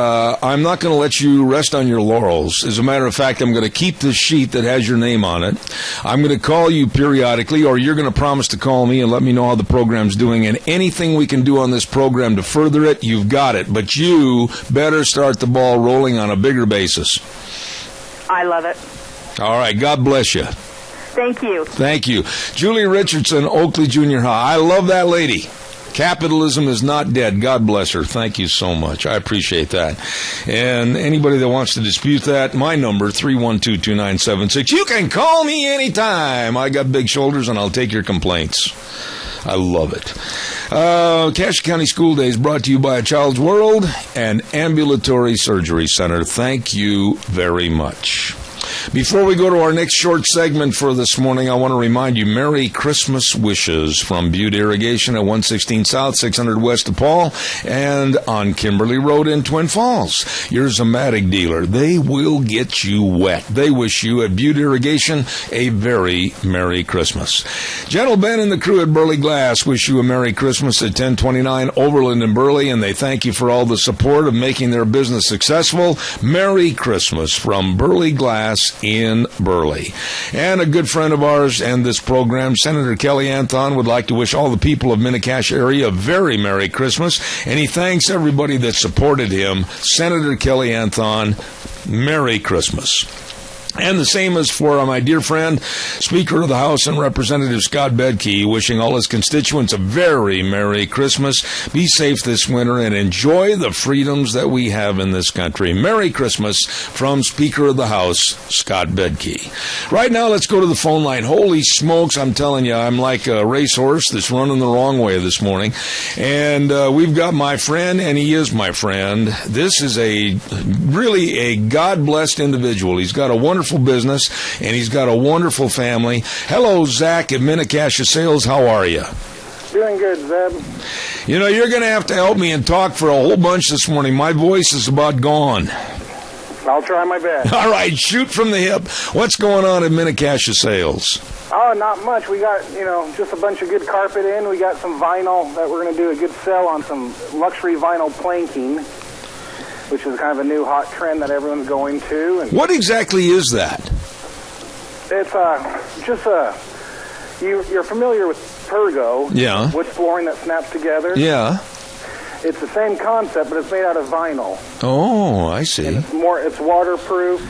I'm not going to let you rest on your laurels. As a matter of fact, I'm going to keep this sheet that has your name on it. I'm going to call you periodically, or you're going to promise to call me and let me know how the program's doing. And anything we can do on this program to further it, you've got it. But you better start the ball rolling on a bigger basis. I love it. All right. God bless you. Thank you. Thank you. Julie Richardson, Oakley Junior High. I love that lady. Capitalism is not dead. God bless her. Thank you so much. I appreciate that. And anybody that wants to dispute that, my number, 312-2976. You can call me anytime. I got big shoulders, and I'll take your complaints. I love it. Cache County School Days brought to you by A Child's World and Ambulatory Surgery Center. Thank you very much. Before we go to our next short segment for this morning, I want to remind you, Merry Christmas wishes from Butte Irrigation at 116 South, 600 West of Paul, and on Kimberly Road in Twin Falls. Your Zomatic dealer. They will get you wet. They wish you at Butte Irrigation a very Merry Christmas. Gentle Ben and the crew at Burley Glass wish you a Merry Christmas at 1029 Overland in Burley, and they thank you for all the support of making their business successful. Merry Christmas from Burley Glass in Burley. And a good friend of ours and this program, Senator Kelly Anthon, would like to wish all the people of Mini-Cache area a very Merry Christmas, and he thanks everybody that supported him. Senator Kelly Anthon, Merry Christmas. And the same as for my dear friend, Speaker of the House and Representative Scott Bedke, wishing all his constituents a very Merry Christmas. Be safe this winter and enjoy the freedoms that we have in this country. Merry Christmas from Speaker of the House, Scott Bedke. Right now, let's go to the phone line. Holy smokes, I'm telling you, I'm like a racehorse that's running the wrong way this morning. And we've got my friend, and he is my friend. This is really a God-blessed individual. He's got a wonderful business, and he's got a wonderful family. Hello, Zach at Mini-Cache Sales. How are you? Doing good, Zeb. You know, you're going to have to help me and talk for a whole bunch this morning. My voice is about gone. I'll try my best. All right, shoot from the hip. What's going on at Mini-Cache Sales? Oh, not much. We got, just a bunch of good carpet in. We got some vinyl that we're going to do a good sell on, some luxury vinyl planking, which is kind of a new hot trend that everyone's going to. And what exactly is that? It's you're familiar with Pergo, yeah, wood flooring that snaps together. Yeah. It's the same concept, but it's made out of vinyl. Oh, I see. And it's waterproof,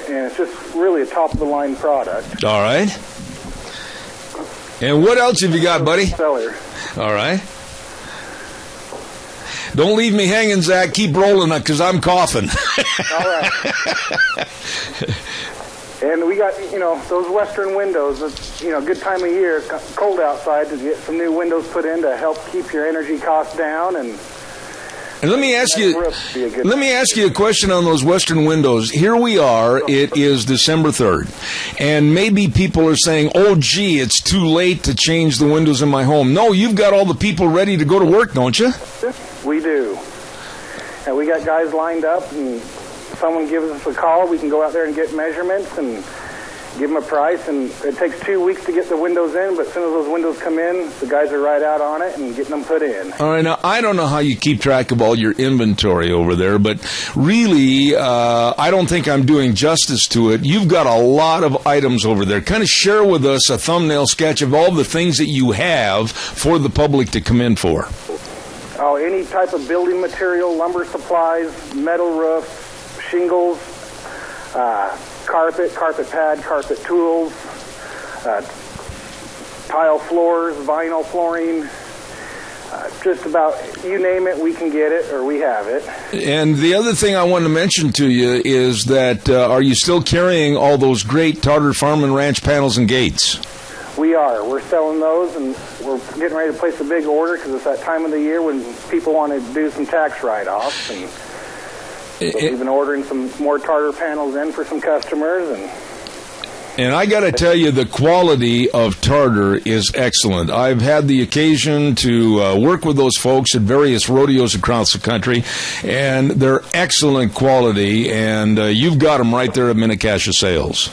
and it's just really a top-of-the-line product. All right. And what else have you got, buddy? Seller. All right. Don't leave me hanging, Zach. Keep rolling, because I'm coughing. All right. And we got, those Western windows. It's, good time of year. It's cold outside to get some new windows put in to help keep your energy costs down. And let me ask you a question on those Western windows. Here we are. It is December 3rd. And maybe people are saying, oh, gee, it's too late to change the windows in my home. No, you've got all the people ready to go to work, don't you? We do. And we got guys lined up, and someone gives us a call. We can go out there and get measurements and give them a price. And it takes 2 weeks to get the windows in, but as soon as those windows come in, the guys are right out on it and getting them put in. All right, now, I don't know how you keep track of all your inventory over there, but really, I don't think I'm doing justice to it. You've got a lot of items over there. Kind of share with us a thumbnail sketch of all the things that you have for the public to come in for. Oh, any type of building material, lumber supplies, metal roofs, shingles, carpet pad, carpet tools, tile floors, vinyl flooring, just about you name it, we can get it or we have it. And the other thing I wanted to mention to you is that are you still carrying all those great Tartar Farm and Ranch panels and gates? We are. We're selling those, and we're getting ready to place a big order because it's that time of the year when people want to do some tax write-offs. And so we've been ordering some more Tartar panels in for some customers. And I got to tell you, the quality of Tartar is excellent. I've had the occasion to work with those folks at various rodeos across the country, and they're excellent quality, and you've got them right there at Mini-Cache Sales.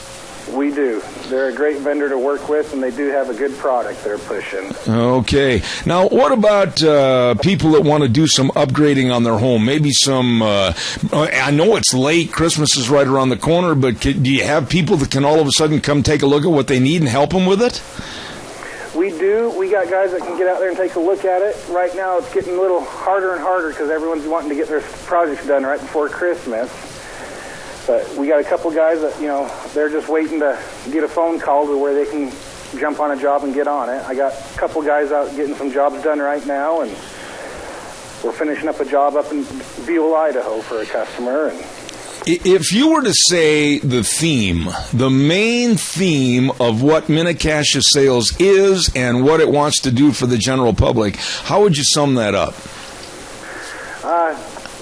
We do. They're a great vendor to work with, and they do have a good product they're pushing. Okay. Now, what about people that want to do some upgrading on their home? Maybe some, I know it's late, Christmas is right around the corner, but do you have people that can all of a sudden come take a look at what they need and help them with it? We do. We got guys that can get out there and take a look at it. Right now it's getting a little harder and harder because everyone's wanting to get their projects done right before Christmas. But we got a couple guys that, they're just waiting to get a phone call to where they can jump on a job and get on it. I got a couple guys out getting some jobs done right now, and we're finishing up a job up in Buell, Idaho for a customer. And if you were to say the main theme of what Minnecasia Sales is and what it wants to do for the general public, how would you sum that up?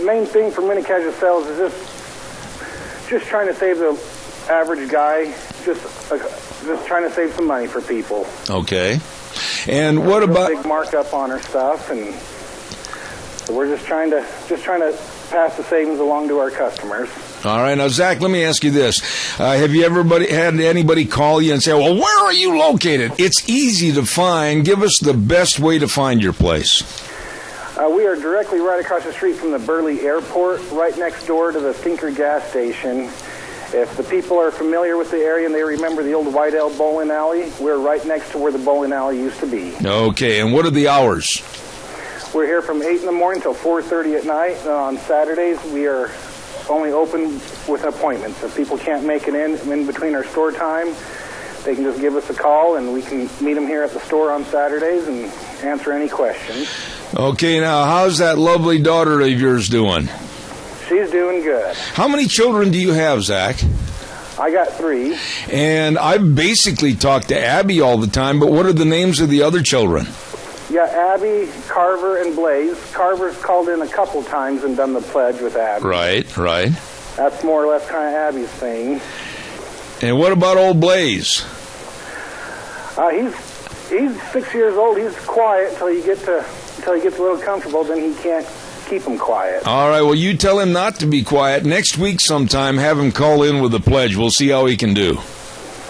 Main thing for Minnecasia Sales is just trying to save the average guy, just trying to save some money for people. Okay. And what about big markup on our stuff, and so we're just trying to pass the savings along to our customers. All right. Now, Zach, let me ask you this. Have you ever had anybody call you and say, well, where are you located? It's easy to find. Give us the best way to find your place. We are directly right across the street from the Burley Airport, right next door to the Stinker gas station. If the people are familiar with the area and they remember the old White Elm bowling alley, we're right next to where the bowling alley used to be. Okay. And what are the hours? We're here from 8 in the morning till 4:30 at night. And on Saturdays, we are only open with appointments. If people can't make it in between our store time, they can just give us a call, and we can meet them here at the store on Saturdays and answer any questions. Okay, now, how's that lovely daughter of yours doing? She's doing good. How many children do you have, Zach? I got 3. And I've basically talked to Abby all the time, but what are the names of the other children? Yeah, Abby, Carver, and Blaze. Carver's called in a couple times and done the pledge with Abby. Right. That's more or less kind of Abby's thing. And what about old Blaze? He's 6 years old. He's quiet until he gets a little comfortable. Then he can't keep him quiet. All right. Well, you tell him not to be quiet. Next week sometime, have him call in with a pledge. We'll see how he can do.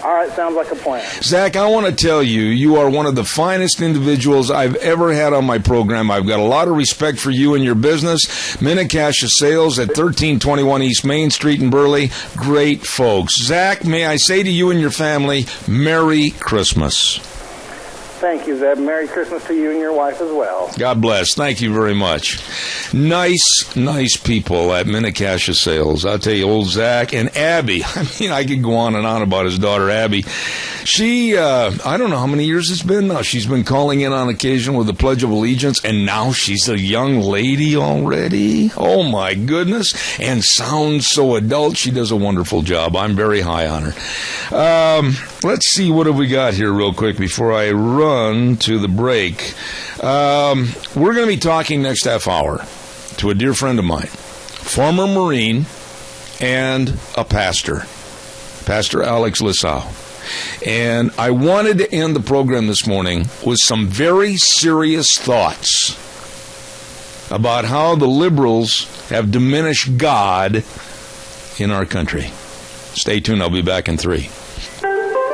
All right, sounds like a plan. Zach, I want to tell you, you are one of the finest individuals I've ever had on my program. I've got a lot of respect for you and your business. Minnecasia Sales at 1321 East Main Street in Burley. Great folks. Zach, may I say to you and your family, Merry Christmas. Thank you, Zeb. Merry Christmas to you and your wife as well. God bless. Thank you very much. Nice people at Minnecasia Sales. I'll tell you, old Zach and Abby. I mean, I could go on and on about his daughter, Abby. She, I don't know how many years it's been now. She's been calling in on occasion with the Pledge of Allegiance, and now she's a young lady already. Oh, my goodness. And sounds so adult. She does a wonderful job. I'm very high on her. Let's see, what have we got here real quick before I run to the break. We're going to be talking next half hour to a dear friend of mine, former Marine and a pastor, Pastor Alex Lissau. And I wanted to end the program this morning with some very serious thoughts about how the liberals have diminished God in our country. Stay tuned. I'll be back in 3.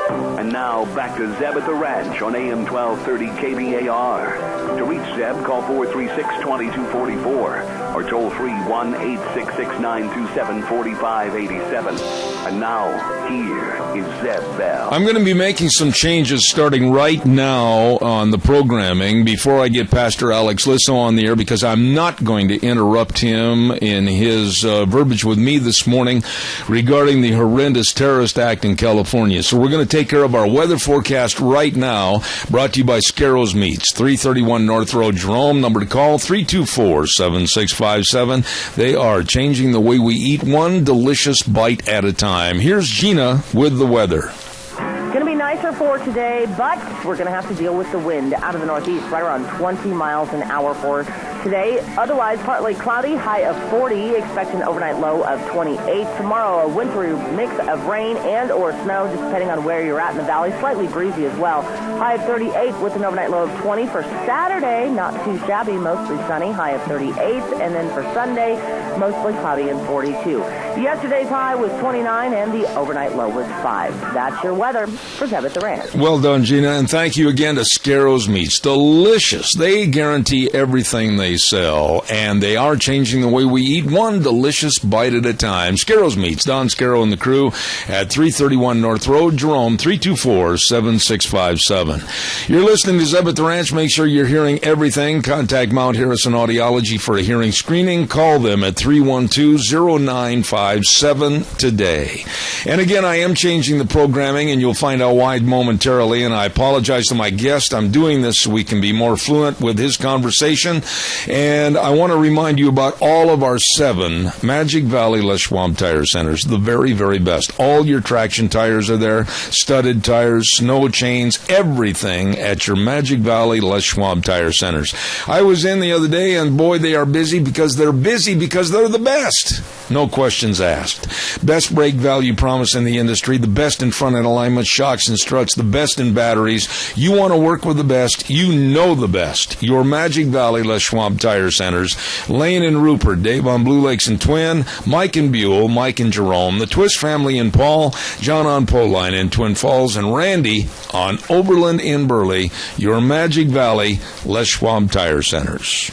And now, back to Zeb at the Ranch on AM 1230 KVAR. To reach Zeb, call 436-2244 or toll free 1-866-927-4587. And now, here is Zeb Bell. I'm going to be making some changes starting right now on the programming before I get Pastor Alex Lissau on the air, because I'm not going to interrupt him in his verbiage with me this morning regarding the horrendous terrorist act in California. So we're going to take care of our weather forecast right now, brought to you by Scarro's Meats, 331 North Road, Jerome. Number to call, 324-7657. They are changing the way we eat, one delicious bite at a time. Here's Gina with the weather. Going to be nicer for today, but we're going to have to deal with the wind out of the northeast, right around 20 miles an hour for today. Otherwise, partly cloudy, high of 40. Expect an overnight low of 28. Tomorrow, a wintry mix of rain and or snow, just depending on where you're at in the valley. Slightly breezy as well. High of 38 with an overnight low of 20. For Saturday, not too shabby, mostly sunny, high of 38. And then for Sunday, mostly cloudy and 42. Yesterday's high was 29 and the overnight low was 5. That's your weather for Zeb at the Ranch. Well done, Gina, and thank you again to Scarro's Meats. Delicious. They guarantee everything they sell, and they are changing the way we eat, one delicious bite at a time. Scarro's Meats, Don Scarrow and the crew at 331 North Road, Jerome, 324-7657. You're listening to Zeb at the Ranch. Make sure you're hearing everything. Contact Mount Harrison Audiology for a hearing screening. Call them at 312-0957 today. And again, I am changing the programming, and you'll find out why momentarily, and I apologize to my guest. I'm doing this so we can be more fluent with his conversation, and I want to remind you about all of our 7 Magic Valley Les Schwab Tire Centers, the very, very best. All your traction tires are there, studded tires, snow chains, everything at your Magic Valley Les Schwab Tire Centers. I was in the other day, and boy, they are busy because they're the best. No questions asked. Best brake value promise in the industry, the best in front-end alignment, shocks and struts, the best in batteries. You want to work with the best, you know the best. Your Magic Valley Les Schwab Tire Centers, Lane and Rupert, Dave on Blue Lakes and Twin, Mike and Buell, Mike and Jerome, the Twist family in Paul, John on Poline in Twin Falls, and Randy on Oberlin in Burley. Your Magic Valley Les Schwab Tire Centers.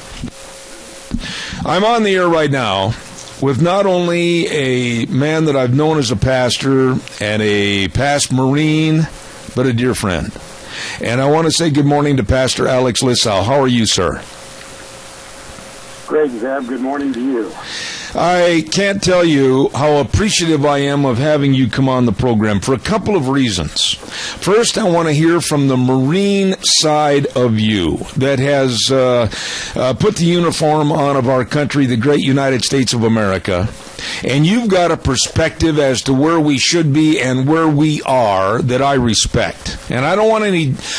I'm on the air right now with not only a man that I've known as a pastor and a past Marine, but a dear friend. And I want to say good morning to Pastor Alex Lissau. How are you, sir? Great, Zeb. Good morning to you. I can't tell you how appreciative I am of having you come on the program for a couple of reasons. First, I want to hear from the Marine side of you that has put the uniform on of our country, the great United States of America. And you've got a perspective as to where we should be and where we are that I respect. And I don't want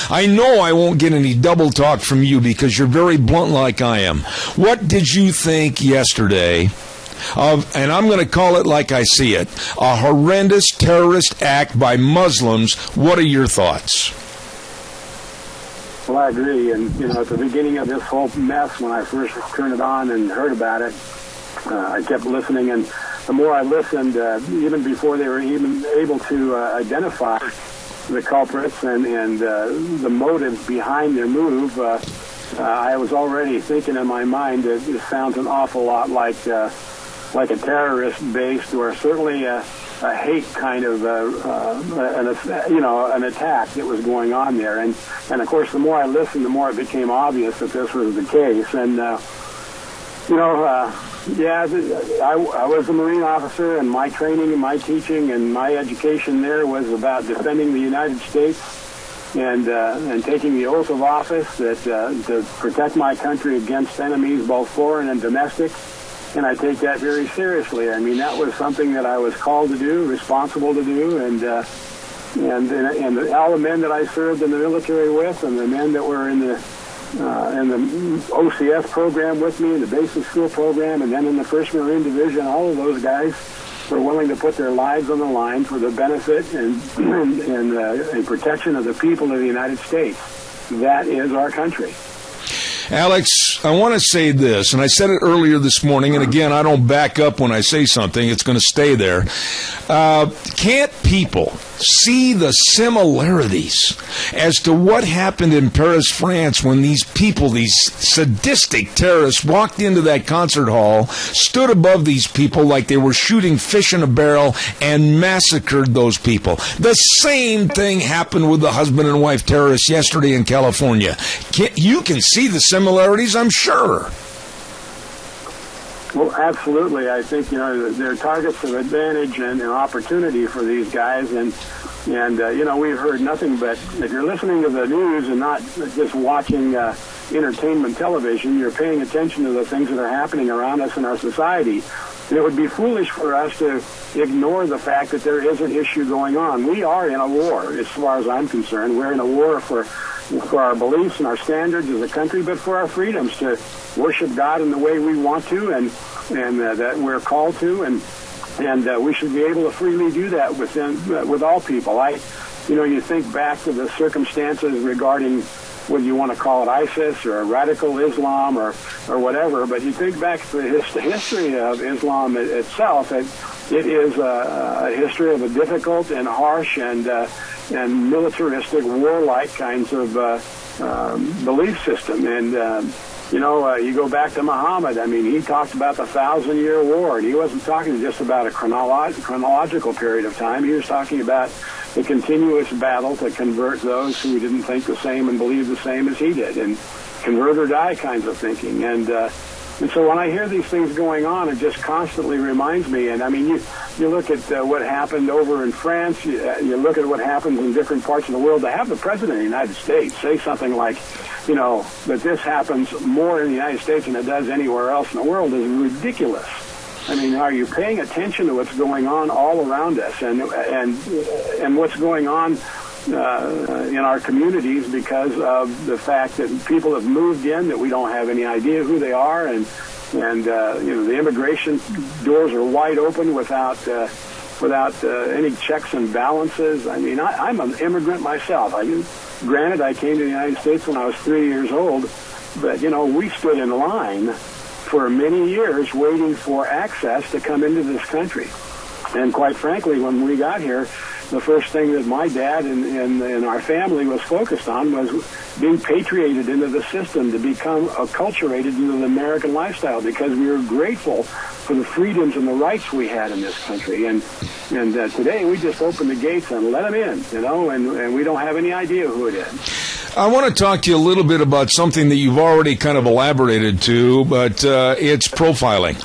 I know I won't get any double talk from you because you're very blunt like I am. What did you think yesterday of, and I'm going to call it like I see it, a horrendous terrorist act by Muslims? What are your thoughts? Well, I agree. And, at the beginning of this whole mess, when I first turned it on and heard about it, I kept listening, and the more I listened, even before they were even able to identify the culprits and the motives behind their move, I was already thinking in my mind that it sounds an awful lot like a terrorist-based or certainly a hate kind of an attack that was going on there. And of course, the more I listened, the more it became obvious that this was the case. And I was a Marine officer, and my training and my teaching and my education there was about defending the United States and taking the oath of office that to protect my country against enemies, both foreign and domestic. And I take that very seriously. I mean, that was something that I was called to do, responsible to do, and all the men that I served in the military with, and the men that were in the OCS program with me, in the basic school program, and then in the 1st Marine Division, all of those guys were willing to put their lives on the line for the benefit and protection of the people of the United States. That is our country. Alex, I want to say this, and I said it earlier this morning, and again, I don't back up when I say something. It's going to stay there. Can't people see the similarities as to what happened in Paris, France, when these people, these sadistic terrorists, walked into that concert hall, stood above these people like they were shooting fish in a barrel, and massacred those people? The same thing happened with the husband and wife terrorists yesterday in California. You can see the similarities, I'm sure. Well, absolutely. I think, they're targets of advantage and opportunity for these guys. And we've heard nothing but, if you're listening to the news and not just watching entertainment television, you're paying attention to the things that are happening around us in our society. And it would be foolish for us to ignore the fact that there is an issue going on. We are in a war, as far as I'm concerned. We're in a war for our beliefs and our standards as a country, but for our freedoms to worship God in the way we want to and that we're called to, and we should be able to freely do that with all people. You think back to the circumstances regarding whether you want to call it ISIS or radical Islam or whatever, but you think back to the history of Islam itself. it is a history of a difficult and harsh and militaristic, warlike kinds of belief system. And you go back to Muhammad. I mean, he talked about the 1,000-year war, and he wasn't talking just about a chronological period of time. He was talking about the continuous battle to convert those who didn't think the same and believe the same as he did, and convert or die kinds of thinking. And so when I hear these things going on, it just constantly reminds me. And I mean, you look at what happened over in France. You look at what happens in different parts of the world. To have the president of the United States say something like, that this happens more in the United States than it does anywhere else in the world is ridiculous. I mean, are you paying attention to what's going on all around us and what's going on in our communities because of the fact that people have moved in that we don't have any idea who they are, and the immigration doors are wide open without any checks and balances. I mean, I'm an immigrant myself. Granted, I came to the United States when I was 3 years old, but we stood in line for many years waiting for access to come into this country. And quite frankly, when we got here, the first thing that my dad and our family was focused on was being patriated into the system, to become acculturated into the American lifestyle, because we were grateful for the freedoms and the rights we had in this country. And today we just open the gates and let them in, and we don't have any idea who it is. I want to talk to you a little bit about something that you've already kind of elaborated to, but it's profiling.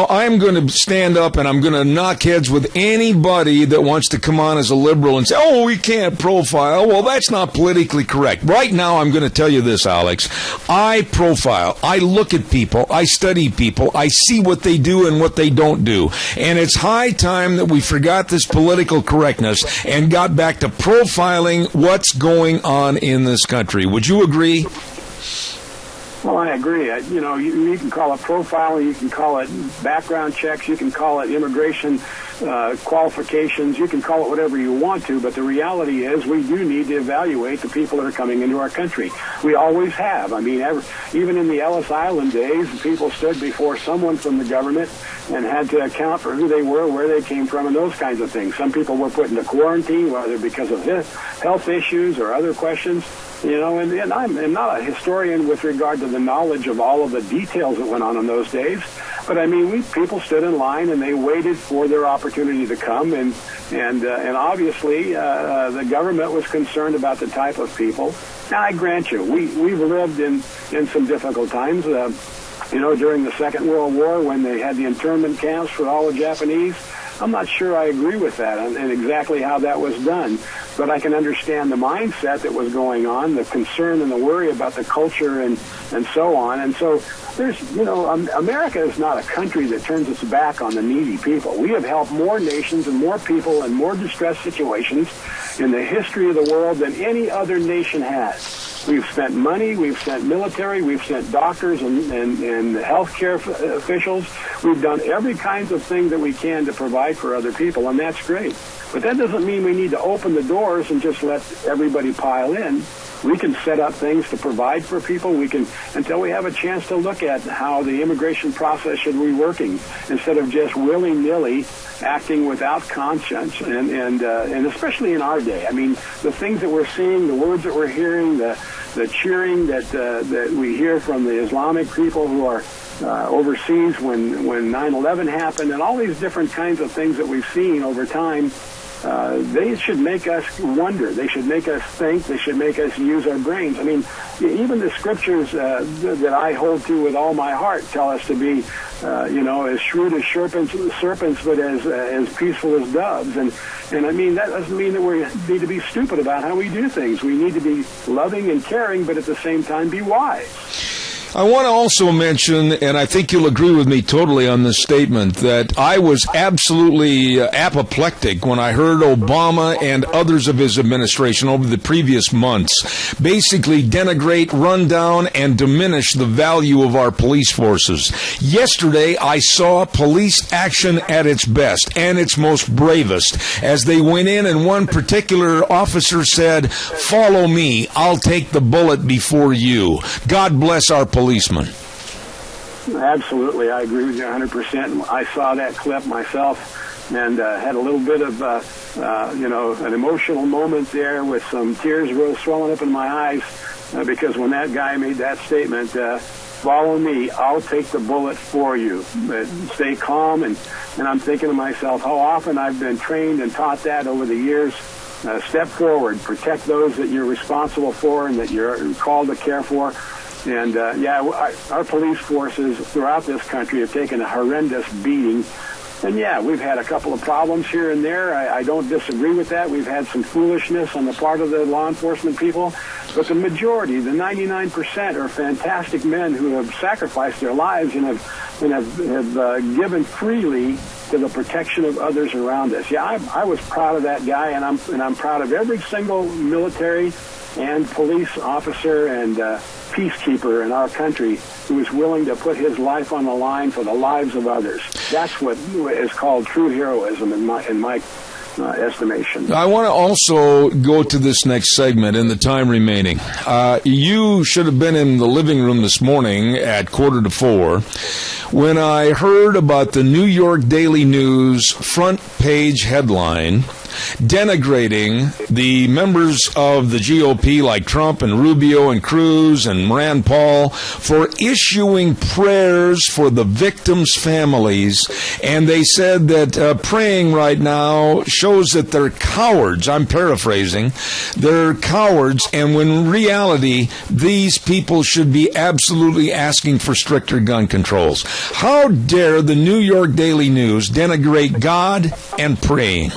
I'm going to stand up and I'm going to knock heads with anybody that wants to come on as a liberal and say, oh, we can't profile. Well, that's not politically correct. Right now, I'm going to tell you this, Alex. I profile. I look at people. I study people. I see what they do and what they don't do. And it's high time that we forgot this political correctness and got back to profiling what's going on in this country. Would you agree? Well, I agree. You can call it profiling, you can call it background checks, you can call it immigration qualifications, you can call it whatever you want to, but the reality is we do need to evaluate the people that are coming into our country. We always have. I mean, even in the Ellis Island days, people stood before someone from the government and had to account for who they were, where they came from, and those kinds of things. Some people were put into quarantine, whether because of health issues or other questions. And I'm not a historian with regard to the knowledge of all of the details that went on in those days. But I mean, people stood in line and they waited for their opportunity to come, and obviously the government was concerned about the type of people. Now, I grant you, we've lived in some difficult times. During the Second World War, when they had the internment camps for all the Japanese. I'm not sure I agree with that and exactly how that was done, but I can understand the mindset that was going on, the concern and the worry about the culture and so on. And so there's, America is not a country that turns its back on the needy people. We have helped more nations and more people in more distressed situations in the history of the world than any other nation has. We've spent money, we've sent military, we've sent doctors and healthcare officials. We've done every kind of thing that we can to provide for other people, and that's great. But that doesn't mean we need to open the doors and just let everybody pile in. We can set up things to provide for people. We can, until we have a chance to look at how the immigration process should be working, instead of just willy-nilly acting without conscience, and especially in our day. I mean, the things that we're seeing, the words that we're hearing, the cheering that we hear from the Islamic people who are overseas when 9/11 happened, and all these different kinds of things that we've seen over time. They should make us wonder. They should make us think. They should make us use our brains. I mean, even the scriptures that I hold to with all my heart tell us to be, as shrewd as serpents, but as peaceful as doves. And I mean, that doesn't mean that we need to be stupid about how we do things. We need to be loving and caring, but at the same time be wise. I want to also mention, and I think you'll agree with me totally on this statement, that I was absolutely apoplectic when I heard Obama and others of his administration over the previous months basically denigrate, run down, and diminish the value of our police forces. Yesterday, I saw police action at its best and its most bravest as they went in and one particular officer said, "Follow me, I'll take the bullet before you." God bless our policemen. Absolutely, I agree with you 100%. I saw that clip myself and had a little bit of, an emotional moment there with some tears swelling up in my eyes because when that guy made that statement, follow me, I'll take the bullet for you. But stay calm, and I'm thinking to myself how often I've been trained and taught that over the years. Step forward, protect those that you're responsible for and that you're called to care for. And, our police forces throughout this country have taken a horrendous beating. And, we've had a couple of problems here and there. I don't disagree with that. We've had some foolishness on the part of the law enforcement people. But the majority, the 99%, are fantastic men who have sacrificed their lives and have given freely to the protection of others around us. I was proud of that guy, and I'm proud of every single military and police officer and peacekeeper in our country who is willing to put his life on the line for the lives of others. That's what is called true heroism in my estimation. I want to also go to this next segment in the time remaining. You should have been in the living room this morning at 3:45 when I heard about the New York Daily News front page headline denigrating the members of the GOP like Trump and Rubio and Cruz and Rand Paul for issuing prayers for the victims' families. And they said that praying right now shows that they're cowards. I'm paraphrasing. They're cowards, and when in reality, these people should be absolutely asking for stricter gun controls. How dare the New York Daily News denigrate God and praying?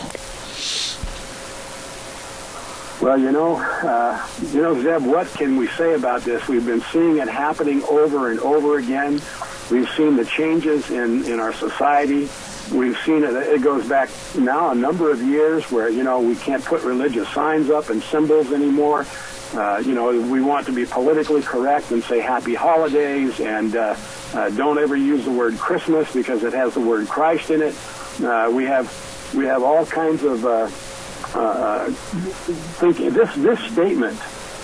Well, Zeb, what can we say about this? We've been seeing it happening over and over again. We've seen the changes in our society. We've seen it. It goes back now a number of years where, we can't put religious signs up and symbols anymore. We want to be politically correct and say happy holidays and don't ever use the word Christmas because it has the word Christ in it. We have all kinds of thinking this statement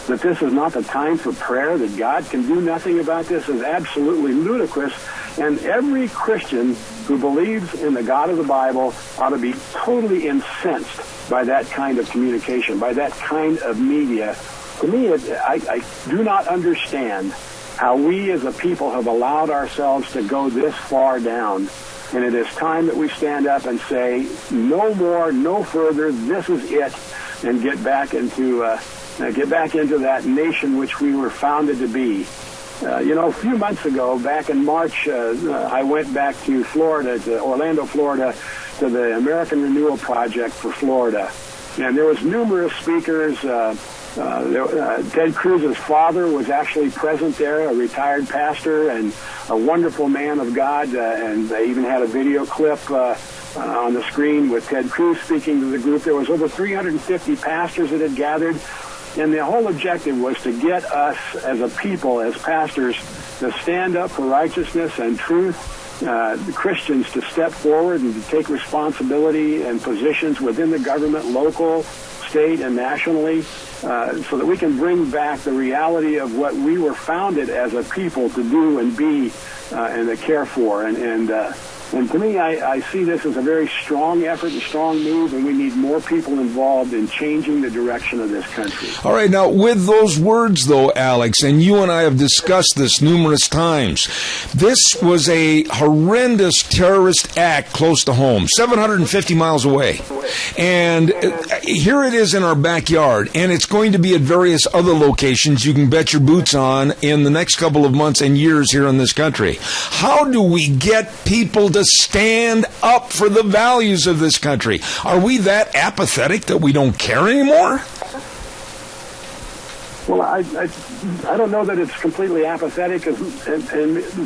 that this is not the time for prayer, that God can do nothing about this, is absolutely ludicrous. And every Christian who believes in the God of the Bible ought to be totally incensed by that kind of communication, by that kind of media. To me, I do not understand how we as a people have allowed ourselves to go this far down. And it is time that we stand up and say, no more, no further, this is it, and get back into that nation which we were founded to be. A few months ago, back in March, I went back to Florida, to Orlando, Florida, to the American Renewal Project for Florida. And there was numerous speakers. Ted Cruz's father was actually present there, a retired pastor and a wonderful man of God, and they even had a video clip on the screen with Ted Cruz speaking to the group. There was over 350 pastors that had gathered, and the whole objective was to get us as a people, as pastors, to stand up for righteousness and truth, the Christians to step forward and to take responsibility and positions within the government, local, state, and nationally, so that we can bring back the reality of what we were founded as a people to do and be and to care for. And to me, I see this as a very strong effort, a strong move, and we need more people involved in changing the direction of this country. All right, now, with those words, though, Alex, and you and I have discussed this numerous times, this was a horrendous terrorist act close to home, 750 miles away. And here it is in our backyard, and it's going to be at various other locations you can bet your boots on in the next couple of months and years here in this country. How do we get people to stand up for the values of this country? Are we that apathetic that we don't care anymore? Well, I don't know that it's completely apathetic, and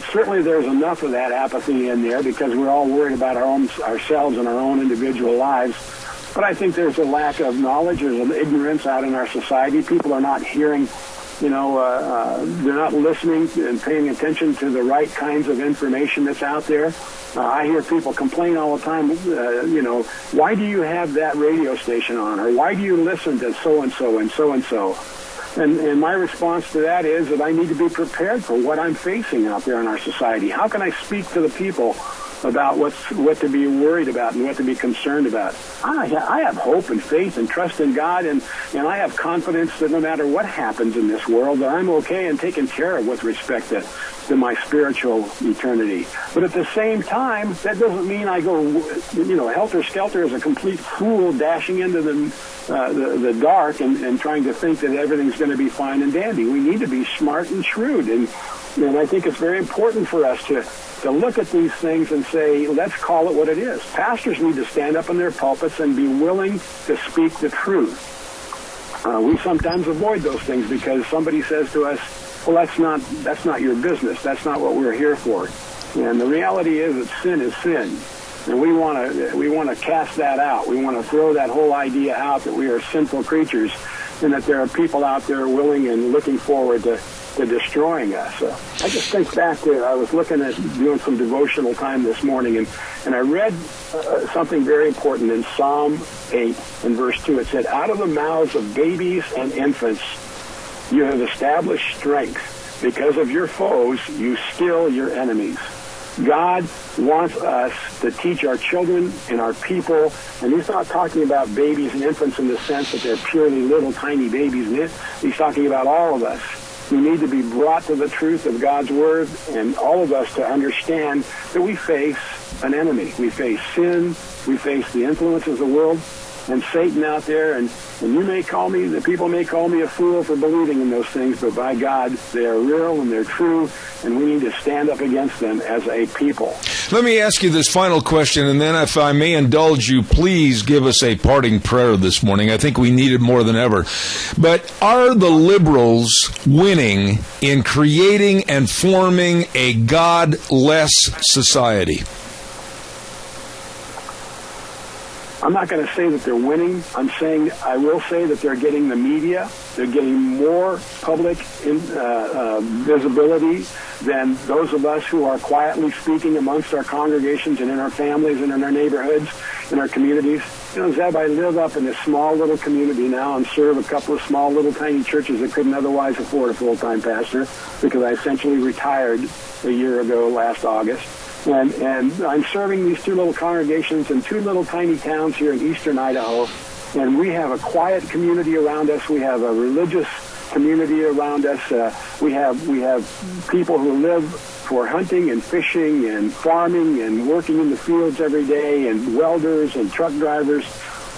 certainly there's enough of that apathy in there because we're all worried about ourselves and our own individual lives. But I think there's a lack of knowledge, there's an ignorance out in our society. People are not hearing, they're not listening and paying attention to the right kinds of information that's out there. I hear people complain all the time, why do you have that radio station on? Or why do you listen to so-and-so and so-and-so? And my response to that is that I need to be prepared for what I'm facing out there in our society. How can I speak to the people about what to be worried about and what to be concerned about? I have hope and faith and trust in God, and I have confidence that no matter what happens in this world, that I'm okay and taken care of with respect to my spiritual eternity. But at the same time, that doesn't mean I go, helter-skelter as a complete fool dashing into the dark and trying to think that everything's going to be fine and dandy. We need to be smart and shrewd, and I think it's very important for us to look at these things and say, let's call it what it is. Pastors need to stand up in their pulpits and be willing to speak the truth. We sometimes avoid those things because somebody says to us, well, that's not your business. That's not what we're here for. And the reality is that sin is sin. And we want to cast that out. We want to throw that whole idea out that we are sinful creatures and that there are people out there willing and looking forward to destroying us. I just think back to, I was looking at doing some devotional time this morning, and I read something very important in Psalm 8 and verse 2. It said, out of the mouths of babies and infants you have established strength. Because of your foes, you still your enemies. God wants us to teach our children and our people, and he's not talking about babies and infants in the sense that they're purely little tiny babies. He's talking about all of us. We need to be brought to the truth of God's Word, and all of us to understand that we face an enemy. We face sin. We face the influences of the world and Satan out there, and the people may call me a fool for believing in those things, but by God, they are real and they're true, and we need to stand up against them as a people. Let me ask you this final question, and then if I may indulge you, please give us a parting prayer this morning. I think we need it more than ever. But are the liberals winning in creating and forming a godless society? I'm not going to say that they're winning. I will say that they're getting the media. They're getting more public visibility than those of us who are quietly speaking amongst our congregations and in our families and in our neighborhoods, in our communities. Zeb, I live up in this small little community now and serve a couple of small little tiny churches that couldn't otherwise afford a full-time pastor because I essentially retired a year ago last August. And I'm serving these two little congregations in two little tiny towns here in eastern Idaho. And we have a quiet community around us. We have a religious community around us. We have people who live for hunting and fishing and farming and working in the fields every day, and welders and truck drivers.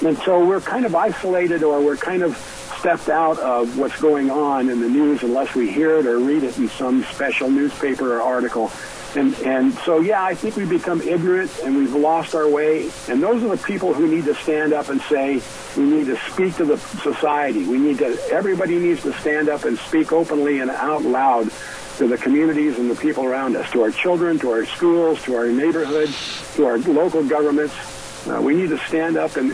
And so we're kind of isolated, or we're kind of stepped out of what's going on in the news unless we hear it or read it in some special newspaper or article. And so, I think we've become ignorant and we've lost our way. And those are the people who need to stand up and say, we need to speak to the society. Everybody needs to stand up and speak openly and out loud to the communities and the people around us, to our children, to our schools, to our neighborhoods, to our local governments. We need to stand up and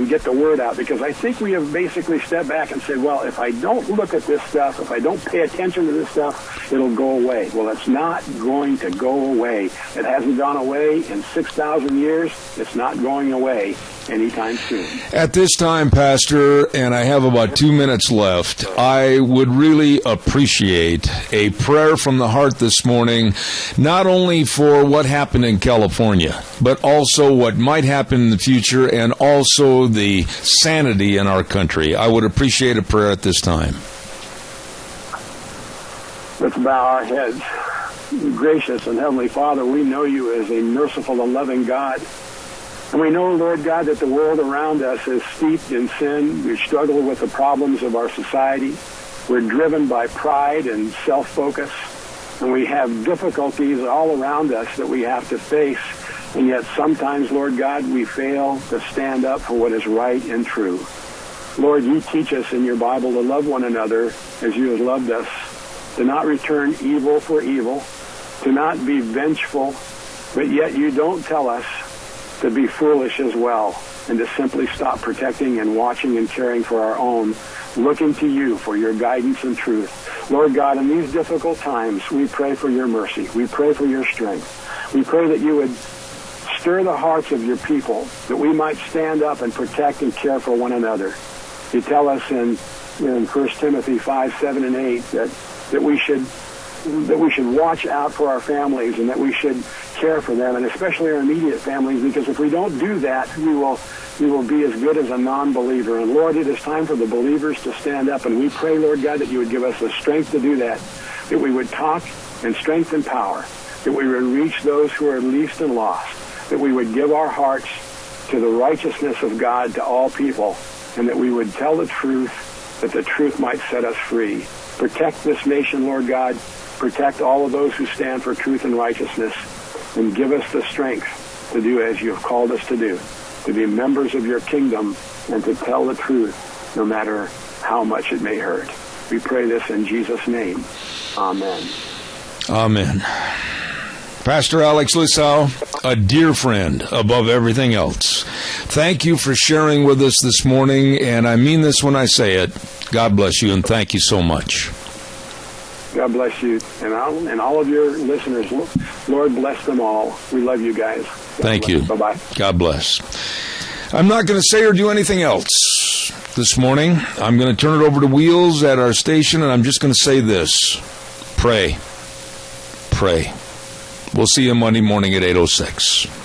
get the word out, because I think we have basically stepped back and said, well, if I don't look at this stuff, if I don't pay attention to this stuff, it'll go away. Well, it's not going to go away. It hasn't gone away in 6,000 years. It's not going away anytime soon. At this time, Pastor, and I have about 2 minutes left, I would really appreciate a prayer from the heart this morning, not only for what happened in California, but also what might happen in the future, and also the sanity in our country. I would appreciate a prayer at this time. Let's bow our heads. Gracious and Heavenly Father, we know you as a merciful and loving God. And we know, Lord God, that the world around us is steeped in sin. We struggle with the problems of our society. We're driven by pride and self-focus. And we have difficulties all around us that we have to face. And yet sometimes, Lord God, we fail to stand up for what is right and true. Lord, you teach us in your Bible to love one another as you have loved us, to not return evil for evil, to not be vengeful, but yet you don't tell us to be foolish as well, and to simply stop protecting and watching and caring for our own, looking to you for your guidance and truth. Lord God, in these difficult times, we pray for your mercy. We pray for your strength. We pray that you would stir the hearts of your people, that we might stand up and protect and care for one another. You tell us in in 1 Timothy 5, 7, and 8 that we should watch out for our families and that we should care for them, and especially our immediate families, because if we don't do that, we will be as good as a non-believer. And Lord, it is time for the believers to stand up, and we pray, Lord God, that you would give us the strength to do that we would talk in strength and power, that we would reach those who are least and lost, that we would give our hearts to the righteousness of God to all people, and that we would tell the truth, that the truth might set us free. Protect this nation, Lord God. Protect all of those who stand for truth and righteousness, and give us the strength to do as you have called us to do, to be members of your kingdom and to tell the truth no matter how much it may hurt. We pray this in Jesus' name. Amen. Amen. Pastor Alex Lissau, a dear friend above everything else. Thank you for sharing with us this morning, and I mean this when I say it. God bless you, and thank you so much. God bless you, and all of your listeners. Lord bless them all. We love you guys. Thank you. Bye-bye. God bless. I'm not going to say or do anything else this morning. I'm going to turn it over to Wheels at our station, and I'm just going to say this. Pray. Pray. We'll see you Monday morning at 8:06.